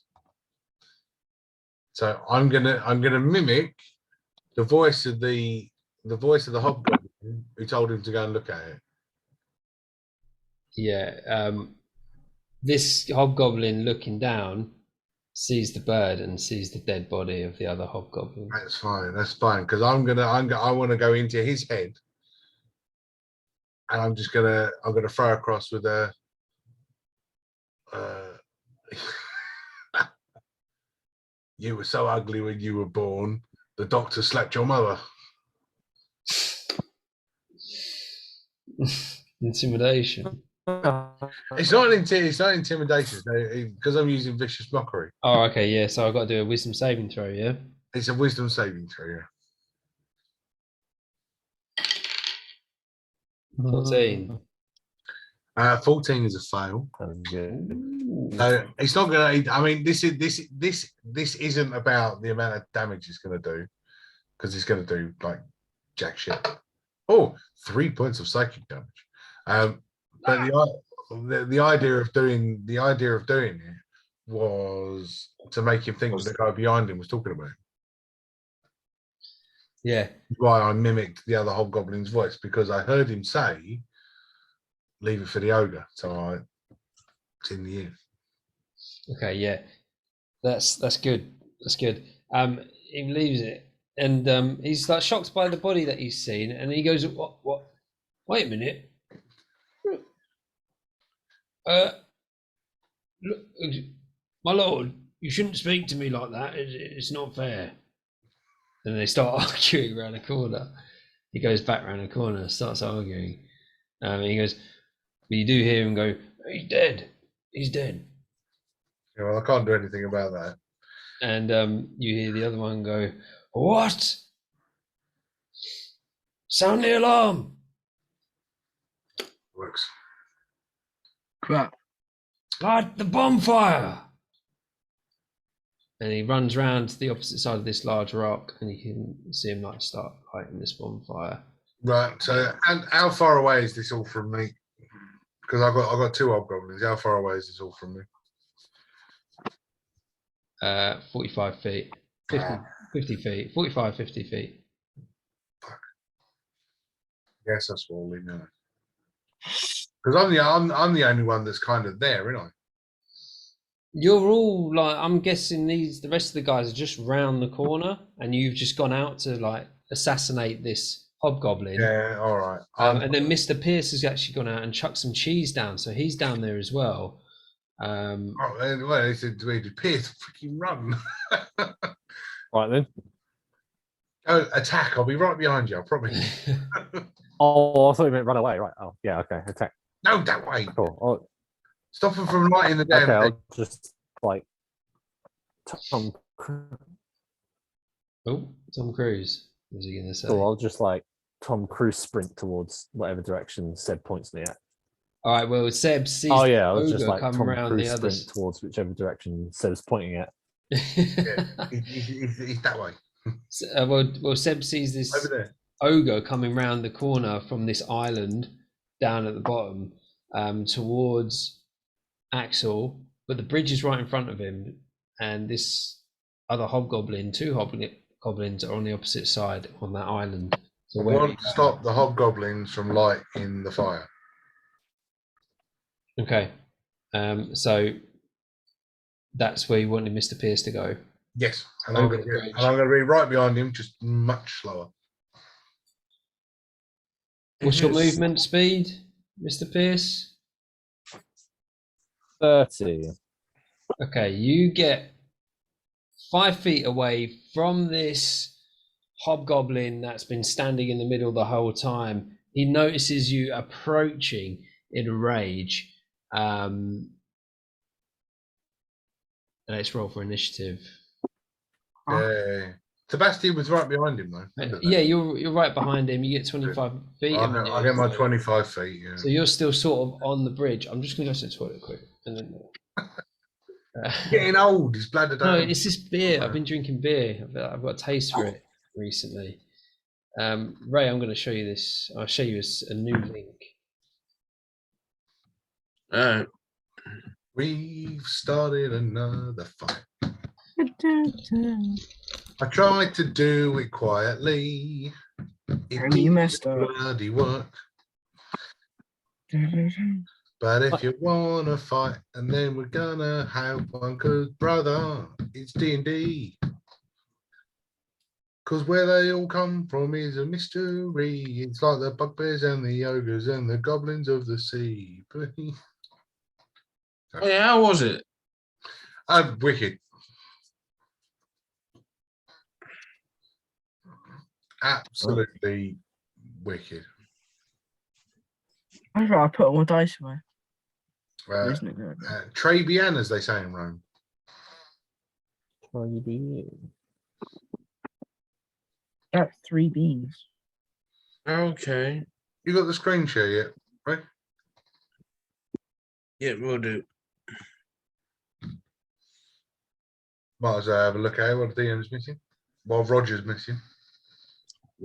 So I'm gonna mimic the voice of the hobgoblin who told him to go and look at it. Yeah. This hobgoblin looking down sees the bird and sees the dead body of the other hobgoblin. That's fine, because I want to go into his head, and I'm gonna throw across with a you were so ugly when you were born, the doctor slapped your mother. Intimidation. It's not intimidation, because I'm using vicious mockery. Oh, okay, yeah. So I've got to do a wisdom saving throw, yeah? It's a wisdom saving throw, yeah. 14. 14 is a fail. Ooh. So it's not gonna. I mean, this isn't about the amount of damage it's gonna do, because it's gonna do like jack shit. Oh, 3 points of psychic damage. But the idea of doing it was to make him think that the guy behind him was talking about him. Yeah. Why I mimicked the other hobgoblin's voice, because I heard him say, "Leave it for the ogre." So it's in the ear. Okay, yeah. That's good. That's good. He leaves it, and he's like shocked by the body that he's seen, and he goes, "What? Wait a minute. Look, my lord, you shouldn't speak to me like that. It's not fair." And they start arguing around a corner. He goes back around a corner, starts arguing. And he goes, But you do hear him go, "He's dead. He's dead." Yeah, well, I can't do anything about that. And you hear the other one go, "What? Sound the alarm!" Works. Crap. "Light the bonfire!" And he runs round to the opposite side of this large rock, and you can see him like start lighting this bonfire. Right. So, and how far away is this all from me? Because I got 2 hobgoblins. How far away is this all from me? 45 feet, 50 feet, 45, 50 feet. Yes, that's what we know. Because I'm the only one that's kind of there, isn't I? You're all like, I'm guessing the rest of the guys are just round the corner, and you've just gone out to like assassinate this hobgoblin. Yeah. All right. And then Mr. Pierce has actually gone out and chucked some cheese down, so he's down there as well. Well, he said to me, "Pierce, freaking run! Right then. Go attack! I'll be right behind you. I promise." Oh, I thought you meant run away. Right. Oh, yeah. Okay. Attack. No, that way. Cool. Oh, Stop them from lighting the damn okay. thing. I'll just like Tom. Oh, Tom Cruise. What was he going to say? Cool. I'll just like Tom Cruise sprint towards whatever direction Seb points me at. All right. Well, Seb sees. Oh yeah, I the was just ogre like come Tom round Cruise the other. sprint towards whichever direction Seb's pointing at. Yeah, he's that way. Well, Seb sees this Over there. ogre coming round the corner from this island down at the bottom towards Axel, but the bridge is right in front of him, and this other hobgoblin, 2 hobgoblins are on the opposite side on that island. So I where want to stop the hobgoblins from lighting the fire. Okay, so that's where you wanted Mr. Pierce to go. Yes, and I'm going to be right behind him, just much slower. What's your movement speed, Mr. Pierce? 30. Okay, you get 5 feet away from this hobgoblin that's been standing in the middle the whole time. He notices you approaching in a rage. Let's roll for initiative. Yeah. Sebastian was right behind him, though. Yeah, you're right behind him. You get 25 feet. I get my 25 feet, yeah. So you're still sort of on the bridge. I'm just going to go to the toilet quick. And then, Getting old, his bladder no, don't. it's this beer. I've been drinking beer. I've got a taste for it recently. Ray, I'm going to show you this. I'll show you a new link. We've started another fight. I tried to do it quietly. You messed up. Bloody work. But if you wanna fight, and then we're gonna have one, 'cause brother, it's D&D. 'Cause where they all come from is a mystery. It's like the bugbears and the ogres and the goblins of the sea. Oh, yeah, how was it? Wicked. Absolutely wicked. I thought I put all my dice away. Isn't it Trabian, as they say in Rome. That's 3 beans. Okay. You got the screen share yet, right? Yeah, we'll do. Might as well have a look at what the DM's missing. Well, Roger's missing. I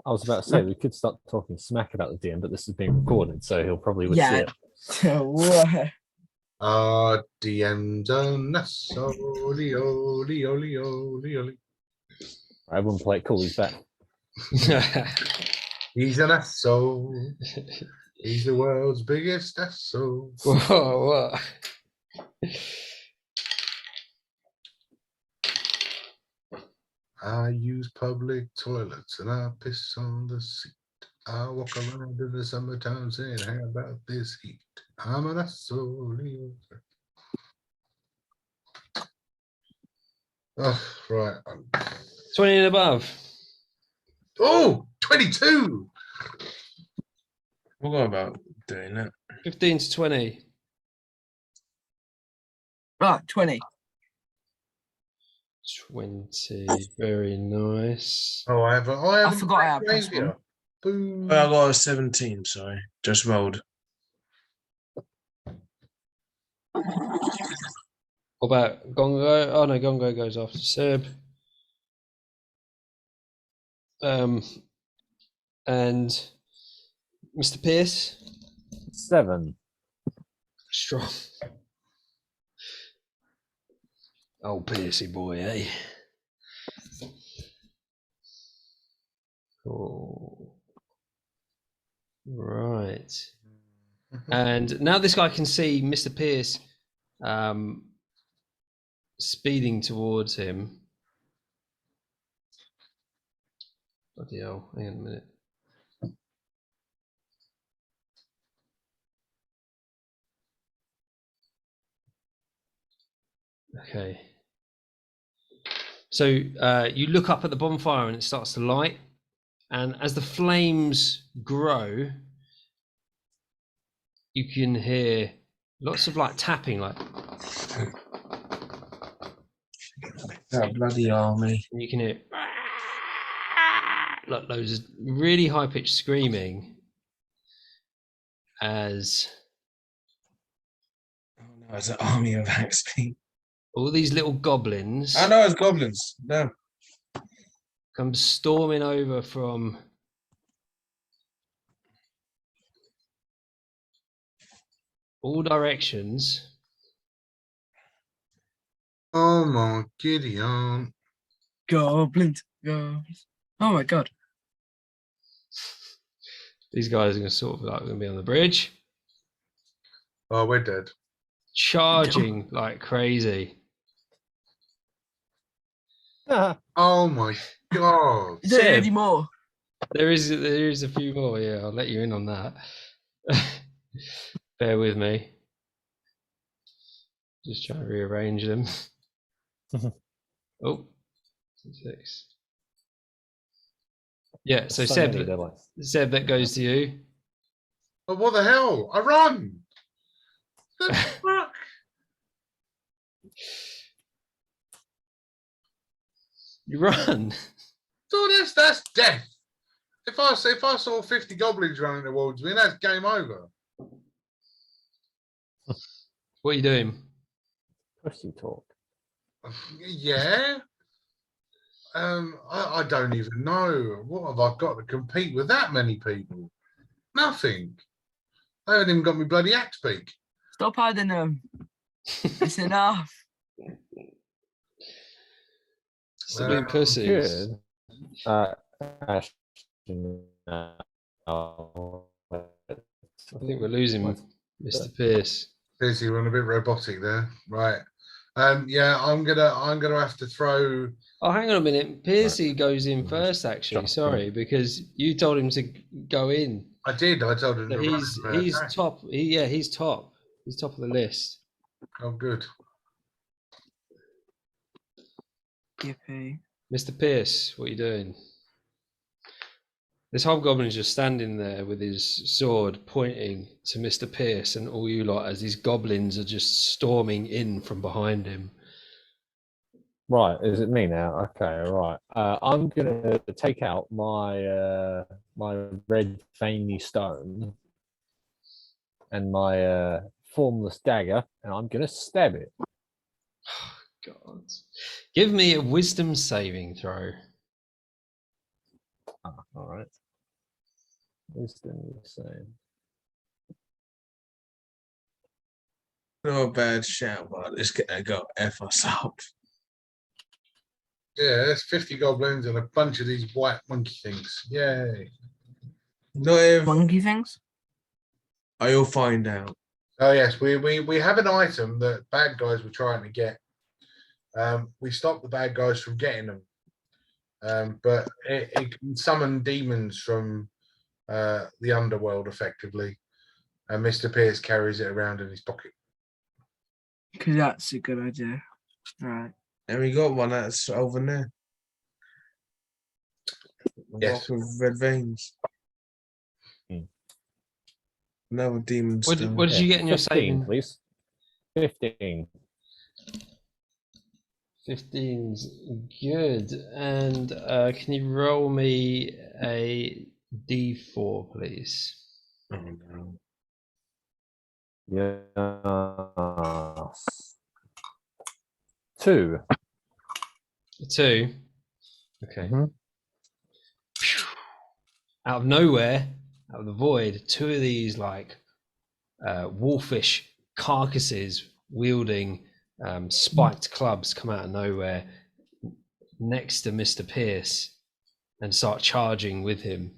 was about to say we could start talking smack about the DM, but this is being recorded, so he'll probably would see it. What? DM's a I wouldn't play it cool. He's back. He's an asshole. He's the world's biggest asshole. Whoa, what? I use public toilets and I piss on the seat. I walk around in the summertime saying, how about this heat? I'm an asshole. Oh, right. 20 and above. Oh, 22. We'll go about doing it. 15 to 20. Right, 20. 20. Very nice. Oh, I haven't forgot I had range plus one. here. Boom. Oh, I got a 17. Sorry, just rolled. What about Gongo? Oh no, Gongo goes after Seb. And Mr. Pierce. 7. Strong. Oh, Piercy boy, eh? Cool. Right. And now this guy can see Mr. Pierce speeding towards him. Bloody hell, hang on a minute. Okay. So you look up at the bonfire and it starts to light. And as the flames grow, you can hear lots of like tapping, like. That bloody army. And you can hear like loads of really high pitched screaming as Oh no, it's an army of XP. all these little goblins I know it's goblins. No. come storming over from all directions. Oh my Gideon. Goblins. Goblins. Oh my god. These guys are going to sort of like going to be on the bridge, Oh, we're dead. charging like crazy. Oh my god. Is there Seb. any more? There is a few more. Yeah, I'll let you in on that. Bear with me. Just trying to rearrange them. Oh, 6. Yeah, so So Seb, many deadlines. Seb, that goes to you. But what the hell? I run. The fuck? You run. So that's death. If I saw 50 goblins running towards me, that's game over. What are you doing? Pussy talk. Yeah. I don't even know. What have I got to compete with that many people? Nothing. They haven't even got me bloody axe beak. Stop hiding them. It's enough. Stop being pussies. Good. Ashton, I think we're losing Mr. Pierce. Busy, we're a bit robotic there. Right. Yeah, I'm gonna have to throw. Oh, hang on a minute. Piercy goes in first, actually. Sorry, because you told him to go in. I did. I told him So to he's run. top. He's top. He's top of the list. Oh, good. Yippee. Mr. Pierce, what are you doing? This hobgoblin is just standing there with his sword pointing to Mr. Pierce and all you lot as these goblins are just storming in from behind him. Right, is it me now? Okay, right. I'm gonna take out my my red veiny stone and my formless dagger, and I'm gonna stab it. God. Give me a wisdom saving throw. All right. Wisdom save. No bad shout, but it's gonna go F us up. Yeah, there's 50 goblins and a bunch of these white monkey things. Yay. Not if Monkey things? I'll find out. Oh yes, we have an item that bad guys were trying to get. We stopped the bad guys from getting them. But it can summon demons from the underworld effectively. And Mr. Pierce carries it around in his pocket. Because that's a good idea. Right. And we got one that's over there. Yes. With red veins. Another demon What stone. did you get in your 15, saving? please. 15. 15's good. And can you roll me a d4, please? Oh, no. Yes. 2. 2. Okay. Mhm. Out of nowhere, out of the void, 2 of these like wolfish carcasses wielding spiked clubs come out of nowhere next to Mr. Pierce and start charging with him.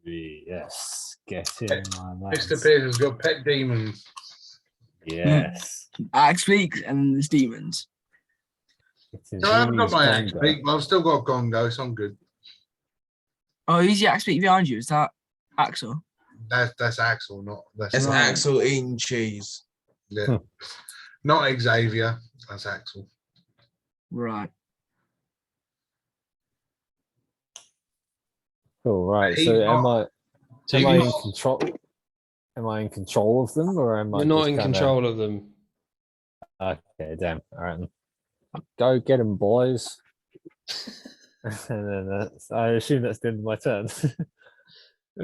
Yes. Get in, my Mr. lads. Pierce has got pet demons. Yes. Axe speaks and there's demons. It is No, I haven't got Rumi's my axe, Gongo. but I've still got Gongo, so I'm good. Oh, who's the axe speak behind you? Is that Axel? That's Axel, not It's Right. Axel eating cheese. yeah. Not Xavier. That's Axel. Right. Cool, right. He's So not- So am I you in control? Am I in control of them, or am I you're not just in kinda- control of them. Okay, damn. All right, then. Go get them, boys. And then I assume that's the end of my turn.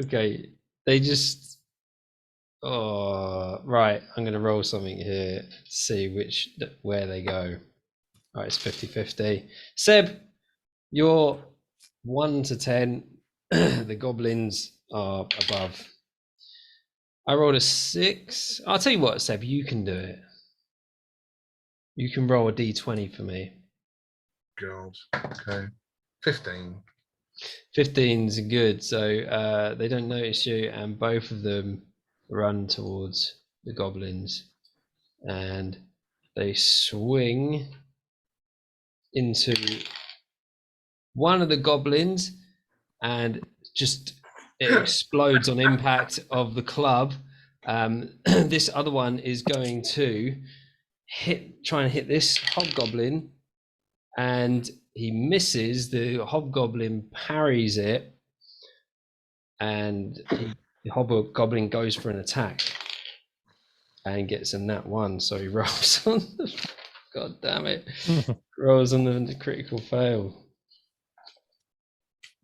Okay, they just. Oh, right. I'm going to roll something here to see where they go. Right, it's 50-50. Seb, you're 1 to 10. The goblins are above. I rolled a 6. I'll tell you what, Seb, you can do it. You can roll a d20 for me. God. Okay. 15. 15's good, so they don't notice you, and both of them run towards the goblins, and they swing into one of the goblins, and just it explodes on impact of the club. This other one is going to try and hit this hobgoblin, and he misses. The hobgoblin parries it, and the hobgoblin goes for an attack and gets a nat 1. So he rolls on the, God damn it, rolls on the critical fail.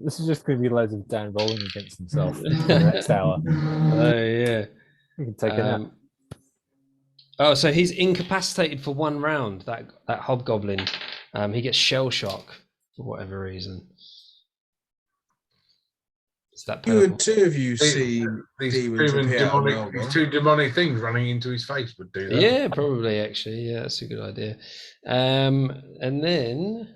This is just going to be loads of Dan rolling against himself for the next hour. Oh yeah. You can take a nap. Oh, so he's incapacitated for 1 round. That hobgoblin, he gets shell shock for whatever reason. It's that You purple. and 2 of you see These demons appear out of nowhere. these 2 demonic things running into his face would do that. Yeah, probably actually. Yeah, that's a good idea. And then,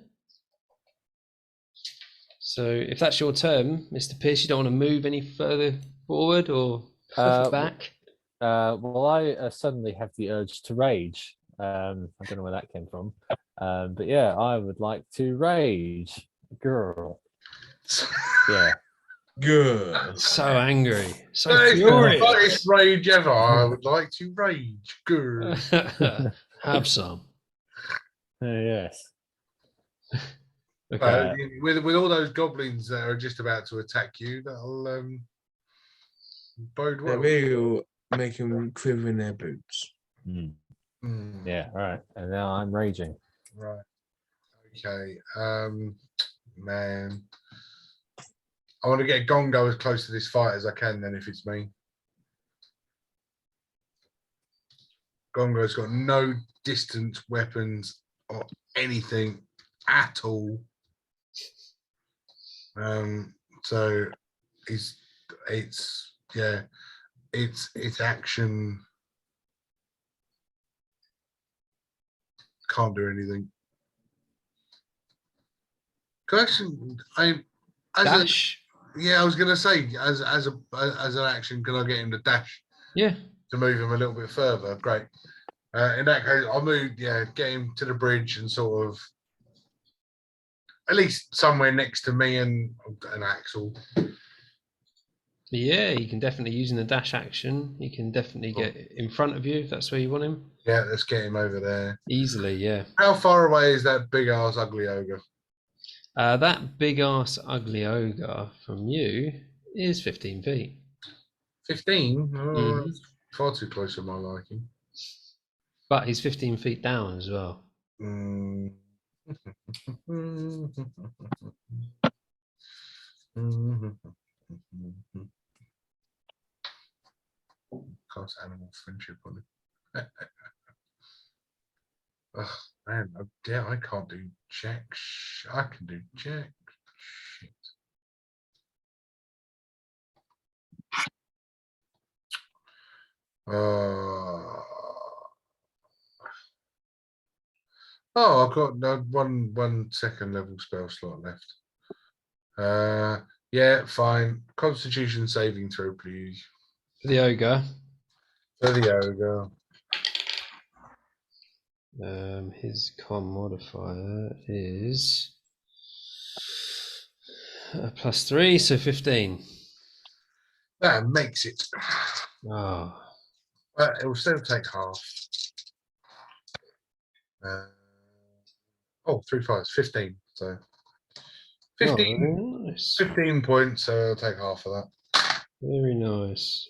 so if that's your turn, Mr. Pierce, you don't want to move any further forward or back? Well, I suddenly have the urge to rage. I don't know where that came from. But yeah, I would like to rage. Girl. Yeah. Good. So angry, so That is the furious. highest rage ever. I would like to rage. Good. Have some. Yes. Okay. With all those goblins that are just about to attack you, that'll bode That well. will make them quiver in their boots. Mm. Yeah, right. And now I'm raging. Right. Okay. Man. I want to get Gongo as close to this fight as I can then if it's me. Gongo's got no distance weapons or anything at all. So it's action. Can't do anything. Question, Dash. I was gonna say as an action, can I get him to dash? Yeah. To move him a little bit further. Great. In that case, I'll move. Yeah, get him to the bridge and sort of at least somewhere next to me and Axel. Yeah, you can definitely use the dash action. You can definitely get in front of you if that's where you want him. Yeah, let's get him over there. Easily, yeah. How far away is that big ass ugly ogre? That big ass ugly ogre from you is 15 feet. 15? Oh, Mhm. that's far too close to my liking. But he's 15 feet down as well. Mm. Cast animal friendship on it. Oh man, I can't do jack. I can do jack. Shit. Oh, I've got one second level spell slot left. Yeah, fine. Constitution saving throw, please. For the ogre, For the ogre. his con modifier is +3, so 15. That makes it. Oh, But it will still take half. Oh, 3 5s, 15. So 15, oh, very nice. 15 points, so I'll take half of that. Very nice.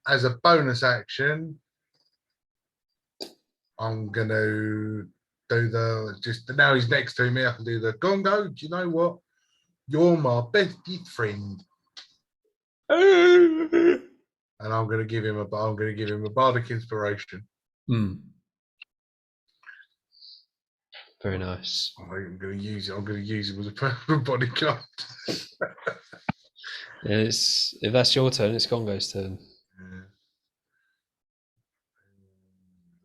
As a bonus action, I'm gonna do the just now he's next to me. I can do the gongo. Do you know what? You're my bestest friend, and I'm gonna give him a bardic inspiration. Very nice. I'm gonna use it. I'm gonna use him as a permanent bodyguard. If that's your turn, it's Congo's turn. Yeah.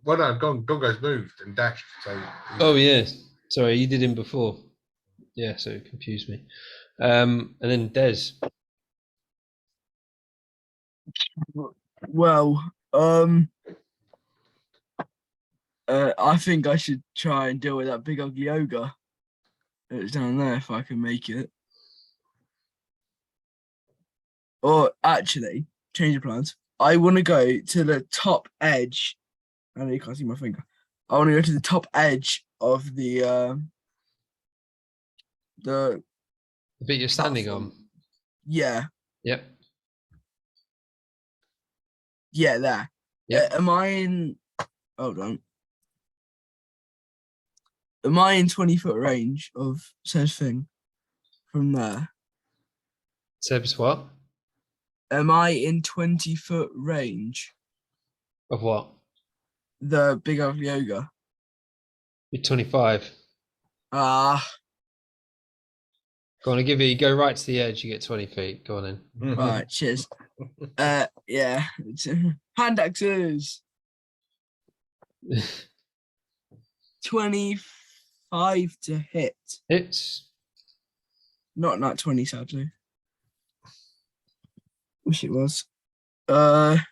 Well, no, Gongo's moved and dashed. So Oh yeah, sorry, you did him before. Yeah, so it confused me. And then Des. Well, I think I should try and deal with that big ugly ogre that's down there if I can make it. Or actually, change of plans. I want to go to the top edge. I know you can't see my finger. I want to go to the top edge of the The bit you're standing platform. on. Yeah, Yep. yeah, there. Yep. Am I in? Hold on. Am I in 20-foot range of said thing from there? Seb's what? Am I in 20-foot range? Of what? The big ugly ogre. You're 25. Ah, Go on, go right to the edge, you get 20 feet. Go on in. right, cheers. Yeah. Hand axes. 25 to hit. Hits. Not nat 20, sadly. Wish it was. I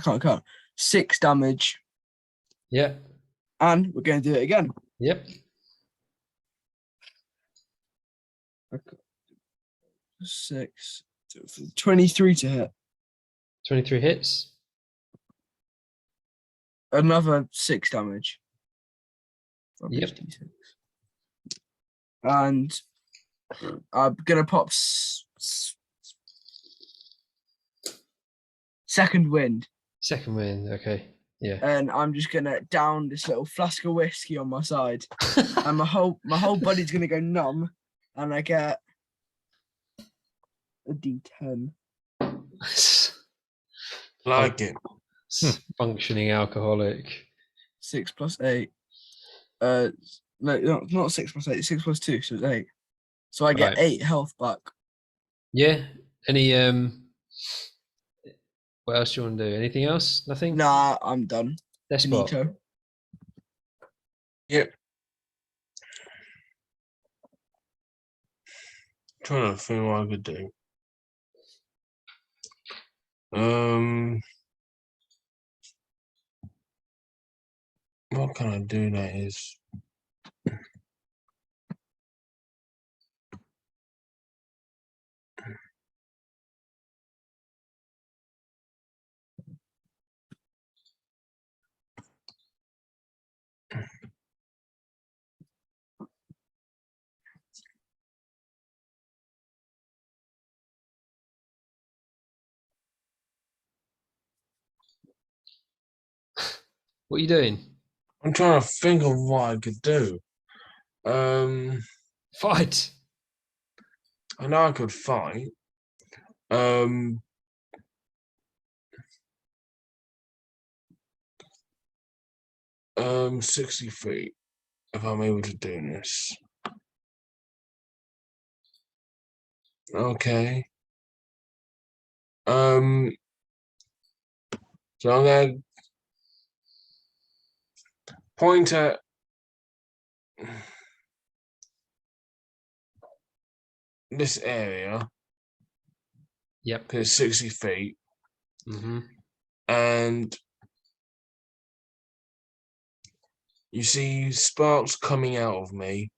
can't count. 6 damage. Yep. And we're going to do it again. Yep. 6. 23 to hit. 23 hits. Another 6 damage. Yep. And I'm going to pop second wind. Second wind, okay. Yeah. And I'm just going to down this little flask of whiskey on my side. And my whole body's going to go numb. And I get a D10. Like it. Functioning alcoholic. 6 plus 8. No, not 6 plus 8. 6 plus 2, so it's 8. So I get Right. 8 health back. Yeah. Any what else do you want to do? Anything else? Nothing? Nah, I'm done. Despot. Finito. Yep. Trying to think what I could do. What can I do that is? What are you doing? I'm trying to think of what I could do. Fight. I know I could fight. 60 feet. If I'm able to do this. Okay. So I'm gonna point at this area. Yep. Because it's 60 feet. Mm-hmm. And you see sparks coming out of me.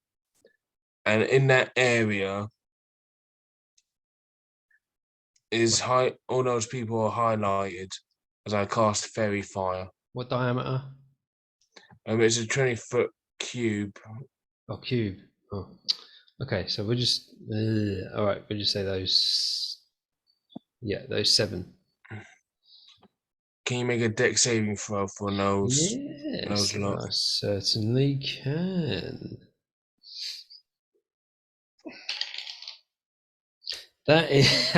And in that area is all those people are highlighted as I cast fairy fire. What diameter? It's a 20-foot cube. Oh, cube. Oh, okay. So we'll just. All right. We'll just say those. Yeah, those 7. Can you make a deck saving throw for those? Yes, I certainly can. That is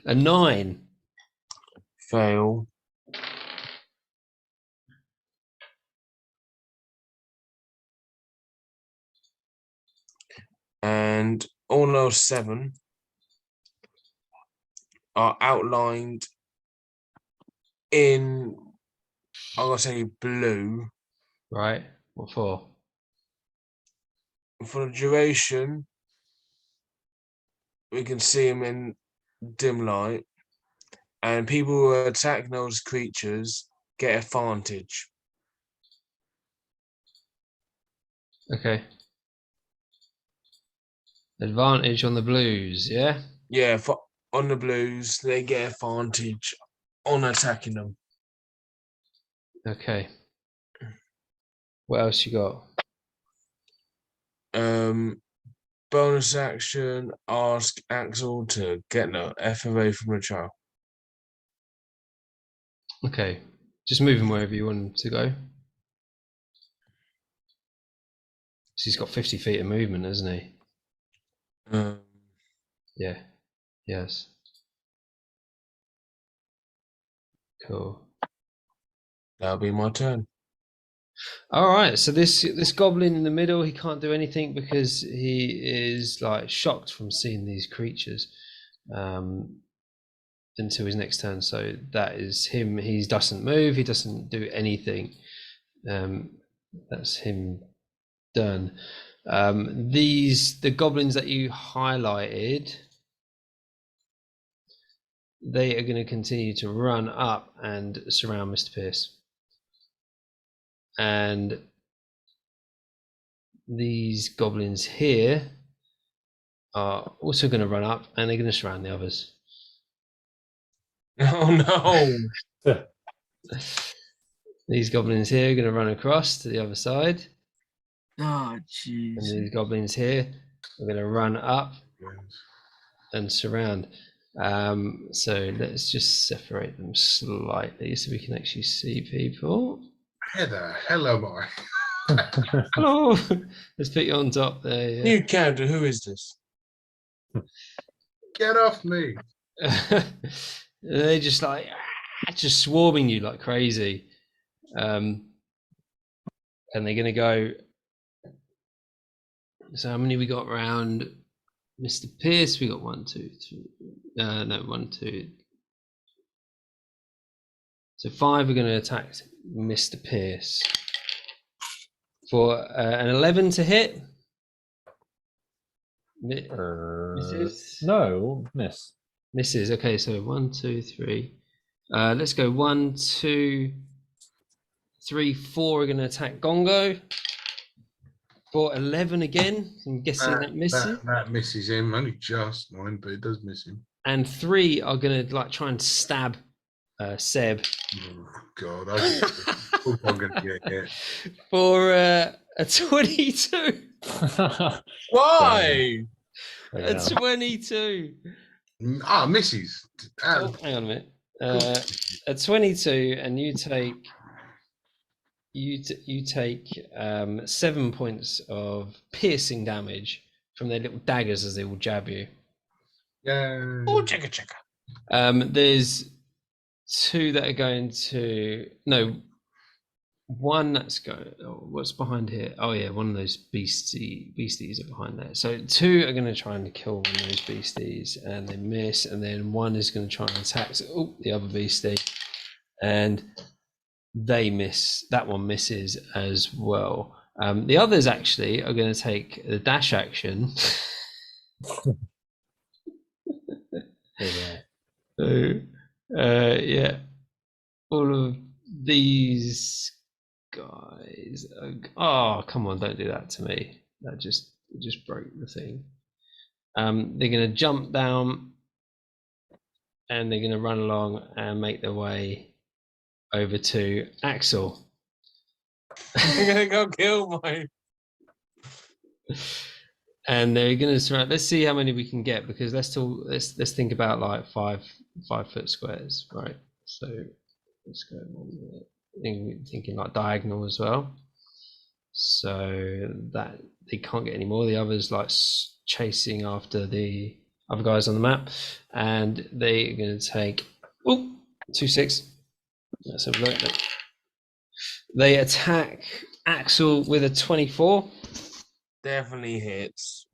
a 9. Fail. And all those 7 are outlined in, I'm going to say blue. Right. What for? For the duration, we can see them in dim light. And people who attack those creatures get advantage. Okay. Advantage on the blues, yeah? Yeah, on the blues, they get advantage on attacking them. Okay. What else you got? Bonus action, ask Axel to get the F away from the child. Okay. Just move him wherever you want him to go. So he's got 50 feet of movement, hasn't he? Yeah. Yes. Cool. That'll be my turn. All right. So this goblin in the middle, he can't do anything because he is like shocked from seeing these creatures until his next turn. So that is him. He doesn't move. He doesn't do anything. That's him done. The goblins that you highlighted, they are going to continue to run up and surround Mr. Pierce. And these goblins here are also going to run up and they're going to surround the others. Oh no! These goblins here are going to run across to the other side. Oh, jeez. And these goblins here are going to run up and surround. So let's just separate them slightly so we can actually see people. Heather, hello, boy. Hello. Let's put you on top there. Yeah. New character, who is this? Get off me. They're just like just swarming you like crazy. And they're gonna go. So how many we got around Mr. Pierce? We got 1, 2, 3. No, 1, 2. So 5 are going to attack Mr. Pierce for an 11 to hit. Misses? No, miss. Misses. Okay, so 1, 2, 3. Let's go 1, 2, 3, 4 are going to attack Gongo for 11 again. I'm guessing that misses. That misses him. Only just mine, but it does miss him. And 3 are going to like try and stab Seb. Oh God! I'm gonna get hit for a 22. Why? A 22. Misses. Oh, hang on a minute. A 22, and you take you take 7 points of piercing damage from their little daggers as they will jab you. Yeah. Oh, checka checka. There's 2 that are going to one that's going. Oh, what's behind here? Oh yeah, one of those beasties are behind there. So 2 are going to try and kill one of those beasties, and they miss. And then 1 is going to try and attack the other beastie, and they miss. That one misses as well. The others actually are going to take the dash action. So, yeah, all of these guys. Oh, come on! Don't do that to me. That just broke the thing. They're going to jump down, and they're going to run along and make their way over to Axel. I'm gonna go kill my. And they're going to surround. Let's see how many we can get, because let's think about like 5-foot squares, right? So let's go on thinking like diagonal as well. So that they can't get any more. The others like chasing after the other guys on the map, and they're going to take 2-6. Let's have a look. They attack Axel with a 24. Definitely hits.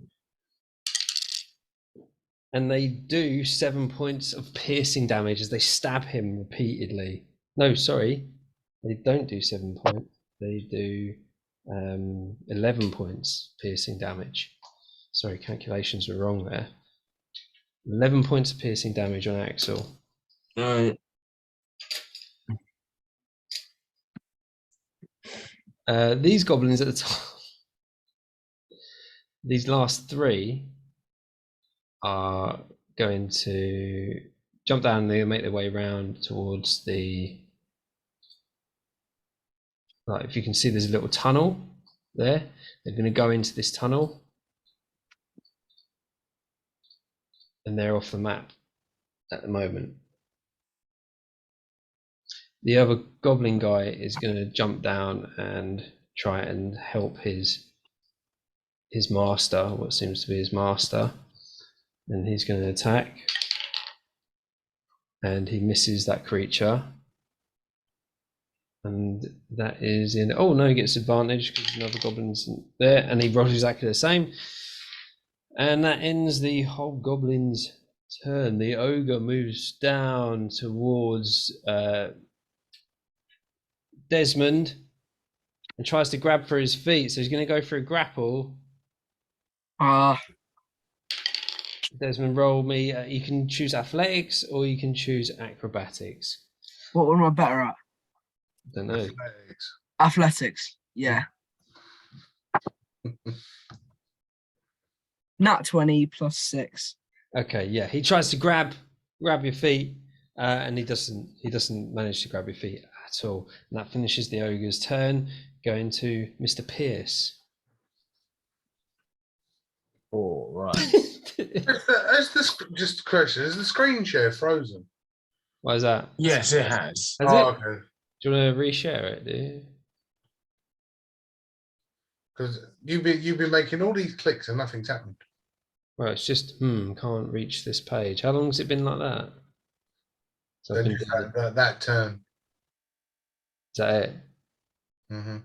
And they do 7 points of piercing damage as they stab him repeatedly. No, sorry, they don't do 7 points. They do 11 points piercing damage. Sorry, calculations were wrong there. 11 points of piercing damage on Axel. Alright. These goblins at the top, these last 3 are going to jump down. They make their way around towards the. Like, if you can see, there's a little tunnel there. They're going to go into this tunnel, and they're off the map at the moment. The other goblin guy is going to jump down and try and help his master, what seems to be his master, and he's going to attack, and he misses that creature, and that is in. Oh no, he gets advantage because another goblin's there, and he rolls exactly the same, and that ends the whole goblin's turn. The ogre moves down towards Desmond and tries to grab for his feet, so he's going to go for a grapple. Desmond, roll me. You can choose athletics or you can choose acrobatics. What am I better at? Don't know. Athletics. Yeah. Nat 20 plus 6. Okay, yeah. He tries to grab your feet, and he doesn't manage to grab your feet at all. And that finishes the ogre's turn. Going to Mr. Pierce. All right. Just a question: is the screen share frozen? Why is that? Yes, it has. Has it? Okay. Do you want to reshare it? Do you? Because you've been making all these clicks and nothing's happened. Well, it's just can't reach this page. How long has it been like that? So Then just that turn. Is that it? Mm-hmm.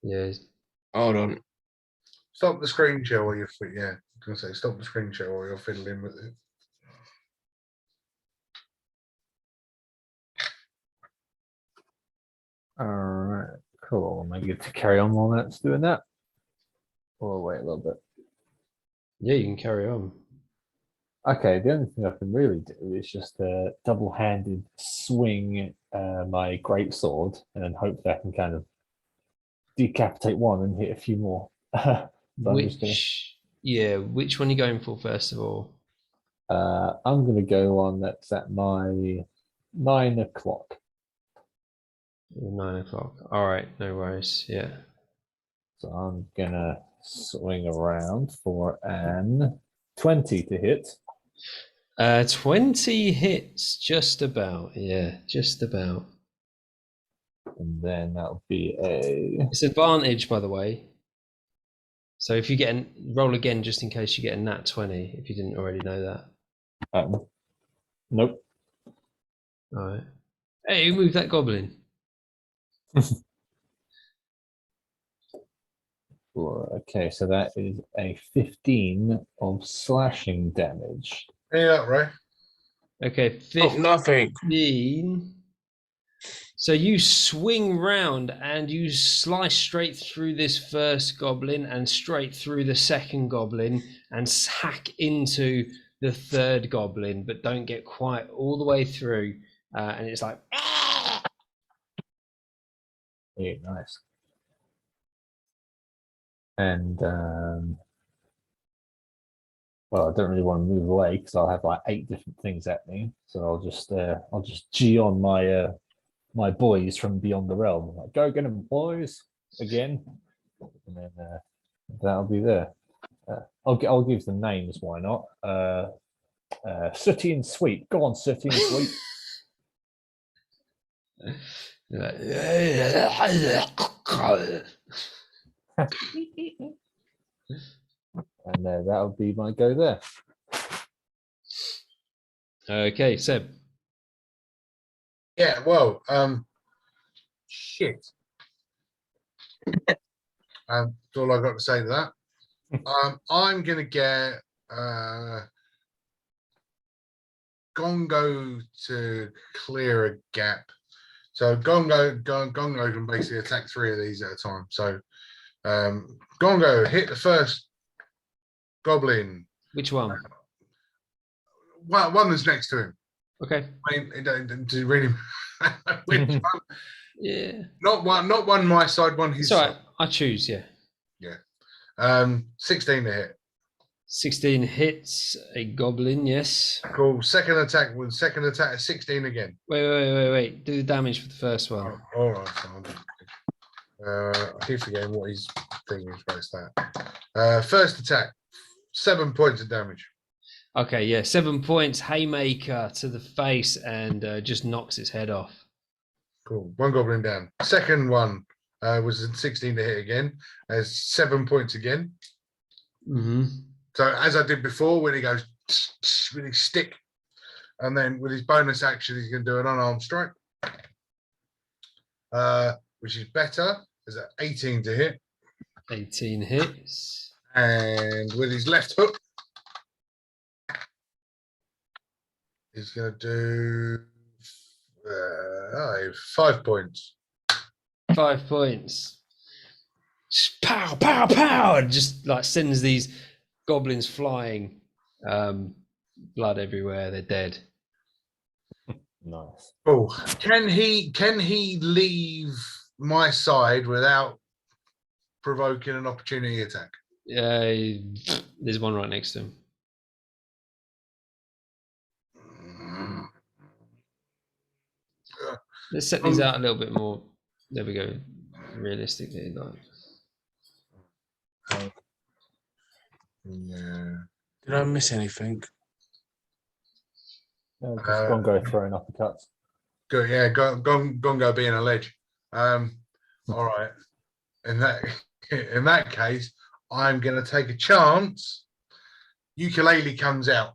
Yeah. Hold on. Stop the screen share while you're yeah. I was gonna say stop the screen share while you're fiddling with it. All right. Cool. Am I good to carry on while that's doing that? Or wait a little bit. Yeah, you can carry on. Okay, the only thing I can really do is just double-handed swing my greatsword and then hope that I can kind of decapitate one and hit a few more. Which one are you going for first of all? I'm going to go on that's at my 9 o'clock. 9 o'clock. All right, no worries. Yeah. So I'm going to swing around for an 20 to hit. 20 hits, just about. Yeah, just about. And then that'll be a. It's advantage, by the way. So if you get a roll again, just in case you get a nat 20, if you didn't already know that. Nope. All right. Hey, who moved that goblin? Okay, so that is a 15 of slashing damage. Yeah, right. Okay, Oh, nothing. 15. So you swing round and you slice straight through this first goblin and straight through the second goblin and hack into the third goblin, but don't get quite all the way through. And it's like, Yeah, nice. And well, I don't really want to move away because I'll have like 8 different things at me. So I'll just G on my my boys from beyond the realm. Like, go get them, boys, again, and then that'll be there. I'll give them names. Why not? Sooty and Sweet. Go on, Sooty and Sweet. And that'll be my go there. Okay, Seb. Yeah, well, shit. That's all I got to say to that. I'm gonna get Gongo to clear a gap. So Gongo can basically attack 3 of these at a time. So Gongo, hit the first goblin. Which one? Well, one that's next to him. Okay. I mean, it don't really which one? Yeah. Not one my side, one his It's all right. side. I choose, yeah. 16 to hit. 16 hits a goblin, yes. Cool. Second attack is 16 again. Wait. Do the damage for the first one. Oh, all right. I keep forgetting what his thing is. But it's that. First attack, 7 points of damage. Okay, yeah. 7 points, haymaker to the face, and just knocks its head off. Cool. One goblin down. Second one was 16 to hit again. 7 points again. Mm-hmm. So as I did before, when he goes with his stick, and then with his bonus action, he's going to do an unarmed strike, which is better. Is at 18 to hit. 18 hits. And with his left hook, he's going to do 5 points. 5 points. Just pow, pow, pow, and just like sends these goblins flying. Blood everywhere. They're dead. Nice. Oh, can he leave my side without provoking an opportunity attack? There's one right next to him. Let's set these out a little bit more. There we go. Realistically, like. Yeah. Did I miss anything? Just Gongo throwing uppercuts. Good, yeah, Gongo being a ledge. All right. In that case, I'm gonna take a chance. Ukulele comes out.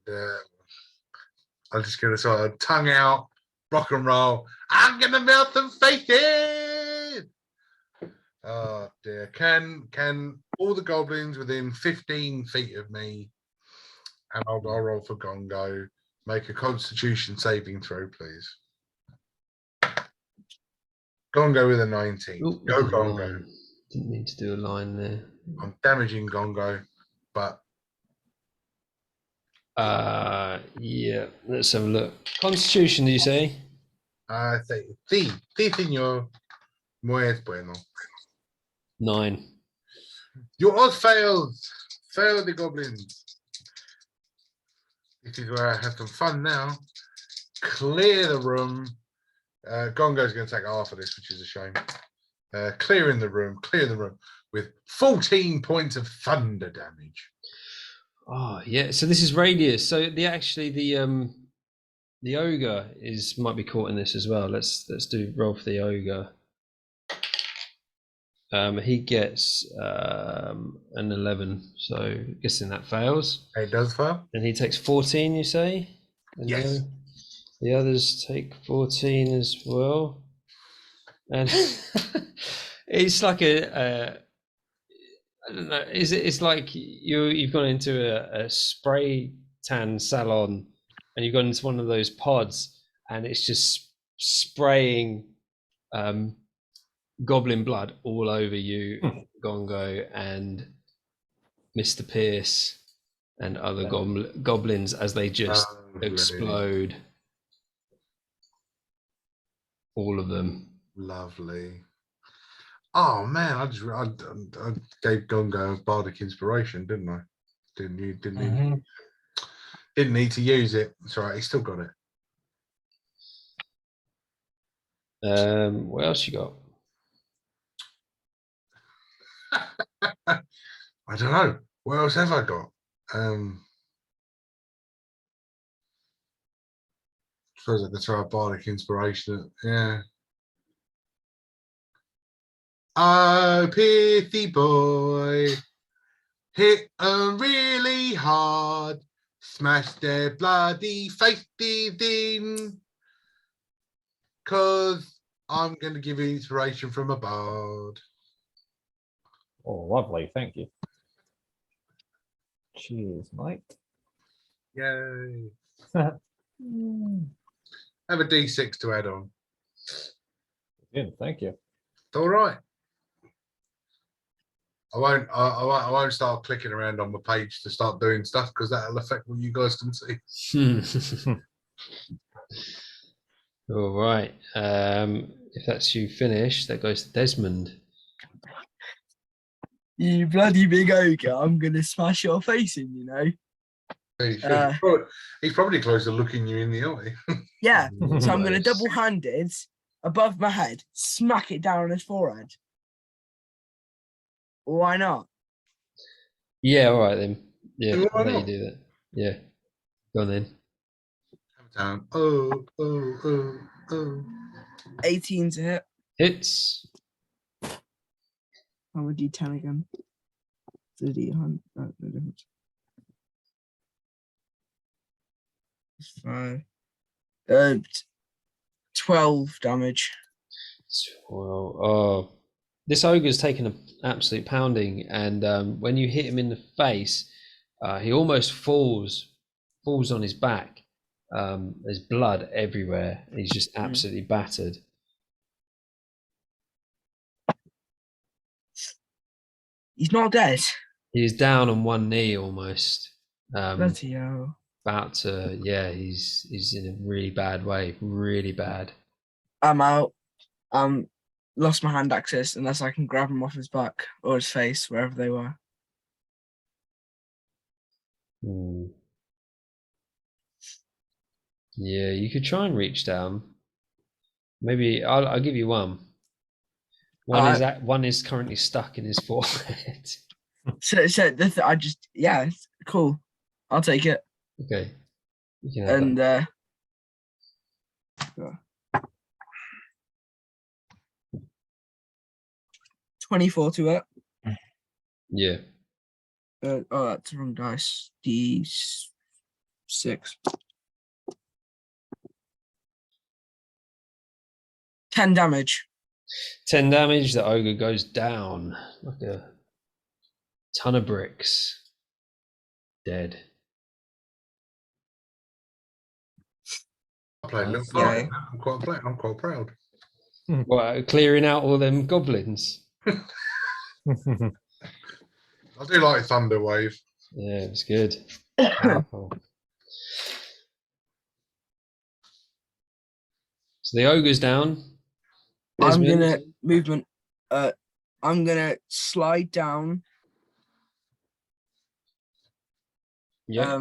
And I'm just gonna sort of tongue out, rock and roll. I'm gonna melt them faces. Oh dear. Can all the goblins within 15 feet of me, and I'll roll for Gongo, make a Constitution saving throw, please? Gongo with a 19. Ooh, Go there's a Gongo. line. Didn't mean to do a line there. I'm damaging Gongo, but yeah. Let's have a look. Constitution, do you say? I say, sí, señor. Muy bueno. 9. Your odds failed. Failed the goblins. This is where I have some fun now. Clear the room. Gongo's going to take half of this, which is a shame. Clear the room with 14 points of thunder damage. Oh yeah. So this is radius. So the ogre might be caught in this as well. Let's do roll for the ogre. He gets an 11, so guessing that fails. It does fail. And he takes 14, you say? And Yes. The others take 14 as well. And it's like I don't know. It's like you've gone into a spray tan salon, and you've gone into one of those pods, and it's just spraying goblin blood all over you, Gongo and Mr. Pierce, and other goblins as they just explode. All of them. Lovely. Oh man, I gave Gongo a bardic inspiration, didn't I? Didn't need to use it. It's all right. He still got it. What else you got? I don't know. What else have I got? Suppose I could throw a bardic inspiration. Yeah. Oh, pithy boy, hit 'em really hard, smash their bloody faces in, 'cause I'm going to give you inspiration from a bard. Oh, lovely. Thank you. Cheers, mate. Yay. Mm, Have a D6 to add on. Good, thank you. It's all right. I won't start clicking around on the page to start doing stuff because that'll affect what you guys can see. All right. If that's you finished, that goes to Desmond. You bloody big ogre, I'm gonna smash your face in, you know. He's probably close to looking you in the eye. Yeah, so I'm gonna Nice. double-handed above my head, smack it down on his forehead. Why not? Yeah, all right then. Yeah, Why I'll let you not? do that. Yeah. Go on then. Down. Oh. 18 to hit. Hits. I would do 10 again. 30, 100, no difference. 5. 12 damage. Well, oh, this ogre's taken an absolute pounding, and when you hit him in the face, he almost falls on his back. There's blood everywhere. He's just absolutely battered. He's not dead. He's down on one knee almost. Bloody hell. About to, yeah, he's in a really bad way, really bad. I'm out. Lost my hand access unless I can grab him off his back or his face, wherever they were. Yeah, you could try and reach down. Maybe I'll give you one. One is currently stuck in his forehead. So I just, yeah, cool. I'll take it. Okay. You can have And that. 24 to it. Yeah. Oh, that's the wrong dice. D6. 10 damage. 10 damage. The ogre goes down like a ton of bricks. Dead. I played a little Yeah. part. I'm quite proud. Well, clearing out all them goblins. I do like Thunder Wave. Yeah, it was good. Powerful. So the ogre's down. I'm Desmond. gonna movement. I'm gonna slide down. Yeah.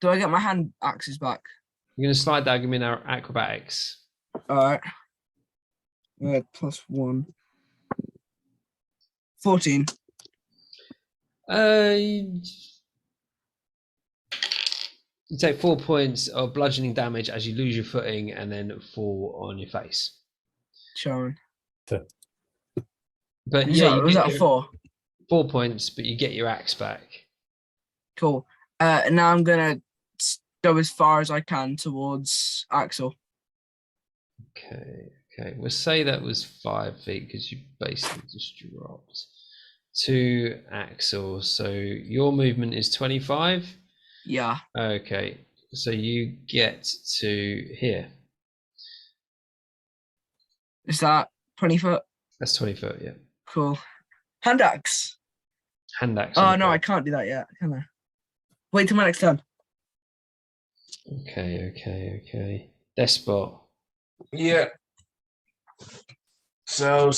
Do I get my hand axes back? You're gonna slide down. Give me our acrobatics. All right. +1. 14. You take 4 points of bludgeoning damage as you lose your footing and then fall on your face. Sharon. But Was yeah, that, you was get that a your 4? 4 points, but you get your axe back. Cool. And now I'm gonna go as far as I can towards Axel. Okay. We'll say that was 5 feet because you basically just dropped to Axel. So your movement is 25. Yeah. Okay. So you get to here. Is that 20 foot? That's 20 foot. Yeah. Cool. Hand axe. Hand axe. Oh no, I can't do that yet, can I? Wait till my next turn. Okay. Despot. Yeah. So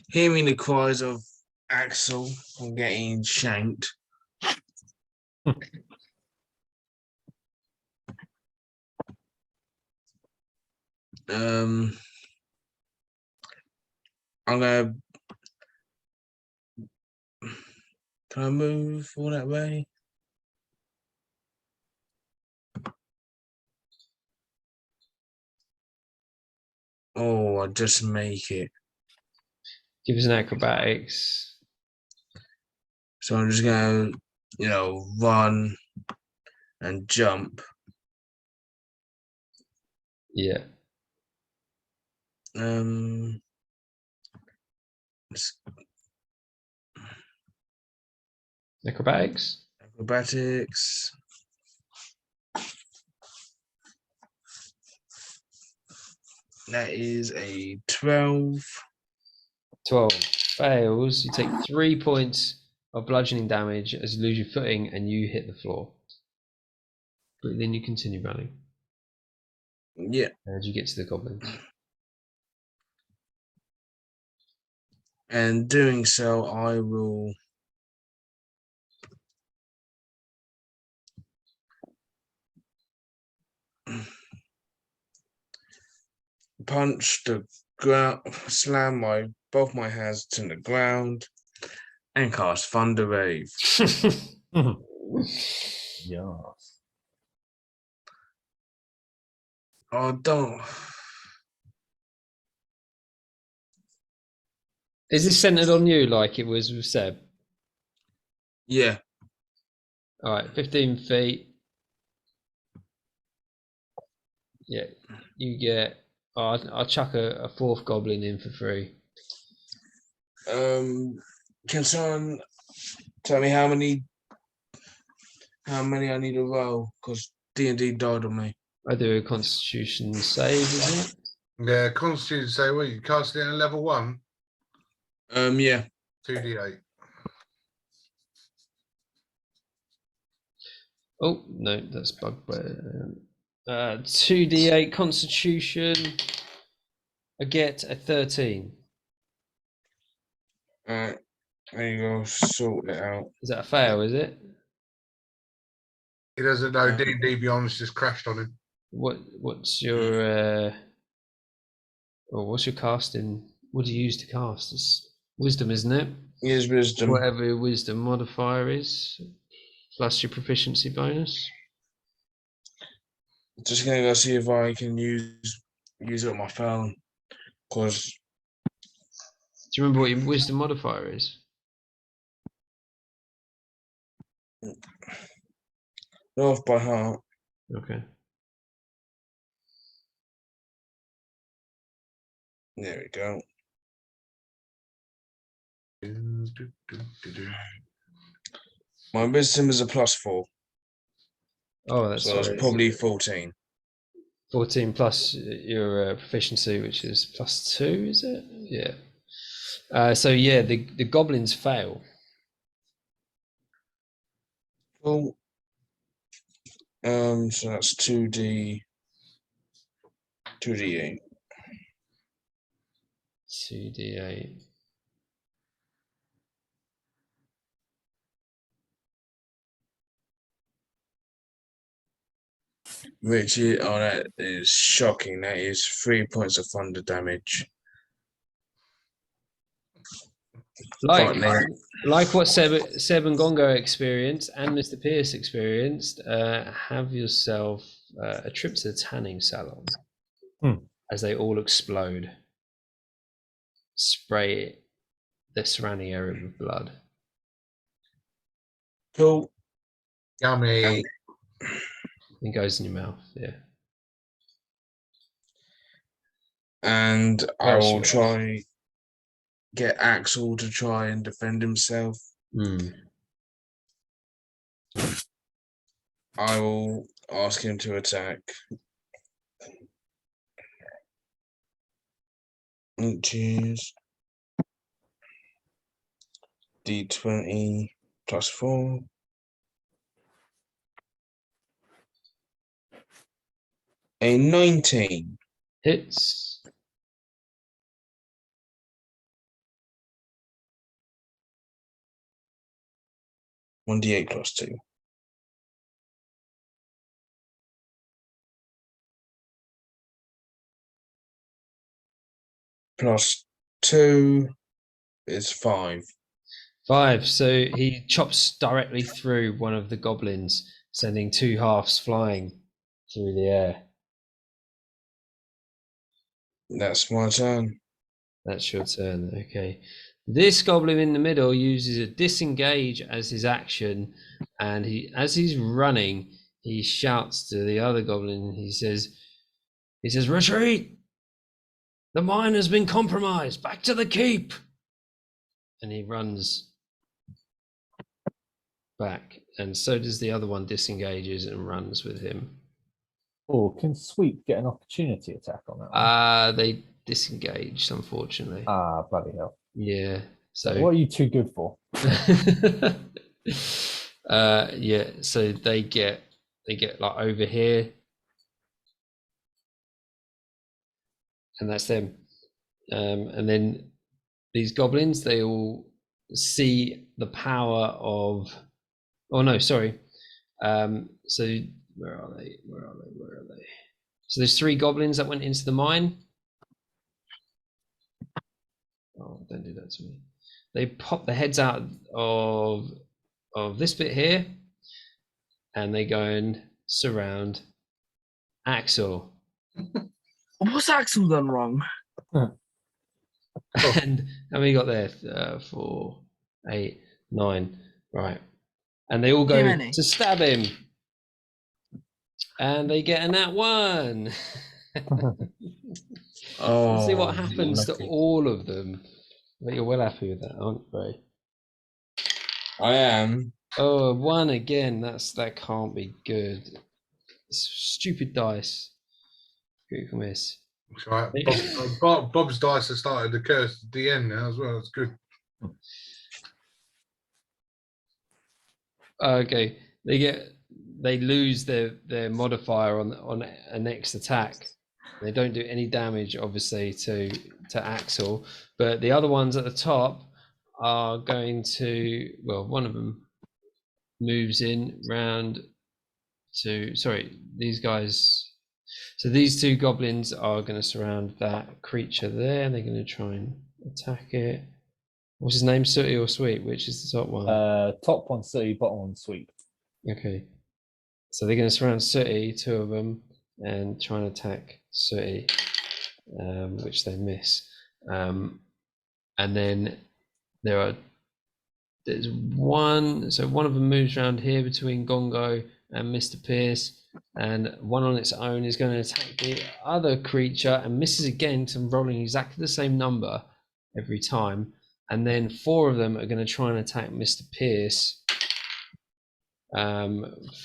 hearing the cries of Axel from getting shanked. I'm gonna. Can I move all that way? Oh, I just make it. Give us an acrobatics. So I'm just gonna, run and jump. Yeah. Acrobatics. Acrobatics. That is a 12. 12 fails. You take 3 points of bludgeoning damage as you lose your footing and you hit the floor. But then you continue running Yeah. as you get to the goblins. And doing so, I will punch the ground, slam both my hands to the ground, and cast Thunder Wave. Yes. Oh, don't. Is this centered on you like it was with Seb? Yeah. All right, 15 feet. Yeah, you get. Oh, I'll chuck a 4th goblin in for free. Can someone tell me how many I need to roll? Because D&D died on me. I do a Constitution save, is it? Yeah, Constitution say, well, you cast it at level 1, Yeah. 2d8. Oh no, that's bugbear. 2d8 Constitution. I get a 13. Alright. There you go. Sort it out. Is that a fail? Is it? He doesn't know D&D Beyond's just crashed on him. What's your what's your casting? What do you use to cast? It's wisdom, isn't it? Use wisdom. Whatever your wisdom modifier is, plus your proficiency bonus. Just gonna go see if I can use it on my phone. Because Do you remember what your wisdom modifier is? not off by heart. Okay. There we go. My wisdom is a +4. Oh, that's So that's right. probably 14. 14 plus your proficiency, which is +2, is it? Yeah. So yeah, the goblins fail. Cool. So that's 2d8. 2d8. Which is, that is shocking. That is 3 points of thunder damage. Like, frightening. like what Seb and Gongo experienced and Mr. Pierce experienced, have yourself a trip to the tanning salon as they all explode. Spray the surrounding area with blood. Cool. Yummy. It goes in your mouth, yeah. And I Else will you- try get Axel to try and defend himself. I will ask him to attack. Which is D20 plus 4. A 19. Hits. One D8 plus 2. Plus 2 is 5. 5. So he chops directly through one of the goblins, sending 2 halves flying through the air. That's my turn. That's your turn. Okay. This goblin in the middle uses a disengage as his action, and as he's running, he shouts to the other goblin. He says, "Retreat! The mine has been compromised. Back to the keep!" And he runs back, and so does the other one. Disengages and runs with him. Oh, can Sweep get an opportunity attack on that one? They disengaged, unfortunately. Ah, bloody hell. Yeah. So What are you too good for? yeah, so they get like over here, and that's them. And then these goblins, they all see the power of, oh no, sorry. So where are they? So there's 3 goblins that went into the mine. Oh, don't do that to me. They pop their heads out of this bit here, and they go and surround Axel. What's Axel done wrong? And how many got there? 4, 8, 9. Right. And they all Too go many. to stab him. And they get a nat 1. Let's see what happens to lucky. all of them. But you're well happy with that, aren't you? I am. Oh, 1 again. That can't be good. Stupid dice. Critical miss. It's all right. Bob's dice have started to curse at the end now as well. It's good. Okay, they lose their modifier on a next attack. They don't do any damage, obviously, to Axel, but the other ones at the top are going to. Well, one of them moves in round to. Sorry, these guys. So these 2 goblins are going to surround that creature there, and they're going to try and attack it. What's his name? Sooty or Sweet? Which is the top one? Top one Sooty, bottom one Sweep. Okay. So they're going to surround Sooty, 2 of them, and try and attack Sooty, which they miss. And then there's one. So one of them moves around here between Gongo and Mr. Pierce, and one on its own is going to attack the other creature and misses again. So rolling exactly the same number every time. And then 4 of them are going to try and attack Mr. Pierce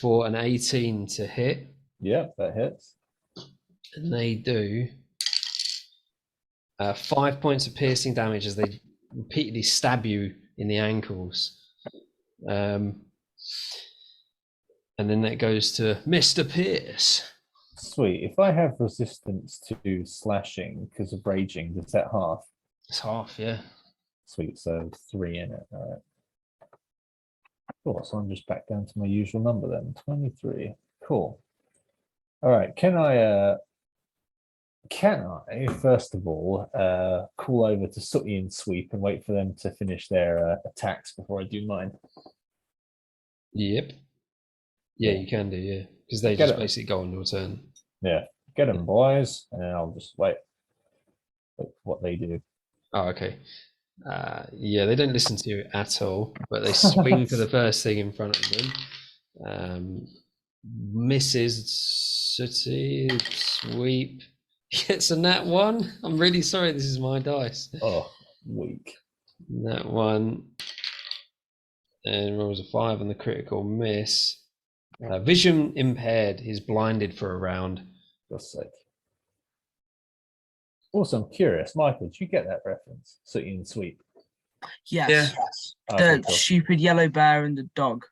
for an 18 to hit. Yep, that hits. And they do 5 points of piercing damage as they repeatedly stab you in the ankles. And then that goes to Mr. Pierce. Sweet. If I have resistance to slashing because of raging, does that half? It's half, yeah. Sweet, so 3 in it. All right. Cool. So I'm just back down to my usual number then. 23. Cool. All right. Can I Can I, first of all, call over to Sooty and Sweep and wait for them to finish their attacks before I do mine? Yep. Yeah, Yeah. you can do, yeah. Because they Get just it. basically go on your turn. Yeah, get them, boys, and then I'll just wait for what they do. Oh, okay. Yeah, they don't listen to you at all, but they swing for the first thing in front of them. Misses Sooty, Sweep. Gets a nat 1. I'm really sorry, this is my dice. Oh, weak. Nat 1. And rolls a 5 on the critical miss. Vision impaired. He's blinded for a round. For God's sake. Also, I'm curious, Michael, did you get that reference? Sooty and Sweep. Yes. Okay, The cool. stupid yellow bear and the dog.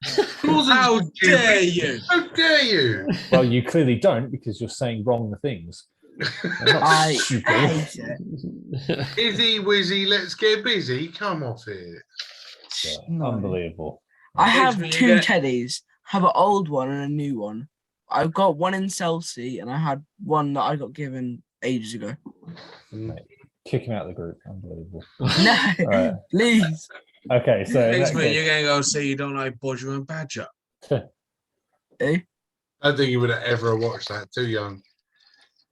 How dare you? How dare you? Well, you clearly don't because you're saying wrong things. They're not I stupid. hate it. Izzy Wizzy, let's get busy. Come off it. Yeah, No. Unbelievable. I Thanks have for you two get- teddies. I have an old one and a new one. I've got one in Chelsea and I had one that I got given ages ago. Kick him out of the group. Unbelievable. No, Right. please. Okay, so in Thanks, that mate. case- You're going to go say you don't like Bodger and Badger. Eh? I don't think you would have ever watched that. Too young.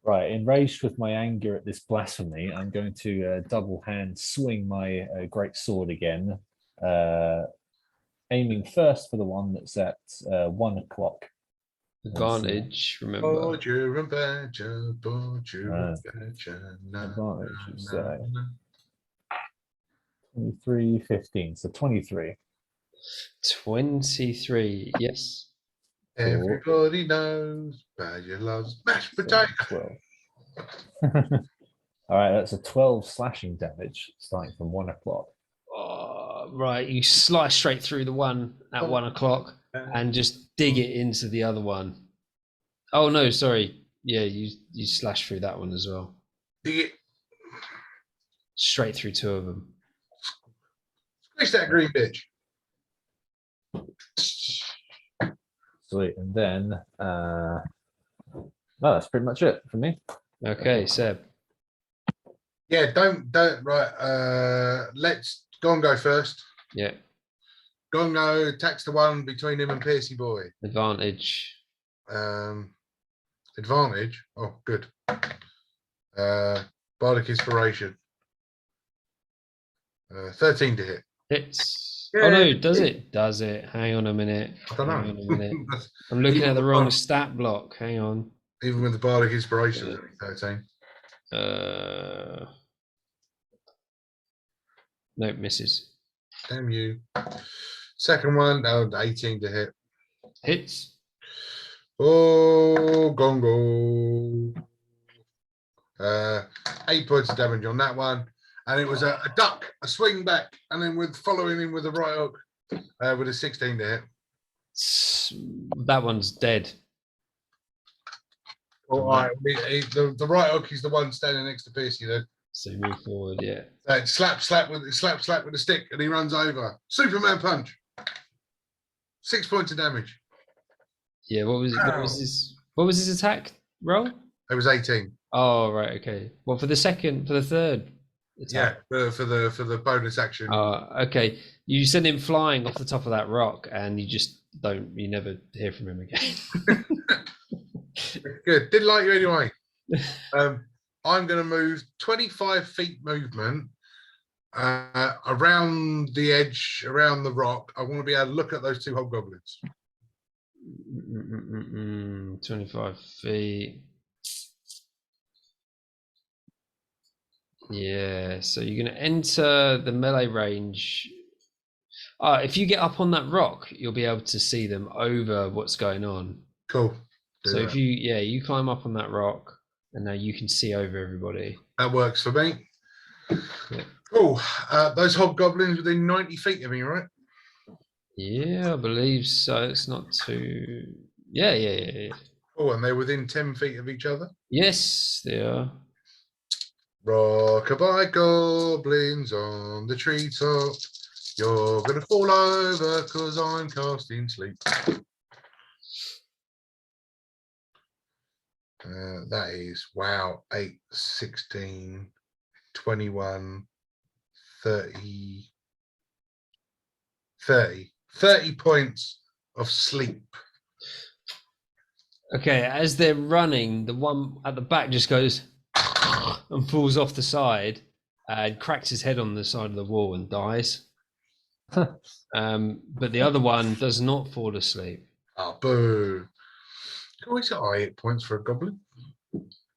right, enraged with my anger at this blasphemy, I'm going to double hand swing my great sword again, aiming first for the one that's at 1 o'clock. Advantage, remember. Bodger and Badger, Bodger and Badger. Advantage, you say. 23, 15, so 23. 23, yes. Everybody knows Badger loves mashed So potato. 12. All right, that's a 12 slashing damage starting from 1 o'clock. Right, you slice straight through the one at 1 o'clock and just dig it into the other one. Oh no, sorry. Yeah, you slash through that one as well. Dig it. Straight through 2 of them. Squish that green bitch. Sweet, and then no, that's pretty much it for me. Okay, Seb. Yeah, don't right. Let's go first. Yeah, Gongo attacks the one between him and Piercy Boy. advantage. Advantage. Oh, good. Bardic Inspiration. 13 to hit. Hits. Yeah. Oh no, does it? Does it? Hang on a minute. I don't Hang on a know. minute. I'm looking at the wrong stat block. Hang on. Even with the Bardic Inspiration, it's only 13. Nope, misses. Damn you. Second one, 18 to hit. Hits. Oh, Gongo. 8 points of damage on that one. And it was a duck, a swing back, and then with following him with a right hook with a 16 to hit. That one's dead. All right, the right hook is the one standing next to Piercy then. So move forward, yeah. Slap with the stick, and he runs over. Superman punch. 6 points of damage. Yeah, what was his attack roll? It was 18. Oh right, okay. Well, for the third attack. Yeah, for the bonus action. Okay. You send him flying off the top of that rock, and you never hear from him again. Good. Didn't like you anyway. I'm going to move 25 feet movement around the edge, around the rock. I want to be able to look at those 2 hobgoblins. 25 feet. Yeah, so you're going to enter the melee range. If you get up on that rock, you'll be able to see them over what's going on. Cool. So if you climb up on that rock, and now you can see over everybody. That works for me. Yeah. Cool. Those hobgoblins within 90 feet of me, right? Yeah, I believe so. It's not too. Yeah. Oh, and they're within 10 feet of each other? Yes, they are. Rockabye goblins on the treetop. You're going to fall over because I'm casting sleep. That is, wow, 8, 16, 21, 30, 30 points of sleep. Okay, as they're running, the one at the back just goes and falls off the side and cracks his head on the side of the wall and dies. But the other one does not fall asleep. Oh, boo. Always got high 8 points for a goblin.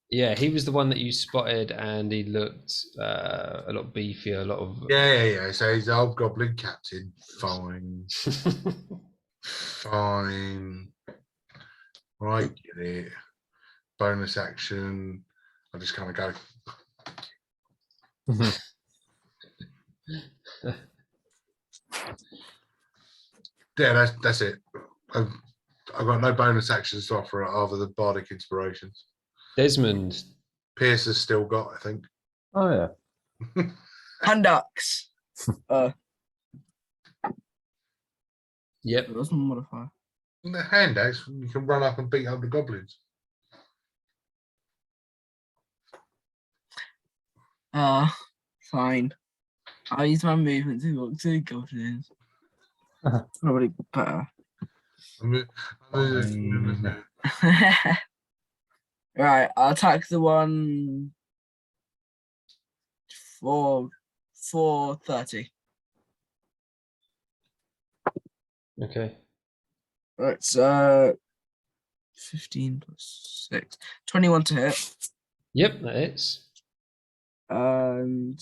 Yeah, he was the one that you spotted, and he looked a lot beefier, a lot of. Yeah. So he's the old goblin captain. Fine. Fine. I get it. Bonus action. I just kind of go. Yeah, that's it. I've got no bonus actions to offer other than bardic inspirations. Desmond. Pierce has still got, I think. Oh yeah. Hand axe. Yep. That's my modifier. The hand axe, you can run up and beat up the goblins. Fine. I'll use my movement to walk to the goblins. Probably better. Right, I'll attack the one for 430. Okay. Right, so 15 plus 6. 21 to hit. Yep, that is. And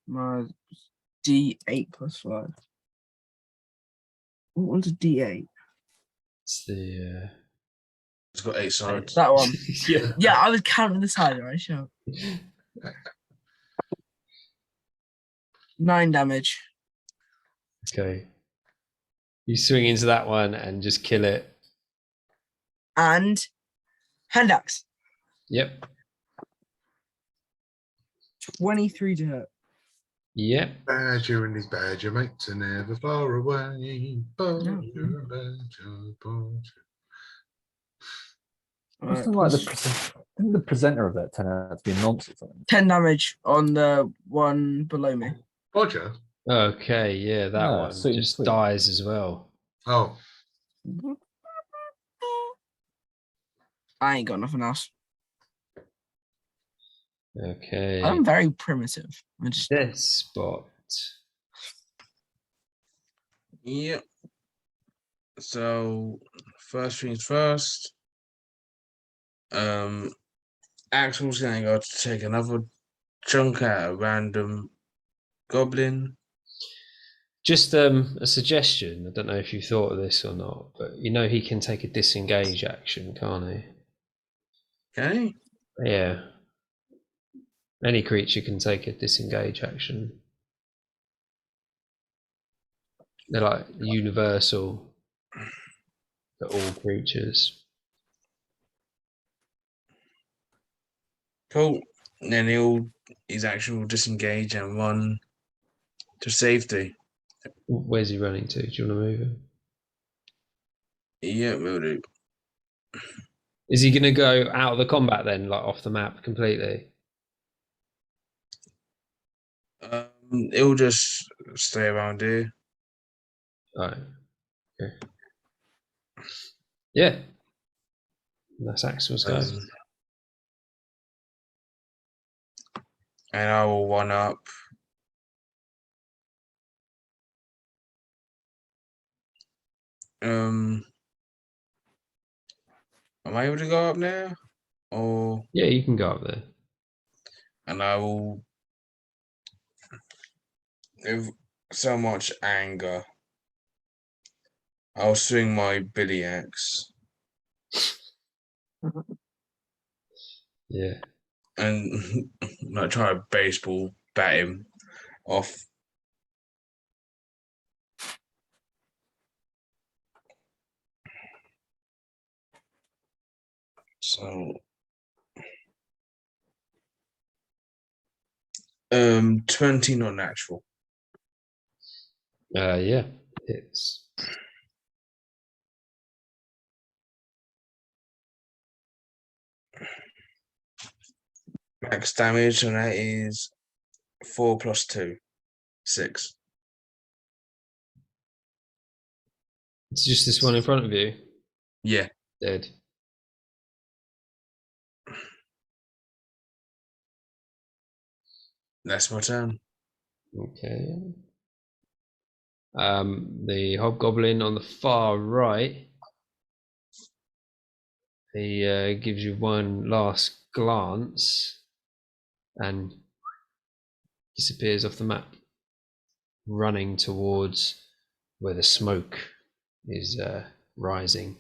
my D8 plus 5. What one's a D8? It's the. It's got 8 sides. That one. Yeah. Yeah, I was counting the side, right? Sure. 9 damage. Okay. You swing into that one and just kill it. And hand axe. Yep. 23 to hit. Yep. Badger and his badger mates are never far away. Badger, badger. Alright, Wasn't like plus didn't the presenter of that turn out to be a nonce or something? 10 damage on the one below me. Roger. Okay, yeah, that Ah, one sweet, just sweet. dies as well. Oh, I ain't got nothing else. Okay. I'm very primitive. I just This spot. Yep. So first things first. Axel's gonna go to take another chunk at a random goblin. Just a suggestion. I don't know if you thought of this or not, but you know he can take a disengage action, can't he? Okay. Yeah. Any creature can take a disengage action. They're like universal for all creatures. Cool. And then his action will disengage and run to safety. Where's he running to? Do you want to move him? Yeah, will do. Is he going to go out of the combat then, like off the map completely? It'll just stay around here. Right. Okay. Yeah. That's Axel's go. And I will one up. Am I able to go up now? Or Yeah, you can go up there. and I will, with so much anger, I'll swing my Billy axe Yeah. and like try to baseball bat him off. So 20 not natural. Yeah. It's Max damage, and that is 4 + 2, 6. It's just this one in front of you. Yeah. Dead. That's my turn. Okay. The hobgoblin on the far right. He gives you one last glance and disappears off the map, running towards where the smoke is rising.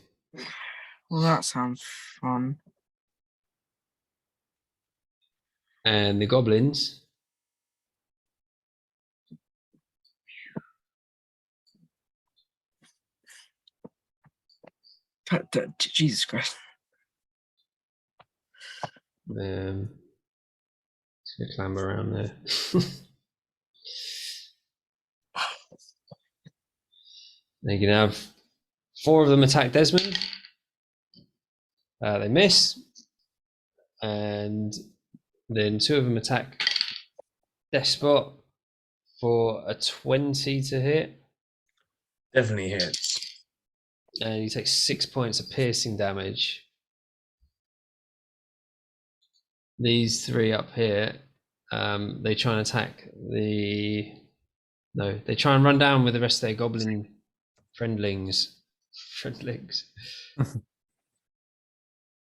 Well, that sounds fun. And the goblins Jesus Christ. Just gonna clamber around there. They can have 4 of them attack Desmond. They miss, and then 2 of them attack Despot for a 20 to hit, Definitely hits. and he takes 6 points of piercing damage. These 3 up here, they try and attack the. No, they try and run down with the rest of their goblin friendlings.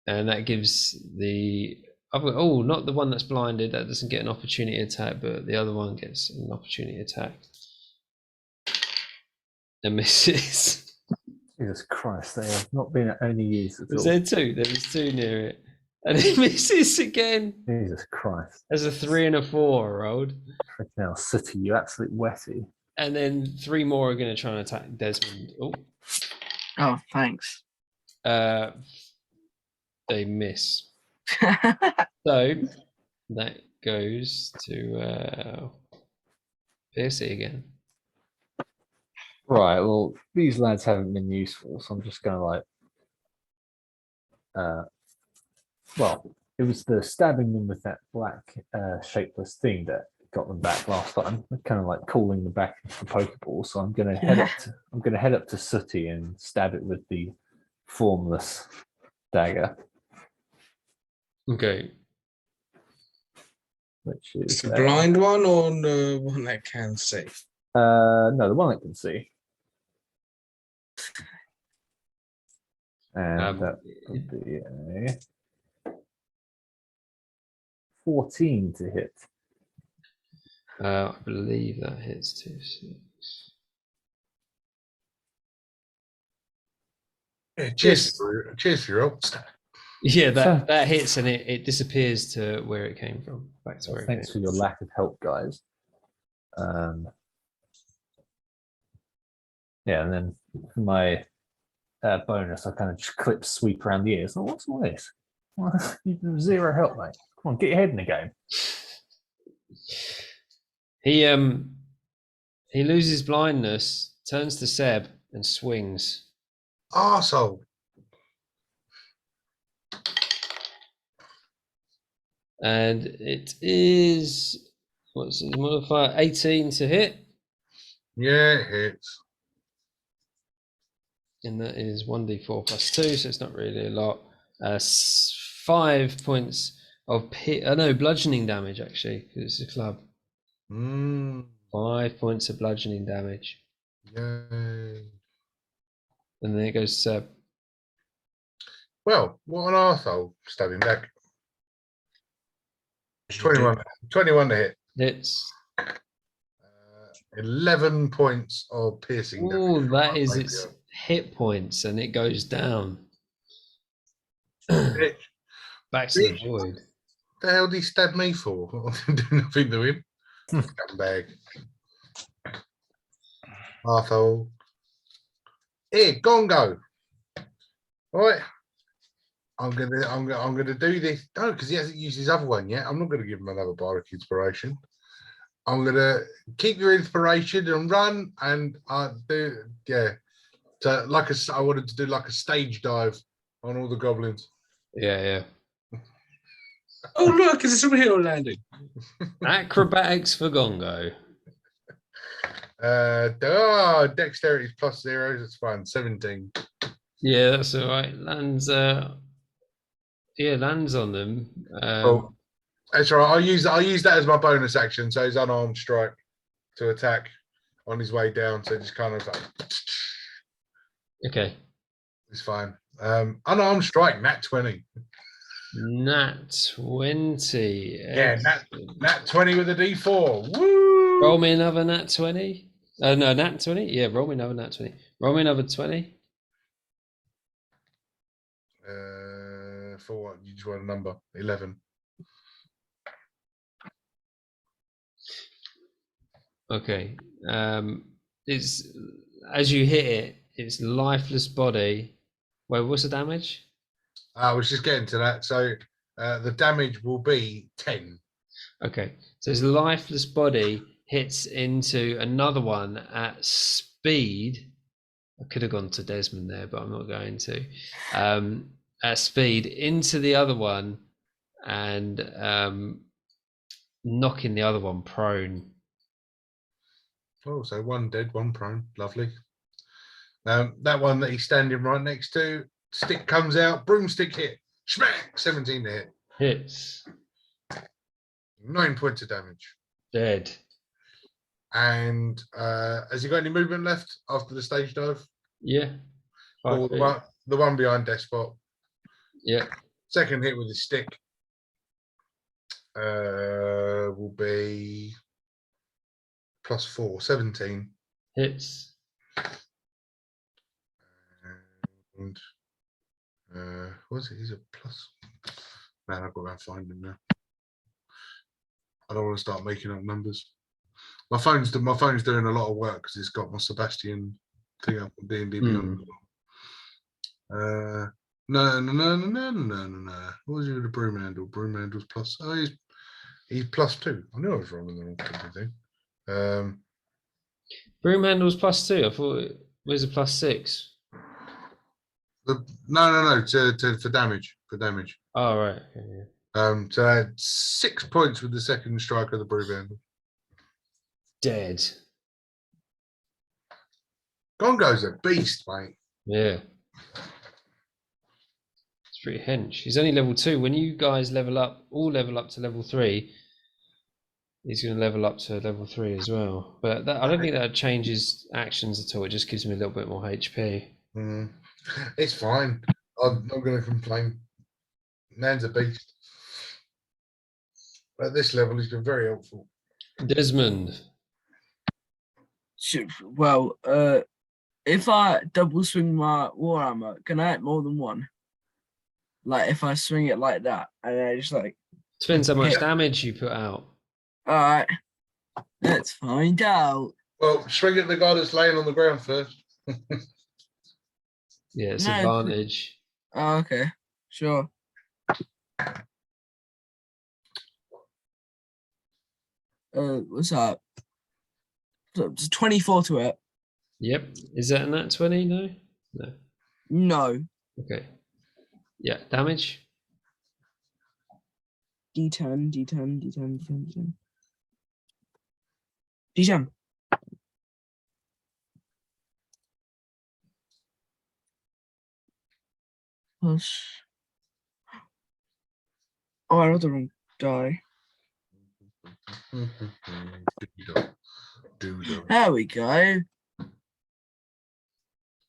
And that gives the other. Oh, not the one that's blinded. That doesn't get an opportunity attack, but the other one gets an opportunity attack. And misses. Jesus Christ, they have not been at any use at Was all. there 2? There was 2 near it. And it misses again. Jesus Christ. There's a 3 and a 4 rolled. Freaking hell, City, you absolute wetty. And then 3 more are going to try and attack Desmond. Oh, thanks. They miss. So that goes to Piercy again. Right, well, these lads haven't been useful, so I'm just going to well, it was the stabbing them with that black shapeless thing that got them back last time. Kind of like calling them back into the Pokeball. So I'm going to head up to Sooty and stab it with the formless dagger. Okay. Which is It's the blind one or the one that can see? no, the one that can see. And that would be a 14 to hit. I believe that hits 2, 6. Yeah, cheers for your old stuff. Yeah, that hits and it disappears to where it came from. Back to where Thanks it for came your lack of help, guys. Yeah, and then for my bonus, I kind of just clip sweep around the ears. Oh, what's all this? Well, you have 0 help, mate. Come on, get your head in the game. He loses blindness, turns to Seb and swings. Arsehole. And it is, what's his modifier? 18 to hit. Yeah, it hits. And that is 1d4 + 2, so it's not really a lot. 5 points of bludgeoning damage, actually, because it's a club. 5 points of bludgeoning damage. Yay. And then it goes to Seb. Well, what an arsehole stabbing back. 21 to hit. Hits. 11 points of piercing damage. Oh, that is its hit points, and it goes down. Back to the void. The hell did he stab me for? I didn't do nothing to him. Scumbag. Arsehole. Here, Gongo. Right. I'm gonna do this. No, because he hasn't used his other one yet. I'm not gonna give him another bardic inspiration. I'm gonna keep your inspiration and run and do So I wanted to do like a stage dive on all the goblins. Yeah. Oh look, it's a superhero landing. Acrobatics for Gongo. Dexterity is +0. That's fine. 17. Yeah, that's all right. Lands. Yeah, lands on them. Oh, that's all right. I'll use that as my bonus action. So he's unarmed strike to attack on his way down. So just kind of like, Okay. it's fine. Unarmed strike, nat 20. Nat 20. Yeah, Excellent. nat 20 with a D4. Woo! Roll me another nat 20. No, nat 20. Yeah, roll me another nat 20. Roll me another 20. For what? You just want a number? 11. Okay. It's as you hit it, it's lifeless body. Wait, what's the damage? I was just getting to that. So the damage will be 10. Okay. So his lifeless body hits into another one at speed. I could have gone to Desmond there, but I'm not going to. At speed into the other one and knocking the other one prone. Oh, so one dead, one prone. Lovely. That one that he's standing right next to, stick comes out, broomstick hit. Smack! 17 to hit. Hits. 9 points of damage. Dead. And has he got any movement left after the stage dive? Yeah. Or the one behind Despot. Yeah. Second hit with his stick will be +4, 17. Hits. And was it? He's a plus. Man, I've got to go and find him now. I don't want to start making up numbers. My phone's doing a lot of work because it's got my Sebastian thing up on D&D Beyond. No. What was he with the broom handle? Broom handle's plus. Oh, he's +2. I knew I was wrong in the wrong thing. Broom handle's +2. I thought it was a +6. No. For damage. For damage. Oh right. Okay, yeah. So I had 6 points with the second strike of the broom handle. Dead. Gongo's a beast, mate. Yeah. It's pretty hench. He's only level 2. When you guys all level up to level 3, he's going to level up to level 3 as well. But I don't think that changes actions at all. It just gives me a little bit more HP. It's fine. I'm not going to complain. Man's a beast. At this level, he's been very helpful. Desmond. Well, if I double swing my warhammer, can I hit more than one? Like if I swing it like that, and I just like Depends how much damage you put out. All right, let's find out. Well, swing at the guy that's laying on the ground first. Yeah, it's advantage. Oh, okay, sure. What's that? It's 24 to it. Yep. Is that a nat 20? No? No. No. Okay. Yeah, damage. D10, D10, D10, D10, D10. D10. Plus. Oh, I rolled the wrong die. There we go.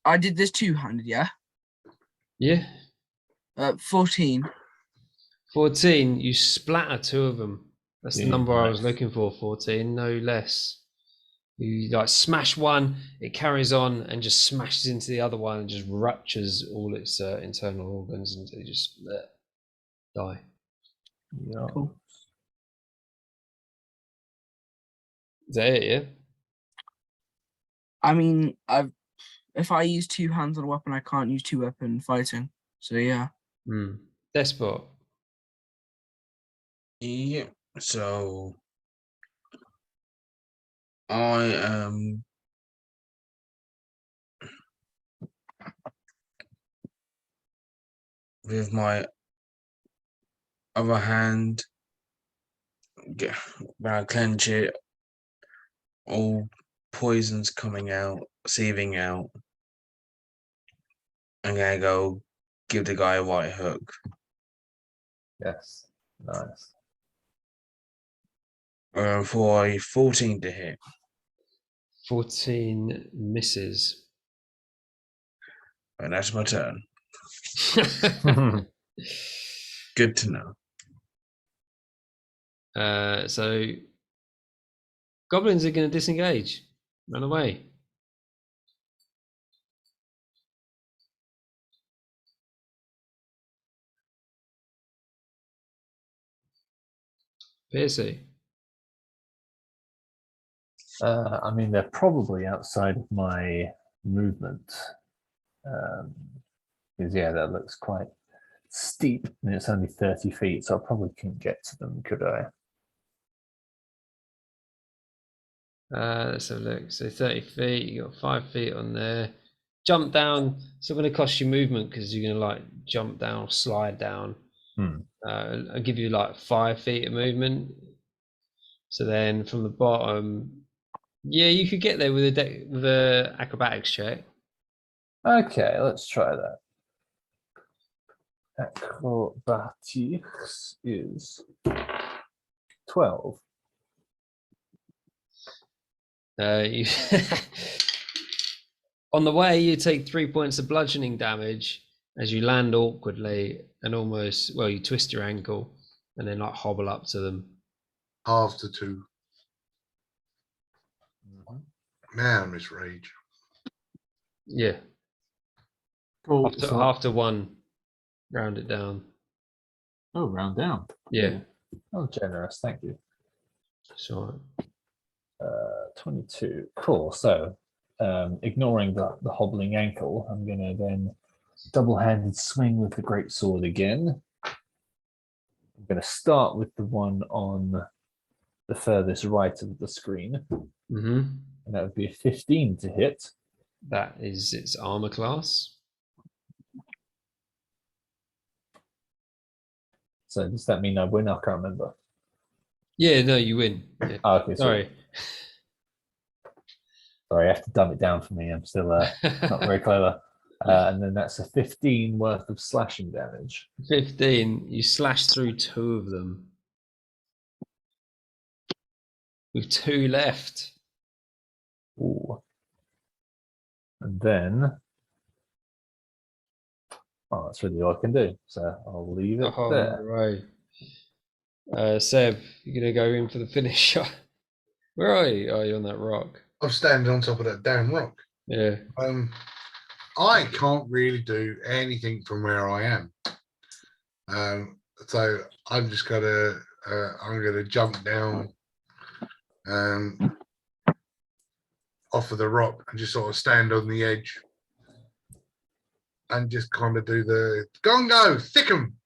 I did this two-handed, yeah? Yeah. 14. 14. You splatter 2 of them. That's the number I was nice. looking for. 14, no less. You like smash one, it carries on and just smashes into the other one and just ruptures all its internal organs until you just die. Yeah. Cool. Is that it? Yeah. I mean, if I use 2 hands on a weapon, I can't use 2 weapon fighting. So yeah. Despot. Yeah. So I am with my other hand, when I clench it, all poison's coming out, seething out. I'm gonna go give the guy a right hook. Yes. Nice. For a 14 to hit. 14 misses. And that's my turn. Good to know. So goblins are going to disengage, run away. Piercy. I mean, they're probably outside of my movement. Because, yeah, that looks quite steep, and it's only 30 feet, so I probably couldn't get to them, could I? Let's have a look. So 30 feet, you got 5 feet on there. Jump down. It's not going to cost you movement because you're going to like jump down, slide down. I'll give you like 5 feet of movement. So then from the bottom, yeah, you could get there with a acrobatics check. Okay, let's try that. Acrobatics is 12. You on the way, you take 3 points of bludgeoning damage as you land awkwardly and almost, well, you twist your ankle and then like hobble up to them. After 2. Man, I miss rage. Yeah. Cool. After 1, round it down. Oh, round down. Yeah. Oh, generous. Thank you. Sure. 22. Cool. So, ignoring the hobbling ankle, I'm going to then double-handed swing with the great sword again. I'm going to start with the one on the furthest right of the screen. Mm-hmm. And that would be a 15 to hit. That is its armor class. So does that mean I win? I can't remember. Yeah, no, you win. Yeah. Oh, okay, Sorry. Sorry, I have to dumb it down for me. I'm still not very clever. And then that's a 15 worth of slashing damage. 15. You slash through 2 of them. With 2 left. Ooh. And then, oh, that's really all I can do. So I'll leave it there. Right. Seb, you're going to go in for the finish shot. Where are you? Oh, you're on that rock. I'm standing on top of that damn rock. Yeah. I can't really do anything from where I am. So I'm just gonna I'm gonna jump down off of the rock and just sort of stand on the edge and just kind of do the gongo, thick 'em.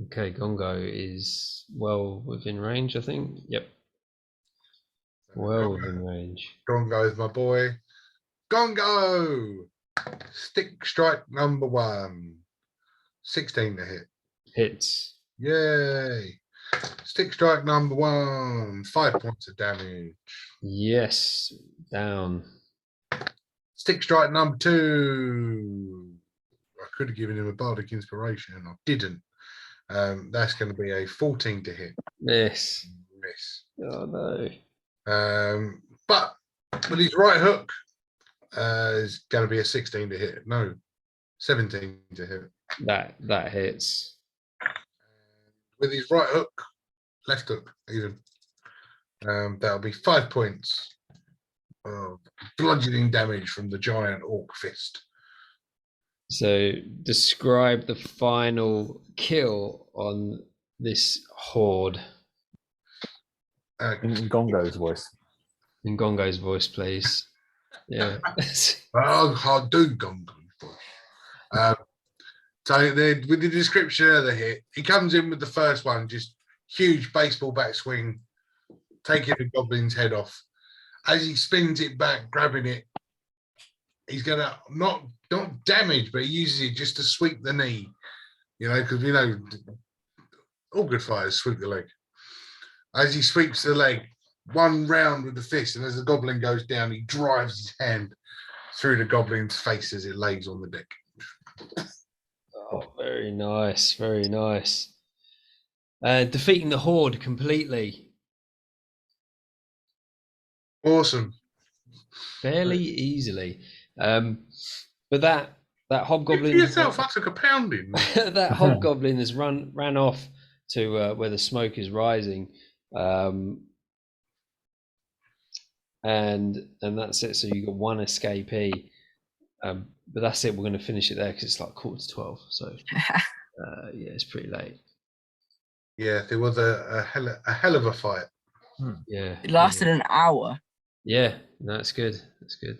Okay, Gongo is well within range, I think. Yep. Well within range. Gongo is my boy. Gongo! Stick strike number 1. 16 to hit. Hits. Yay! Stick strike number 1. 5 points of damage. Yes. Down. Stick strike number 2. I could have given him a bardic inspiration and I didn't. That's going to be a 14 to hit. Miss. Miss. Oh no. But with his right hook, is going to be a 16 to hit. No, 17 to hit. That hits. With his right hook, left hook, even. That'll be 5 points of bludgeoning damage from the giant orc fist. So describe the final kill on this horde. In Gongo's voice. In Gongo's voice, please. Yeah. I'll do Gongo. So with the description of the hit, he comes in with the first one, just huge baseball bat swing, taking the goblin's head off. As he spins it back, grabbing it, he's gonna not damage, but he uses it just to sweep the knee You know, because all good fighters sweep the leg. As he sweeps the leg, one round with the fist, and as the goblin goes down, he drives his hand through the goblin's face as it lays on the deck. Oh, very nice, very nice. Defeating the horde completely. Awesome. Fairly easily. But that Good hobgoblin for yourself. I took a pounding. that hobgoblin has ran off to where the smoke is rising. And that's it. So you got one escapee. But that's it. We're going to finish it there because it's like 11:45. So yeah, it's pretty late. Yeah, there was a hell of a fight. Yeah, It lasted an hour. Yeah, no, that's good. That's good.